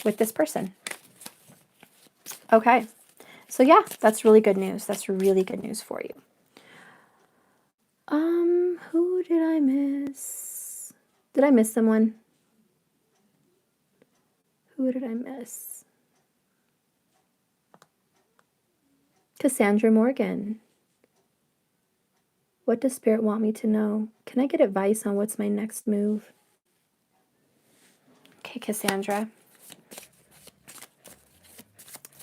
with this person. Okay, so yeah, that's really good news. That's really good news for you. Who did I miss? Did I miss someone? Who did I miss? Cassandra Morgan. What does Spirit want me to know? Can I get advice on what's my next move? Okay, Cassandra.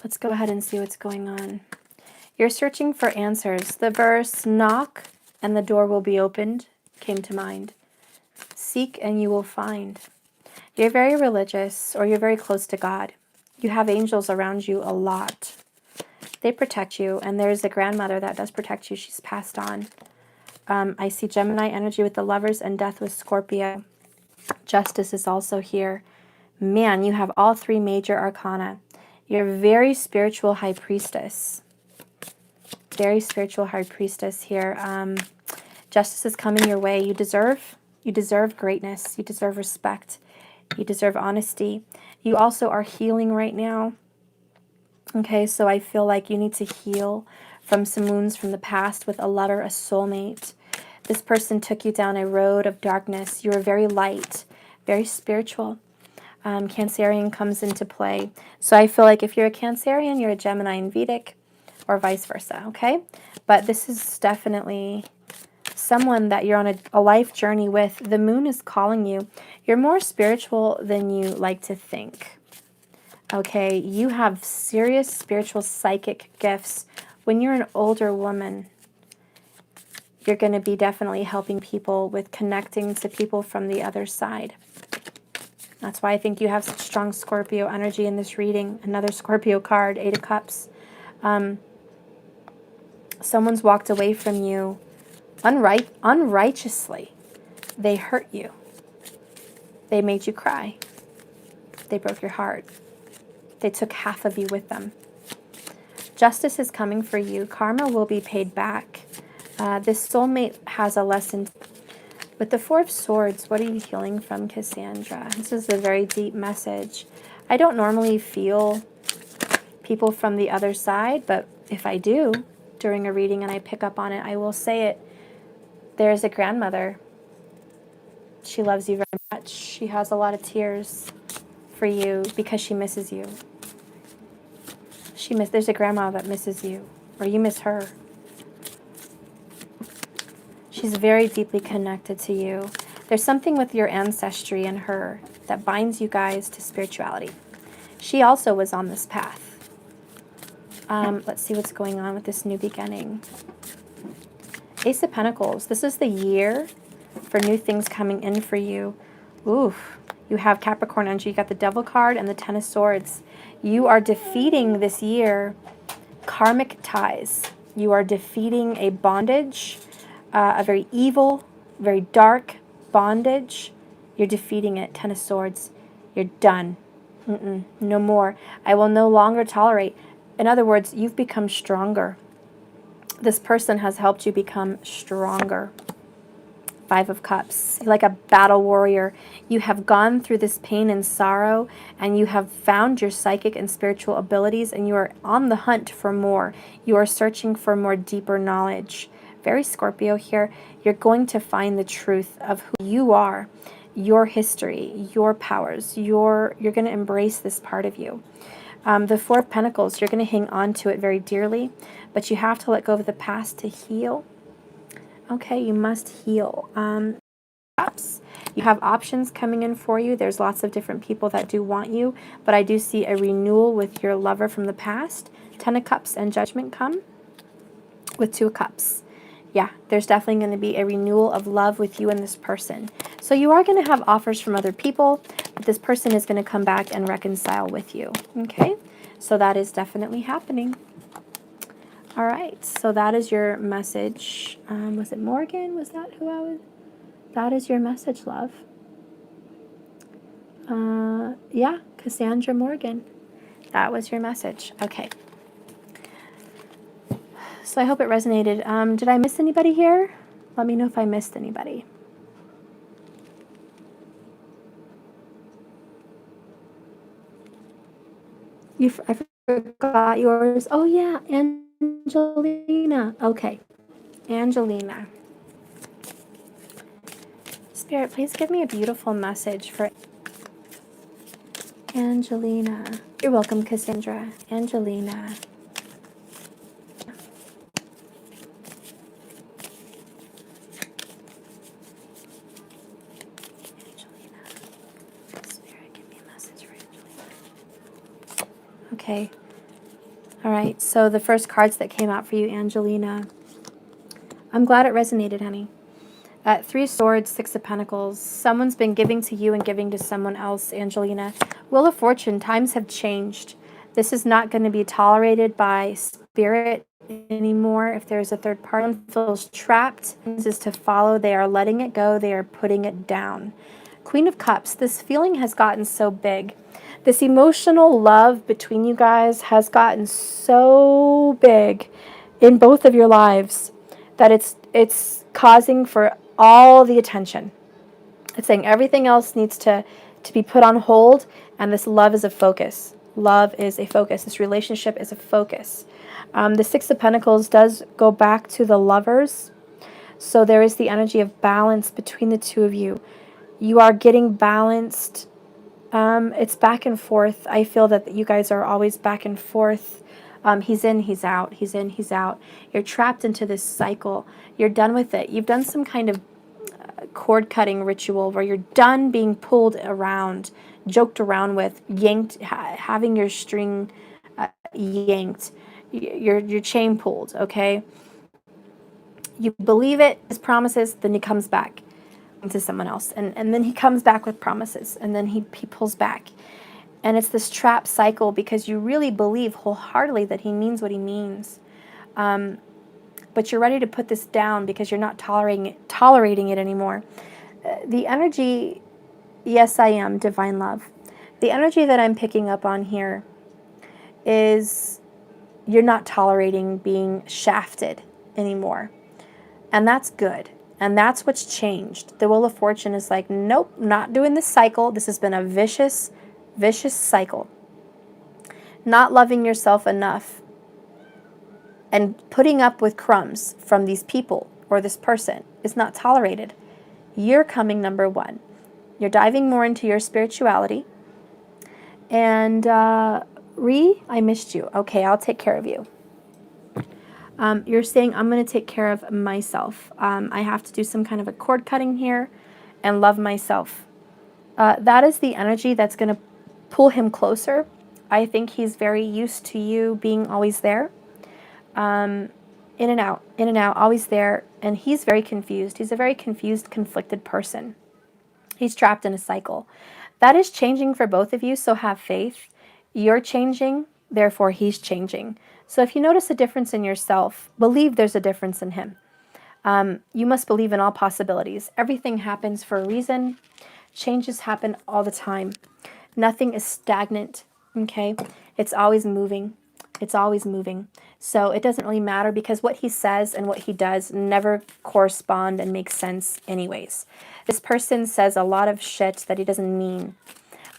Let's go ahead and see what's going on. You're searching for answers. The verse, knock and the door will be opened, came to mind. Seek and you will find. You're very religious, or you're very close to God. You have angels around you a lot. They protect you, and there's a grandmother that does protect you. She's passed on. I see Gemini energy with the Lovers and Death with Scorpio. Justice is also here. Man, you have all three major arcana. You're very spiritual high priestess. Very spiritual high priestess here. Justice is coming your way. You deserve greatness. You deserve respect. You deserve honesty. You also are healing right now. Okay, so I feel like you need to heal from some wounds from the past with a lover, a soulmate. This person took you down a road of darkness. You were very light, very spiritual. Cancerian comes into play. So I feel like if you're a Cancerian, you're a Gemini in Vedic, or vice versa, okay? But this is definitely someone that you're on a life journey with. The moon is calling you. You're more spiritual than you like to think. Okay, you have serious spiritual psychic gifts. When you're an older woman, you're going to be definitely helping people with connecting to people from the other side. That's why I think you have such strong Scorpio energy in this reading. Another Scorpio card, Eight of Cups. Someone's walked away from you unrighteously. They hurt you. They made you cry. They broke your heart. They took half of you with them. Justice is coming for you. Karma will be paid back. This soulmate has a lesson. With the Four of Swords, what are you healing from, Cassandra? This is a very deep message. I don't normally feel people from the other side, but if I do during a reading and I pick up on it, I will say it. There's a grandmother. She loves you very much. She has a lot of tears for you because she misses you. There's a grandma that misses you, or you miss her. She's very deeply connected to you. There's something with your ancestry and her that binds you guys to spirituality. She also was on this path. Let's see what's going on with this new beginning. Ace of Pentacles. This is the year for new things coming in for you. Oof. You have Capricorn energy. You got the Devil card and the Ten of Swords. You are defeating this year karmic ties. You are defeating a bondage, a very evil, very dark bondage. You're defeating it. Ten of Swords. You're done. No more. I will no longer tolerate. In other words, you've become stronger. This person has helped you become stronger. Five of Cups. Like a battle warrior. You have gone through this pain and sorrow, and you have found your psychic and spiritual abilities, and you are on the hunt for more. You are searching for more deeper knowledge. Very Scorpio here. You're going to find the truth of who you are, your history, your powers. You're going to embrace this part of you. The Four of Pentacles, you're going to hang on to it very dearly, but you have to let go of the past to heal. Okay, you must heal. You have options coming in for you. There's lots of different people that do want you, but I do see a renewal with your lover from the past. Ten of Cups and Judgment come with Two of Cups. Yeah, there's definitely going to be a renewal of love with you and this person. So you are going to have offers from other people, but this person is going to come back and reconcile with you. Okay, so that is definitely happening. All right, so that is your message. Was it Morgan? Was that who I was? That is your message, love. Yeah, Cassandra Morgan. That was your message. Okay. So I hope it resonated. Did I miss anybody here? Let me know if I missed anybody. I forgot yours. Oh, yeah, Angelina. Okay, Angelina. Spirit, please give me a beautiful message for Angelina. You're welcome, Cassandra. Angelina. Spirit, give me a message for Angelina. Okay. All right, so the first cards that came out for you, Angelina. I'm glad it resonated, honey. Three of Swords, Six of Pentacles. Someone's been giving to you and giving to someone else, Angelina. Wheel of Fortune, times have changed. This is not going to be tolerated by spirit anymore. If there's a third party who feels trapped, this is to follow. They are letting it go. They are putting it down. Queen of Cups, this feeling has gotten so big. This emotional love between you guys has gotten so big in both of your lives that it's causing for all the attention. It's saying everything else needs to be put on hold, and this love is a focus. Love is a focus. This relationship is a focus. The Six of Pentacles does go back to the lovers, so there is the energy of balance between the two of you. You are getting balanced. It's back and forth. I feel that you guys are always back and forth. He's in, he's out. He's in, he's out. You're trapped into this cycle. You're done with it. You've done some kind of cord cutting ritual where you're done being pulled around, joked around with, yanked, having your string yanked, your chain pulled. Okay, you believe it, his promises, then he comes back to someone else, and then he comes back with promises, and then he pulls back. And it's this trap cycle because you really believe wholeheartedly that he means what he means. But you're ready to put this down because you're not tolerating it anymore. The energy, yes, I am, divine love. The energy that I'm picking up on here is you're not tolerating being shafted anymore. And that's good. And that's what's changed. The Wheel of Fortune is like, nope, not doing this cycle. This has been a vicious cycle. Not loving yourself enough and putting up with crumbs from these people or this person is not tolerated. You're coming number one. You're diving more into your spirituality. And I missed you. Okay, I'll take care of you. You're saying, I'm going to take care of myself. I have to do some kind of a cord cutting here and love myself. That is the energy that's going to pull him closer. I think he's very used to you being always there. in and out, always there. And he's very confused. He's a very confused, conflicted person. He's trapped in a cycle. That is changing for both of you, so have faith. You're changing, therefore he's changing. So if you notice a difference in yourself, believe there's a difference in him. You must believe in all possibilities. Everything happens for a reason. Changes happen all the time. Nothing is stagnant, okay? It's always moving. It's always moving. So it doesn't really matter because what he says and what he does never correspond and make sense anyways. This person says a lot of shit that he doesn't mean.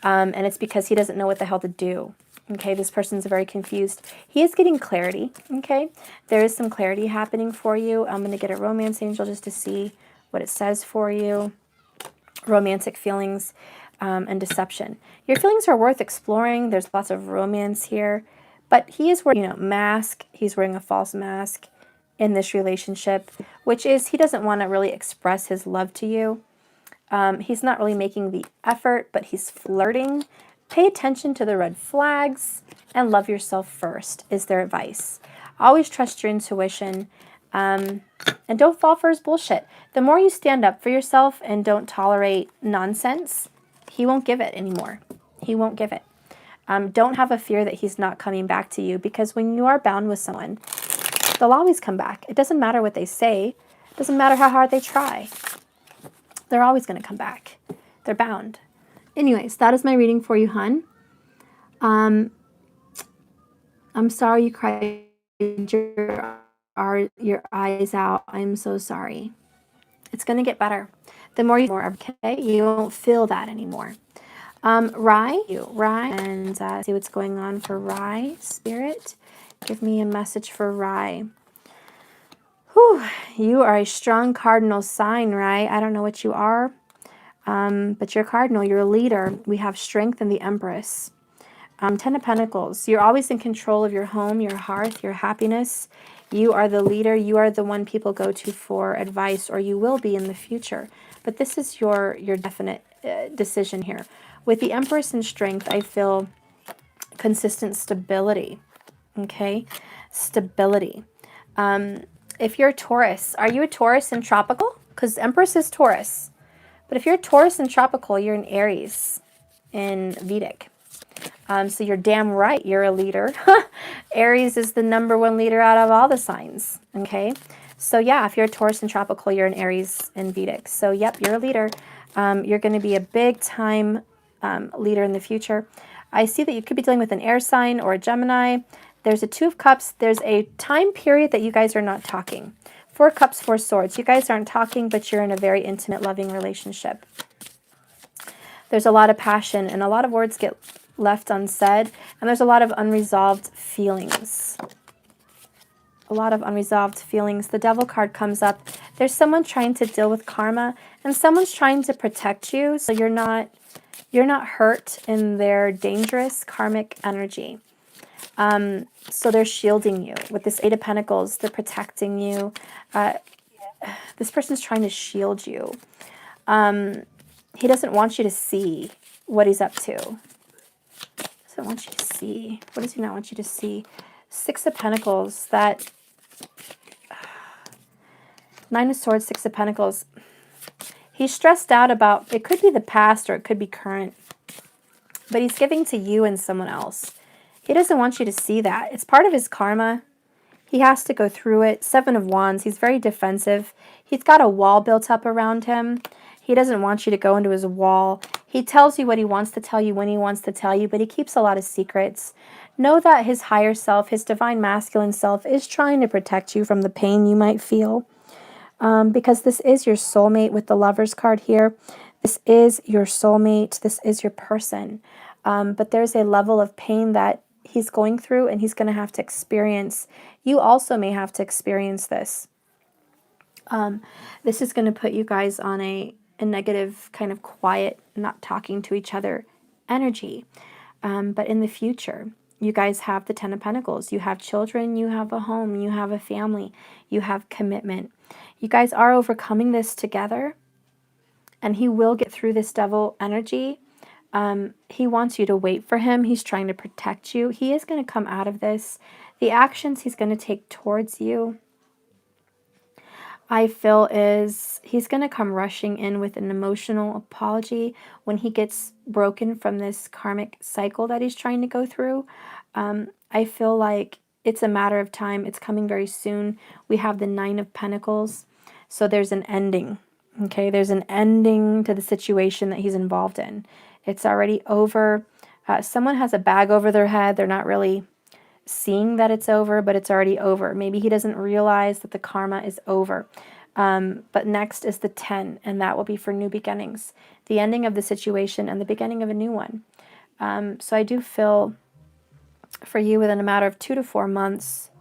And it's because he doesn't know what the hell to do. Okay, this person's very confused. He is getting clarity, okay? There is some clarity happening for you. I'm going to get a romance angel just to see what it says for you. Romantic feelings and deception. Your feelings are worth exploring. There's lots of romance here. But he is wearing, mask. He's wearing a false mask in this relationship, which is he doesn't want to really express his love to you. He's not really making the effort, but he's flirting. Pay attention to the red flags and love yourself first is their advice. Always trust your intuition and don't fall for his bullshit. The more you stand up for yourself and don't tolerate nonsense, he won't give it anymore. He won't give it. Don't have a fear that he's not coming back to you because when you are bound with someone, they'll always come back. It doesn't matter what they say. It doesn't matter how hard they try. They're always going to come back. They're bound. Anyways, that is my reading for you, hun. I'm sorry you cried your eyes out. I'm so sorry. It's going to get better. The more you okay, you won't feel that anymore. Rye, and see what's going on for Rye, Spirit. Give me a message for Rye. Whew, you are a strong cardinal sign, Rye. I don't know what you are, but you're cardinal. You're a leader. We have strength in the Empress. Ten of Pentacles. You're always in control of your home, your hearth, your happiness. You are the leader. You are the one people go to for advice, or you will be in the future. But this is your definite decision here. With the Empress and strength, I feel consistent stability. Okay? Stability. If you're a Taurus, are you a Taurus in tropical? Because Empress is Taurus. But if you're a Taurus in tropical, you're an Aries in Vedic. So you're damn right you're a leader. Aries is the #1 leader out of all the signs. Okay? So yeah, if you're a Taurus in tropical, you're an Aries in Vedic. So yep, you're a leader. You're going to be a big time leader in the future. I see that you could be dealing with an air sign or a Gemini. There's a 2 of Cups. There's a time period that you guys are not talking. 4 Cups, 4 Swords. You guys aren't talking, but you're in a very intimate, loving relationship. There's a lot of passion, and a lot of words get left unsaid, and there's a lot of unresolved feelings. A lot of unresolved feelings. The Devil card comes up. There's someone trying to deal with karma, and someone's trying to protect you, so you're not hurt in their dangerous karmic energy. So they're shielding you. With this 8 of Pentacles, they're protecting you. This person's trying to shield you. He doesn't want you to see what he's up to. Doesn't want you to see. What does he not want you to see? 6 of Pentacles. That 9 of Swords, 6 of Pentacles. He's stressed out about, it could be the past or it could be current. But he's giving to you and someone else. He doesn't want you to see that. It's part of his karma. He has to go through it. 7 of Wands. He's very defensive. He's got a wall built up around him. He doesn't want you to go into his wall. He tells you what he wants to tell you when he wants to tell you, but he keeps a lot of secrets. Know that his higher self, his divine masculine self, is trying to protect you from the pain you might feel. Because this is your soulmate with the Lovers card here. This is your soulmate. This is your person. But there's a level of pain that he's going through and he's going to have to experience. You also may have to experience this. This is going to put you guys on a negative, kind of quiet, not talking to each other energy. But in the future, you guys have the 10 of Pentacles. You have children, you have a home, you have a family, you have commitment. You guys are overcoming this together, and he will get through this devil energy. He wants you to wait for him. He's trying to protect you. He is going to come out of this. The actions he's going to take towards you I feel is he's going to come rushing in with an emotional apology when he gets broken from this karmic cycle that he's trying to go through. I feel like it's a matter of time. It's coming very soon. We have the Nine of Pentacles. So there's an ending. Okay, there's an ending to the situation that he's involved in. It's already over. Someone has a bag over their head. They're not really seeing that it's over, but it's already over. Maybe he doesn't realize that the karma is over. But next is the 10, and that will be for new beginnings, the ending of the situation and the beginning of a new one. So I do feel for you within a matter of 2 to 4 months,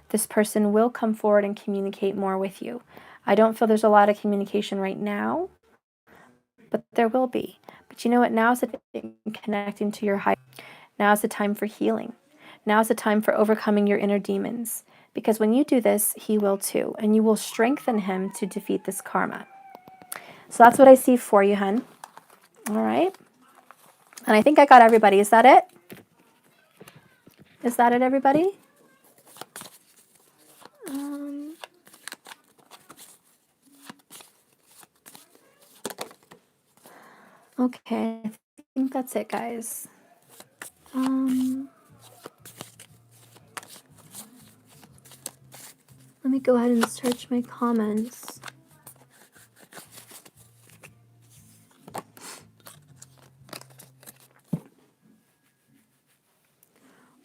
this person will come forward and communicate more with you. I don't feel there's a lot of communication right now, but there will be. But you know what? Now is the time connecting to your higher. Now is the time for healing. Now is the time for overcoming your inner demons. Because when you do this, he will too. And you will strengthen him to defeat this karma. So that's what I see for you, hun. All right. And I think I got everybody. Is that it? Is that it, everybody? Okay. I think that's it, guys. Let me go ahead and search my comments.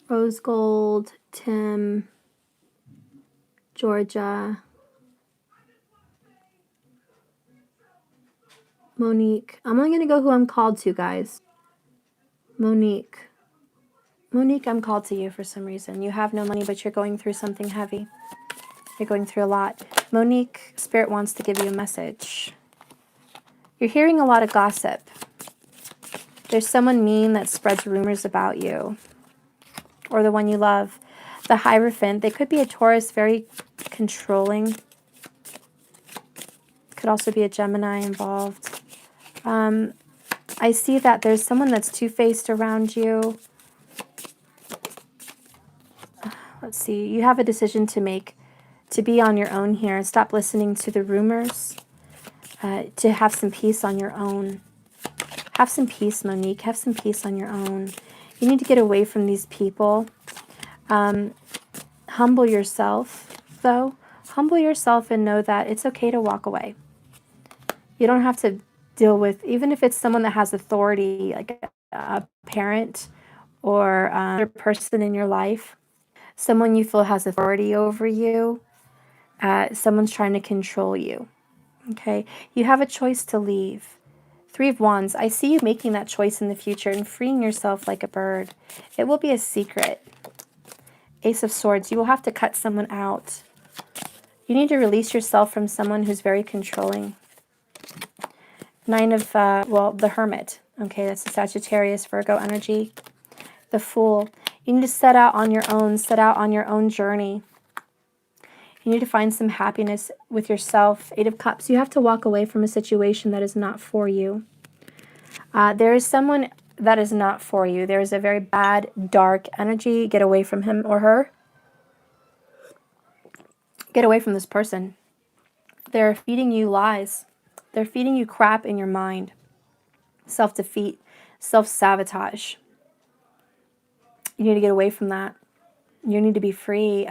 Rose Gold, Tim, Georgia, Monique. I'm only going to go who I'm called to, guys. Monique. Monique, I'm called to you for some reason. You have no money, but you're going through something heavy. You're going through a lot. Monique, Spirit wants to give you a message. You're hearing a lot of gossip. There's someone mean that spreads rumors about you. Or the one you love. The Hierophant, they could be a Taurus, very controlling. Could also be a Gemini involved. I see that there's someone that's two-faced around you. Let's see. You have a decision to make, to be on your own here. Stop listening to the rumors. To have some peace on your own. Have some peace, Monique. Have some peace on your own. You need to get away from these people. Humble yourself, though. Humble yourself and know that it's okay to walk away. You don't have to deal with, even if it's someone that has authority, like a parent or another person in your life, someone you feel has authority over you, someone's trying to control you. Okay, you have a choice to leave. 3 of Wands, I see you making that choice in the future and freeing yourself like a bird. It will be a secret. Ace of Swords, you will have to cut someone out. You need to release yourself from someone who's very controlling. 9 of, the Hermit. Okay, that's the Sagittarius, Virgo energy. The Fool. You need to set out on your own journey. You need to find some happiness with yourself. 8 of Cups. You have to walk away from a situation that is not for you. There is someone that is not for you. There is a very bad, dark energy. Get away from him or her. Get away from this person. They're feeding you lies. They're feeding you crap in your mind. Self-defeat, self-sabotage. You need to get away from that. You need to be free.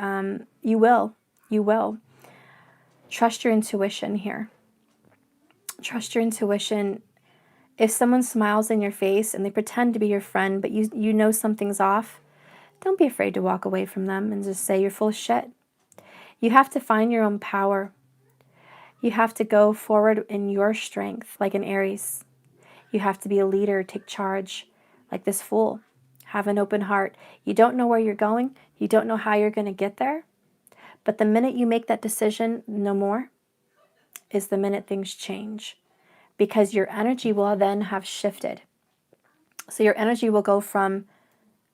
You will. You will. Trust your intuition here. Trust your intuition. If someone smiles in your face and they pretend to be your friend, but you know something's off, don't be afraid to walk away from them and just say you're full of shit. You have to find your own power. You have to go forward in your strength, like an Aries. You have to be a leader, take charge, like this Fool. Have an open heart. You don't know where you're going. You don't know how you're going to get there. But the minute you make that decision, no more, is the minute things change. Because your energy will then have shifted. So your energy will go from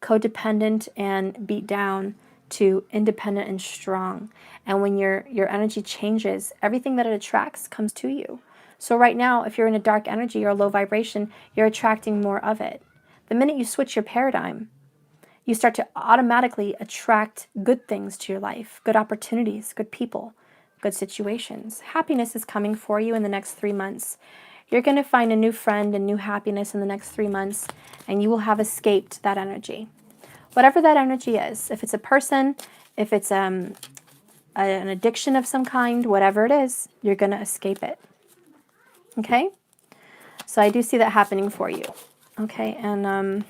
codependent and beat down to independent and strong. And when your energy changes, everything that it attracts comes to you. So right now, if you're in a dark energy or a low vibration, you're attracting more of it. The minute you switch your paradigm, you start to automatically attract good things to your life, good opportunities, good people, good situations. Happiness is coming for you in the next 3 months. You're going to find a new friend and new happiness in the next 3 months, and you will have escaped that energy. Whatever that energy is, if it's a person, if it's an addiction of some kind, whatever it is, you're going to escape it. Okay? So I do see that happening for you. Okay, and I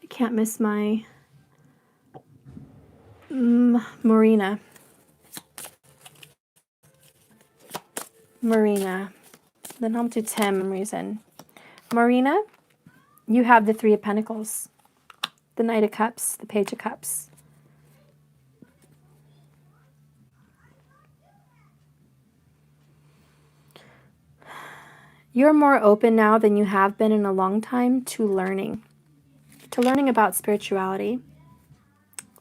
can't miss my Marina. Then I'll do Tim for some reason. Marina, you have the Three of Pentacles, the Knight of Cups, the Page of Cups. You're more open now than you have been in a long time to learning about spirituality,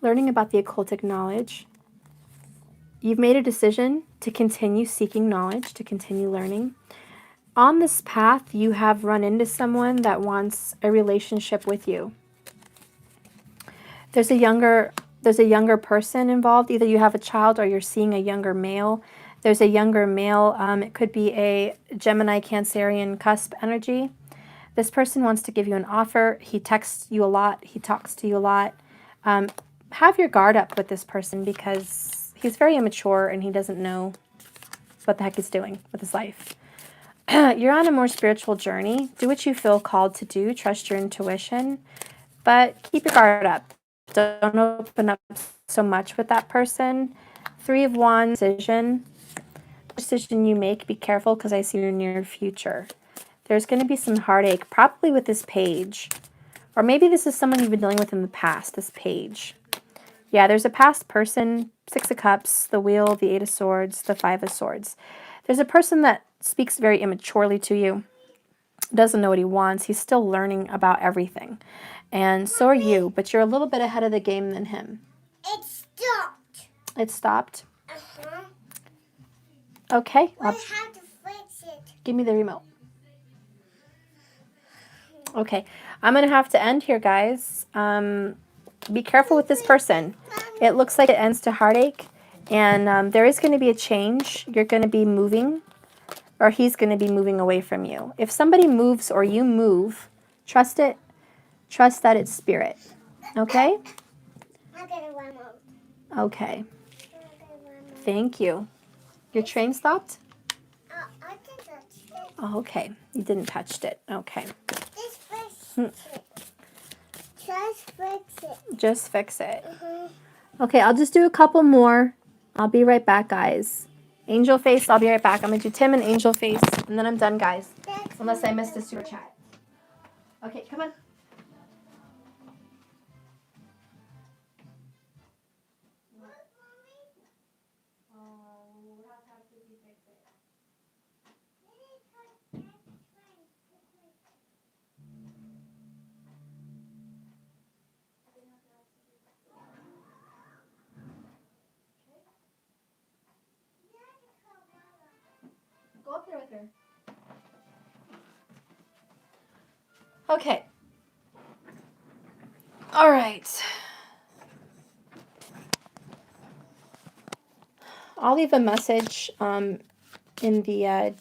learning about the occultic knowledge. You've made a decision to continue seeking knowledge, to continue learning. On this path, you have run into someone that wants a relationship with you. There's a younger person involved. Either you have a child or you're seeing a younger male. There's a younger male. It could be a Gemini, Cancerian cusp energy. This person wants to give you an offer. He texts you a lot. He talks to you a lot. Have your guard up with this person because he's very immature and he doesn't know what the heck he's doing with his life. You're on a more spiritual journey. Do what you feel called to do. Trust your intuition. But keep your guard up. Don't open up so much with that person. Three of Wands, decision you make, be careful because I see your near future. There's going to be some heartache, probably with this page. Or maybe this is someone you've been dealing with in the past, this page. Yeah, there's a past person, Six of Cups, the Wheel, the Eight of Swords, the Five of Swords. There's a person that speaks very immaturely to you, doesn't know what he wants. He's still learning about everything. And so are you, but you're a little bit ahead of the game than him. It stopped. It stopped? Uh-huh. Okay. I have to fix it. Give me the remote. Okay. I'm going to have to end here, guys. Be careful with this person. It looks like it ends to heartache. And there is going to be a change. You're going to be moving. Or he's going to be moving away from you. If somebody moves or you move, trust it. Trust that it's spirit. Okay? I'll get a remote. Okay. Thank you. Your train stopped? I didn't touch it. Oh, okay. You didn't touch it. Okay. Just fix it. Just fix it. Just fix it. Uh-huh. Okay, I'll just do a couple more. I'll be right back, guys. Angel face, I'll be right back. I'm going to do Tim and Angel face, and then I'm done, guys. Unless I missed a super chat. Okay, come on. Go up there with her. Okay. All right. I'll leave a message in the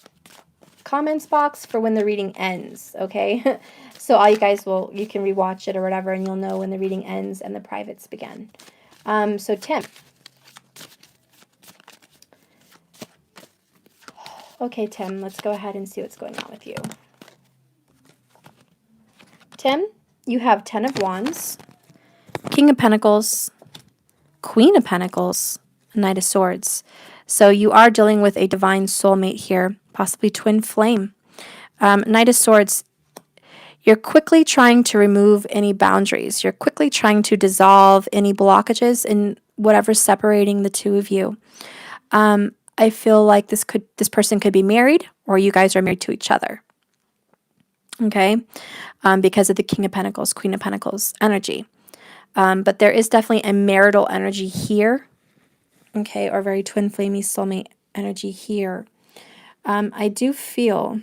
comments box for when the reading ends, okay? So all you guys you can rewatch it or whatever, and you'll know when the reading ends and the privates begin. So Tim. Okay, Tim, let's go ahead and see what's going on with you. Tim, you have 10 of Wands, King of Pentacles, Queen of Pentacles, Knight of Swords. So you are dealing with a divine soulmate here, possibly twin flame. Knight of Swords, you're quickly trying to remove any boundaries. You're quickly trying to dissolve any blockages in whatever's separating the two of you. I feel like this person could be married, or you guys are married to each other. Okay, because of the King of Pentacles, Queen of Pentacles energy. But there is definitely a marital energy here. Okay, or very twin flamey soulmate energy here. I do feel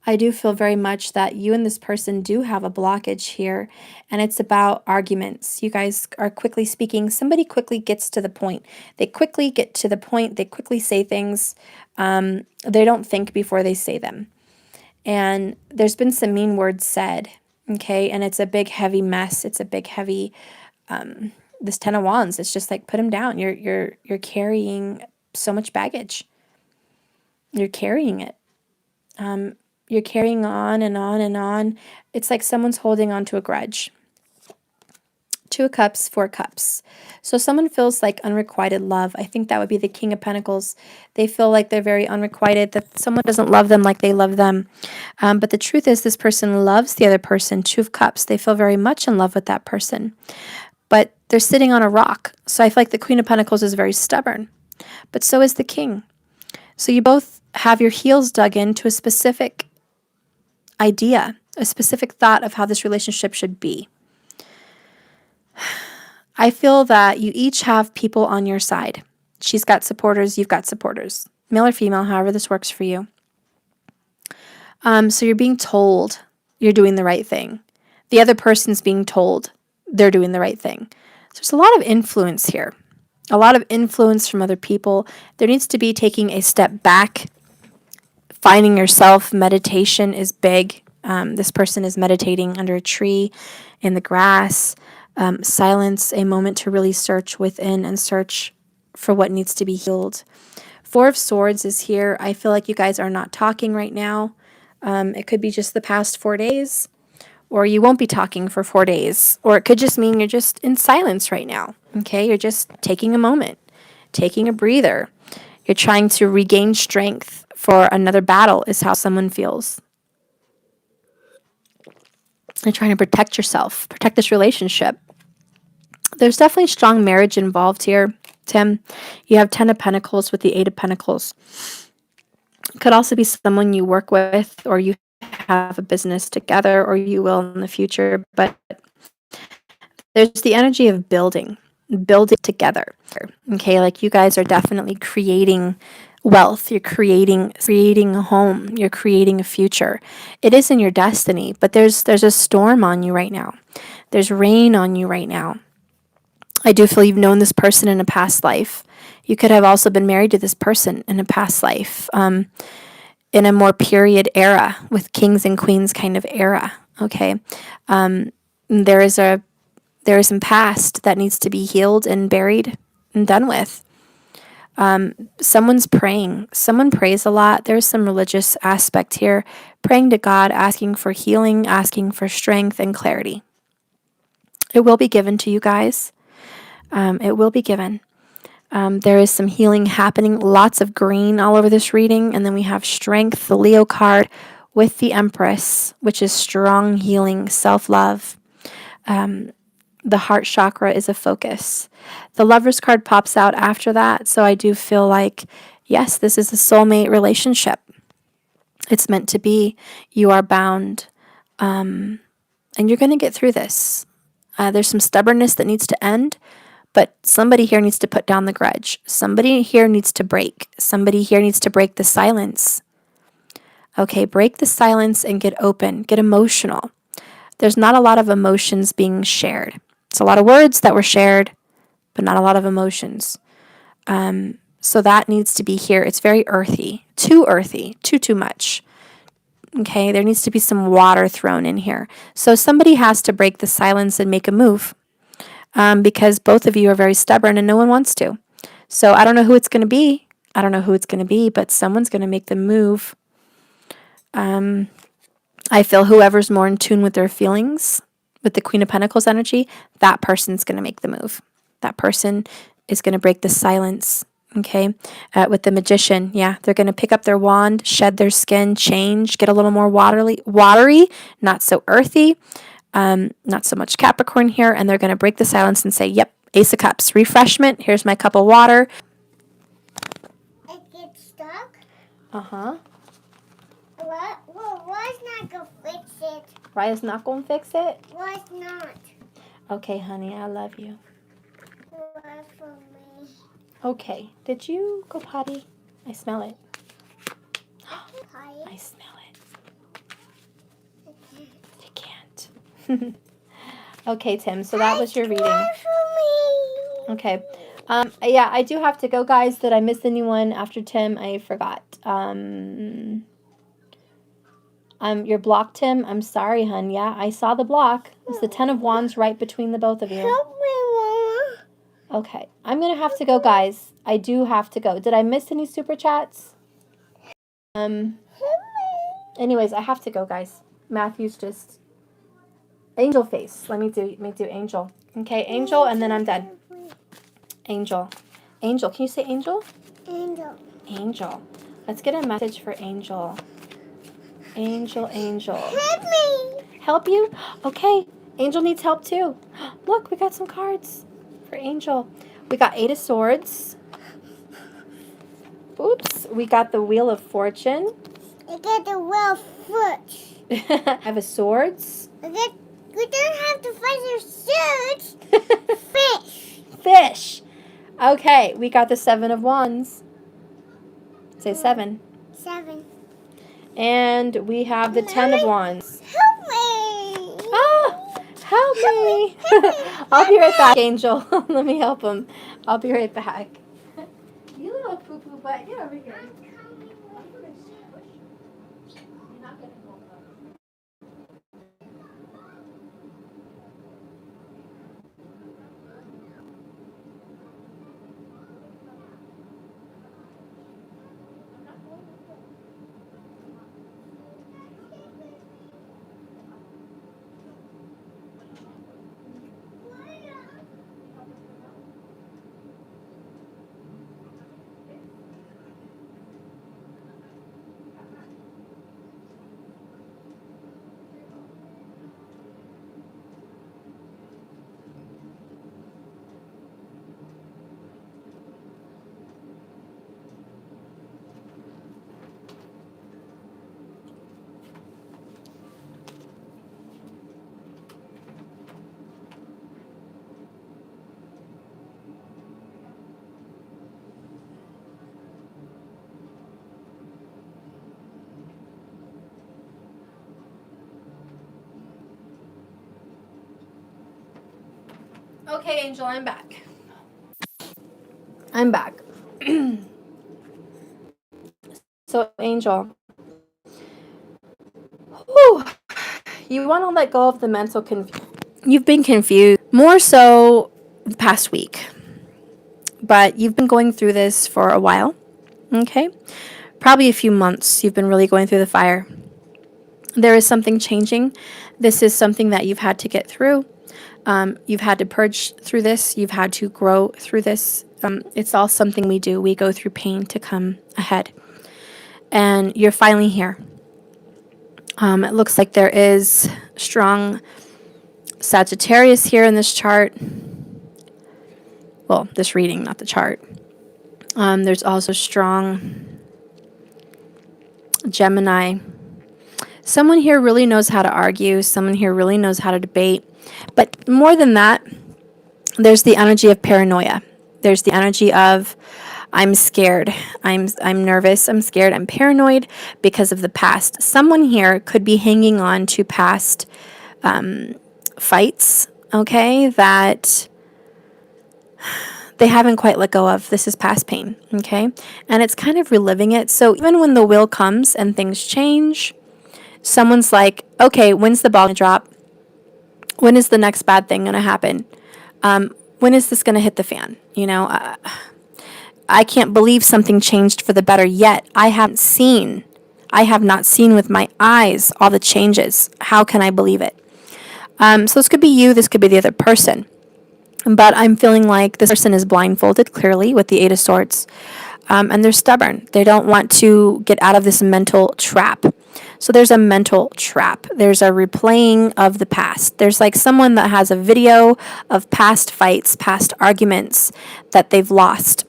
I do feel very much that you and this person do have a blockage here, and it's about arguments. You guys are quickly speaking. Somebody quickly gets to the point. They quickly get to the point. They quickly say things. They don't think before they say them. And there's been some mean words said, okay? And it's a big, heavy mess. It's a big, heavy, this Ten of Wands. It's just like, put him down. You're carrying so much baggage. You're carrying it. You're carrying on and on and on. It's like someone's holding on to a grudge. 2 of Cups, 4 Cups. So someone feels like unrequited love. I think that would be the King of Pentacles. They feel like they're very unrequited, that someone doesn't love them like they love them. But the truth is this person loves the other person. 2 of Cups. They feel very much in love with that person. But they're sitting on a rock. So I feel like the Queen of Pentacles is very stubborn. But so is the King. So you both have your heels dug into a specific idea, a specific thought of how this relationship should be. I feel that you each have people on your side. She's got supporters, you've got supporters. Male or female, however this works for you. So you're being told you're doing the right thing. The other person's being told they're doing the right thing. So there's a lot of influence here. A lot of influence from other people. There needs to be taking a step back. Finding yourself, meditation is big. This person is meditating under a tree, in the grass. Silence, a moment to really search within and search for what needs to be healed. 4 of Swords is here. I feel like you guys are not talking right now. It could be just the past 4 days, or you won't be talking for 4 days, or it could just mean you're just in silence right now. Okay, you're just taking a moment, taking a breather. You're trying to regain strength for another battle is how someone feels. You're trying to protect yourself, protect this relationship. There's definitely strong marriage involved here, Tim. You have 10 of Pentacles with the 8 of Pentacles. It could also be someone you work with, or you have a business together, or you will in the future. But there's the energy of building together. Okay, like you guys are definitely creating wealth. You're creating a home. You're creating a future. It is in your destiny, but there's a storm on you right now. There's rain on you right now. I do feel you've known this person in a past life. You could have also been married to this person in a past life, in a more period era, with kings and queens kind of era. Okay, there is some past that needs to be healed and buried and done with. Someone's praying. Someone prays a lot. There's some religious aspect here, praying to God, asking for healing, asking for strength and clarity. It will be given to you guys. It will be given. There is some healing happening. Lots of green all over this reading. And then we have strength, the Leo card with the Empress, which is strong healing, self-love. The heart chakra is a focus. The Lover's card pops out after that. So I do feel like, yes, this is a soulmate relationship. It's meant to be. You are bound. And you're going to get through this. There's some stubbornness that needs to end. But somebody here needs to put down the grudge. Somebody here needs to break. Somebody here needs to break the silence. Okay, break the silence and get open. Get emotional. There's not a lot of emotions being shared. It's a lot of words that were shared, but not a lot of emotions. So that needs to be here. It's very earthy. Too earthy. Too much. Okay, there needs to be some water thrown in here. So somebody has to break the silence and make a move. Because both of you are very stubborn and no one wants to. So I don't know who it's going to be. But someone's going to make the move. I feel whoever's more in tune with their feelings, with the Queen of Pentacles energy, that person's going to make the move. That person is going to break the silence. Okay. With the Magician, yeah, they're going to pick up their wand, shed their skin, change, get a little more watery, not so earthy. Not so much Capricorn here, and they're going to break the silence and say, yep, Ace of Cups, refreshment, here's my cup of water. It gets stuck? Uh-huh. What? Well, why's not going to fix it? Raya's not going to fix it? Why's not? Okay, honey, I love you. Why for me? Okay, did you go potty? I smell it. Hi. I smell it. Okay, Tim, so that was your reading. For me. Okay. Yeah, I do have to go, guys. Did I miss anyone after Tim? I forgot. You're blocked, Tim. I'm sorry, hun. Yeah, I saw the block. It's the Ten of Wands right between the both of you. Help me, Mama. Okay. I'm going to have to go, guys. I do have to go. Did I miss any super chats? Help me. Anyways, I have to go, guys. Matthew's just angel face. Let me do angel. Okay, angel, and then I'm done. Angel. Angel. Can you say angel? Angel. Angel. Let's get a message for Angel. Angel, Angel. Help me. Help you? Okay. Angel needs help too. Look, we got some cards for Angel. We got 8 of Swords. Oops. We got the Wheel of Fortune. I get the well foot. I have a Swords. You don't have to fight your suits. Fish. Fish. Okay, we got the 7 of Wands. Say 7. 7. And we have the 10 of Wands. Help me. Ah, help me. Help me. I'll be right back, Angel. Let me help him. I'll be right back. You little poo-poo butt, get over here. Okay, Angel, I'm back. I'm back. So, Angel, whew, you want to let go of the mental confusion. You've been confused more so the past week, but you've been going through this for a while, okay? Probably a few months you've been really going through the fire. There is something changing. This is something that you've had to get through. You've had to purge through this. You've had to grow through this. It's all something we do. We go through pain to come ahead. And you're finally here. It looks like there is strong Sagittarius here in this chart. Well, this reading, not the chart. There's also strong Gemini. Someone here really knows how to argue. Someone here really knows how to debate. But more than that, there's the energy of paranoia. There's the energy of I'm scared. I'm nervous. I'm scared. I'm paranoid because of the past. Someone here could be hanging on to past fights, okay, that they haven't quite let go of. This is past pain, okay? And it's kind of reliving it. So even when the will comes and things change, someone's like, okay, when's the ball going to drop? When is the next bad thing going to happen? When is this going to hit the fan? You know, I can't believe something changed for the better yet. I have not seen with my eyes all the changes. How can I believe it? So this could be you. This could be the other person. But I'm feeling like this person is blindfolded clearly with the 8 of Swords. And they're stubborn. They don't want to get out of this mental trap. So there's a mental trap. There's a replaying of the past. There's like someone that has a video of past fights, past arguments that they've lost.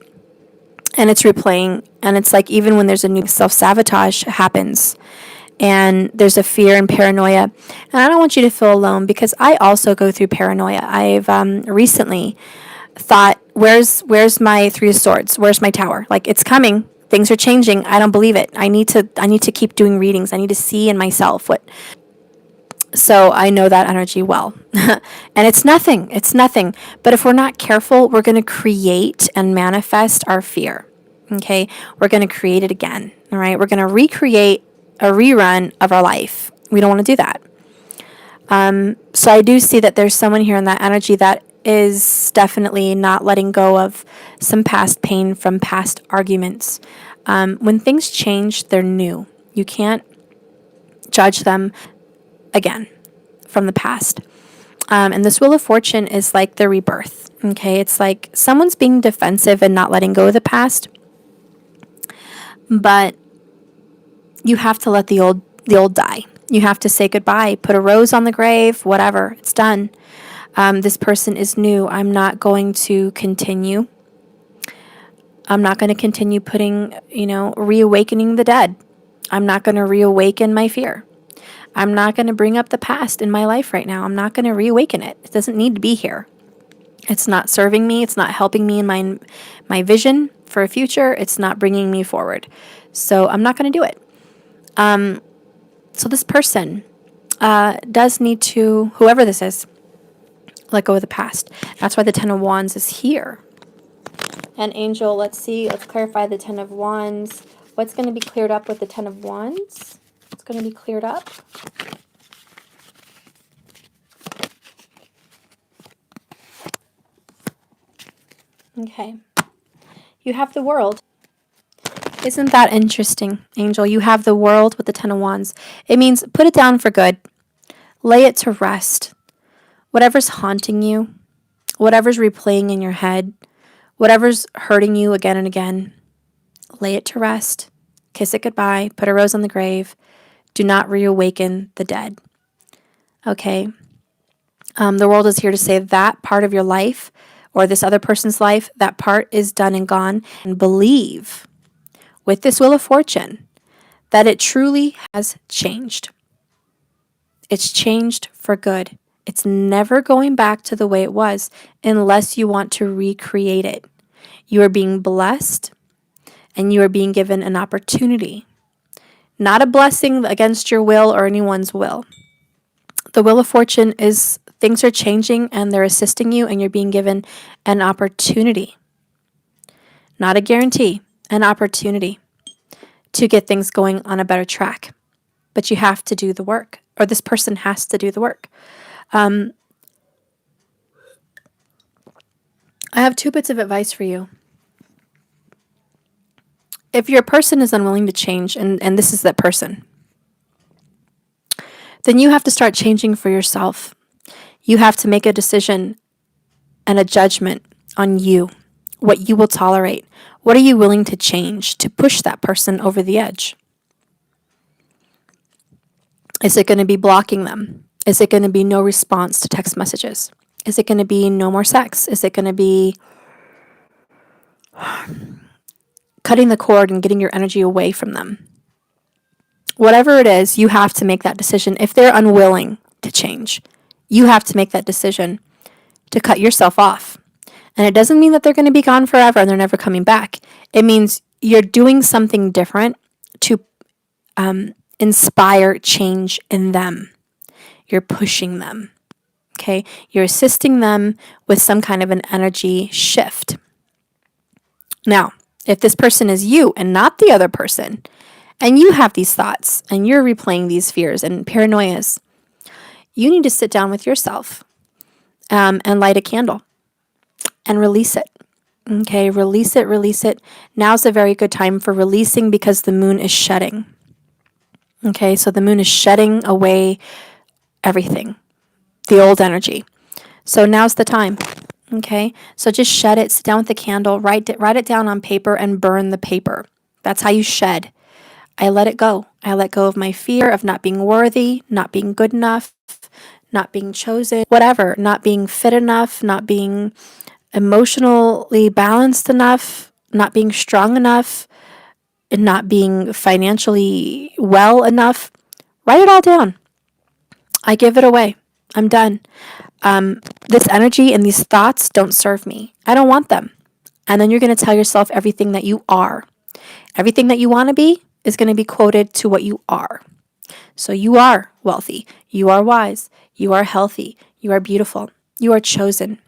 And it's replaying. And it's like even when there's a new self-sabotage happens. And there's a fear and paranoia. And I don't want you to feel alone because I also go through paranoia. I've recently thought, where's my 3 of Swords? Where's my Tower? Like, it's coming. Things are changing. I don't believe it. I need to keep doing readings. I need to see in myself what. So I know that energy well. And it's nothing. It's nothing. But if we're not careful, we're going to create and manifest our fear. Okay? We're going to create it again. All right? We're going to recreate a rerun of our life. We don't want to do that. So I do see that there's someone here in that energy that is definitely not letting go of some past pain from past arguments. When things change, they're new. You can't judge them again from the past. And this Wheel of Fortune is like the rebirth. Okay, it's like someone's being defensive and not letting go of the past, but you have to let the old die. You have to say goodbye, put a rose on the grave, whatever. It's done. This person is new. I'm not going to continue. I'm not going to continue putting, reawakening the dead. I'm not going to reawaken my fear. I'm not going to bring up the past in my life right now. I'm not going to reawaken it. It doesn't need to be here. It's not serving me. It's not helping me in my vision for a future. It's not bringing me forward. So I'm not going to do it. So this person does need to, whoever this is, let go of the past. That's why the Ten of Wands is here. And Angel, let's clarify the Ten of Wands. What's going to be cleared up with the Ten of Wands? What's going to be cleared up? Okay. You have the World. Isn't that interesting, Angel? You have the World with the Ten of Wands. It means put it down for good. Lay it to rest. Whatever's haunting you, whatever's replaying in your head, whatever's hurting you again and again, lay it to rest. Kiss it goodbye. Put a rose on the grave. Do not reawaken the dead. Okay? The World is here to say that part of your life or this other person's life, that part is done and gone. And believe with this Wheel of Fortune that it truly has changed. It's changed for good. It's never going back to the way it was unless you want to recreate it. You are being blessed and you are being given an opportunity, not a blessing against your will or anyone's will. The Wheel of Fortune is things are changing and they're assisting you and you're being given an opportunity, not a guarantee, an opportunity to get things going on a better track. But you have to do the work, or this person has to do the work. I have 2 bits of advice for you. If your person is unwilling to change, and this is that person, then you have to start changing for yourself. You have to make a decision and a judgment on you, what you will tolerate. What are you willing to change to push that person over the edge? Is it going to be blocking them? Is it going to be no response to text messages? Is it going to be no more sex? Is it going to be cutting the cord and getting your energy away from them? Whatever it is, you have to make that decision. If they're unwilling to change, you have to make that decision to cut yourself off. And it doesn't mean that they're going to be gone forever and they're never coming back. It means you're doing something different to inspire change in them. You're pushing them. Okay? You're assisting them with some kind of an energy shift. Now, if this person is you and not the other person, and you have these thoughts and you're replaying these fears and paranoias, you need to sit down with yourself and light a candle and release it. Okay, release it, release it. Now's a very good time for releasing because the moon is shedding. Okay, so the moon is shedding away everything, the old energy. So now's the time. Okay, so just shed it, sit down with the candle, write it down on paper and burn the paper. That's how you shed. I let it go. I let go of my fear of not being worthy, not being good enough, not being chosen, whatever, not being fit enough, not being emotionally balanced enough, not being strong enough, and not being financially well enough. Write it all down. I give it away. I'm done. This energy and these thoughts don't serve me. I don't want them. And then you're going to tell yourself everything that you are. Everything that you want to be is going to be quoted to what you are. So you are wealthy. You are wise. You are healthy. You are beautiful. You are chosen.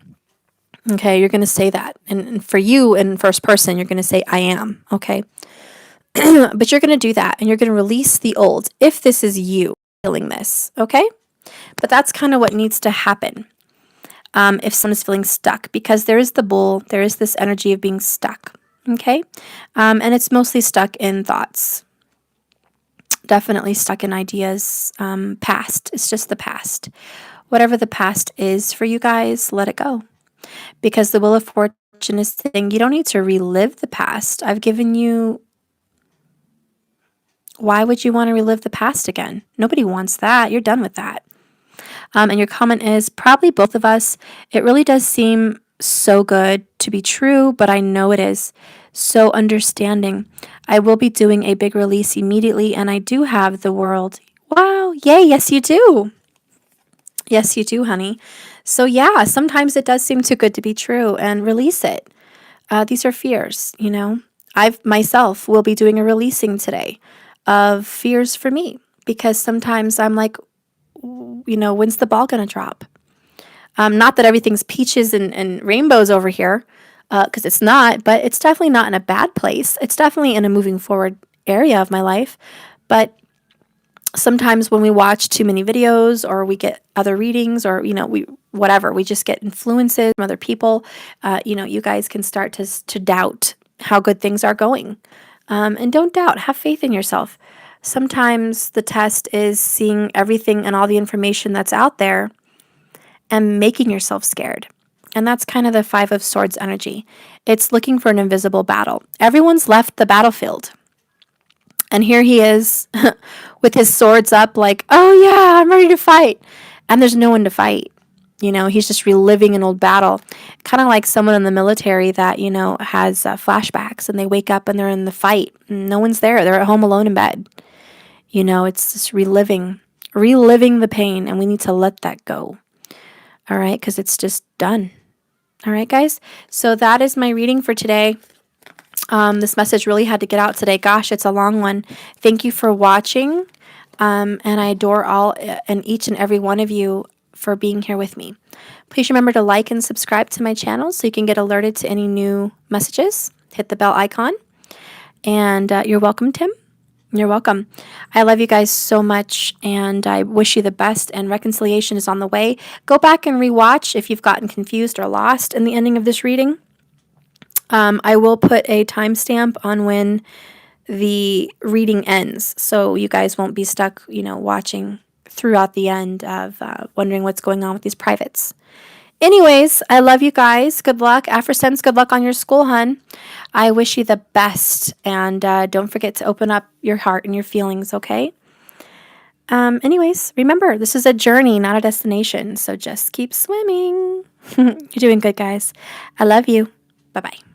Okay, you're going to say that. And for you in first person, you're going to say, I am. Okay. But you're going to do that and you're going to release the old if this is you feeling this. Okay. But that's kind of what needs to happen if someone is feeling stuck, because there is the bull, there is this energy of being stuck. Okay. And it's mostly stuck in thoughts. Definitely stuck in ideas. Past. It's just the past. Whatever the past is for you guys, let it go. Because the Wheel of Fortune is saying you don't need to relive the past. I've given you. Why would you want to relive the past again? Nobody wants that. You're done with that. And your comment is probably both of us. It really does seem so good to be true, but I know it is. So understanding. I will be doing a big release immediately, and I do have the world. Wow. Yay. Yes, you do. Yes, you do, honey. So, yeah, sometimes it does seem too good to be true, and release it. These are fears, you know. I myself will be doing a releasing today of fears for me, because sometimes I'm like, when's the ball going to drop? Not that everything's peaches and rainbows over here, because it's not, but it's definitely not in a bad place. It's definitely in a moving forward area of my life. But sometimes when we watch too many videos or we get other readings or, we just get influences from other people, you guys can start to doubt how good things are going. And don't doubt, have faith in yourself. Sometimes the test is seeing everything and all the information that's out there and making yourself scared. And that's kind of the Five of Swords energy. It's looking for an invisible battle. Everyone's left the battlefield. And here he is with his swords up like, oh yeah, I'm ready to fight. And there's no one to fight. He's just reliving an old battle. Kind of like someone in the military that, has flashbacks and they wake up and they're in the fight. And no one's there. They're at home alone in bed. It's just reliving the pain, and we need to let that go. All right, because it's just done. All right, guys. So that is my reading for today. This message really had to get out today. Gosh, it's a long one. Thank you for watching. And I adore all and each and every one of you for being here with me. Please remember to like and subscribe to my channel so you can get alerted to any new messages. Hit the bell icon. And you're welcome, Tim. You're welcome. I love you guys so much, and I wish you the best, and reconciliation is on the way. Go back and rewatch if you've gotten confused or lost in the ending of this reading. I will put a timestamp on when the reading ends, so you guys won't be stuck, watching throughout the end of wondering what's going on with these privates. Anyways, I love you guys. Good luck. Afrosense, good luck on your school, hun. I wish you the best. And don't forget to open up your heart and your feelings, okay? Anyways, remember, this is a journey, not a destination. So just keep swimming. You're doing good, guys. I love you. Bye-bye.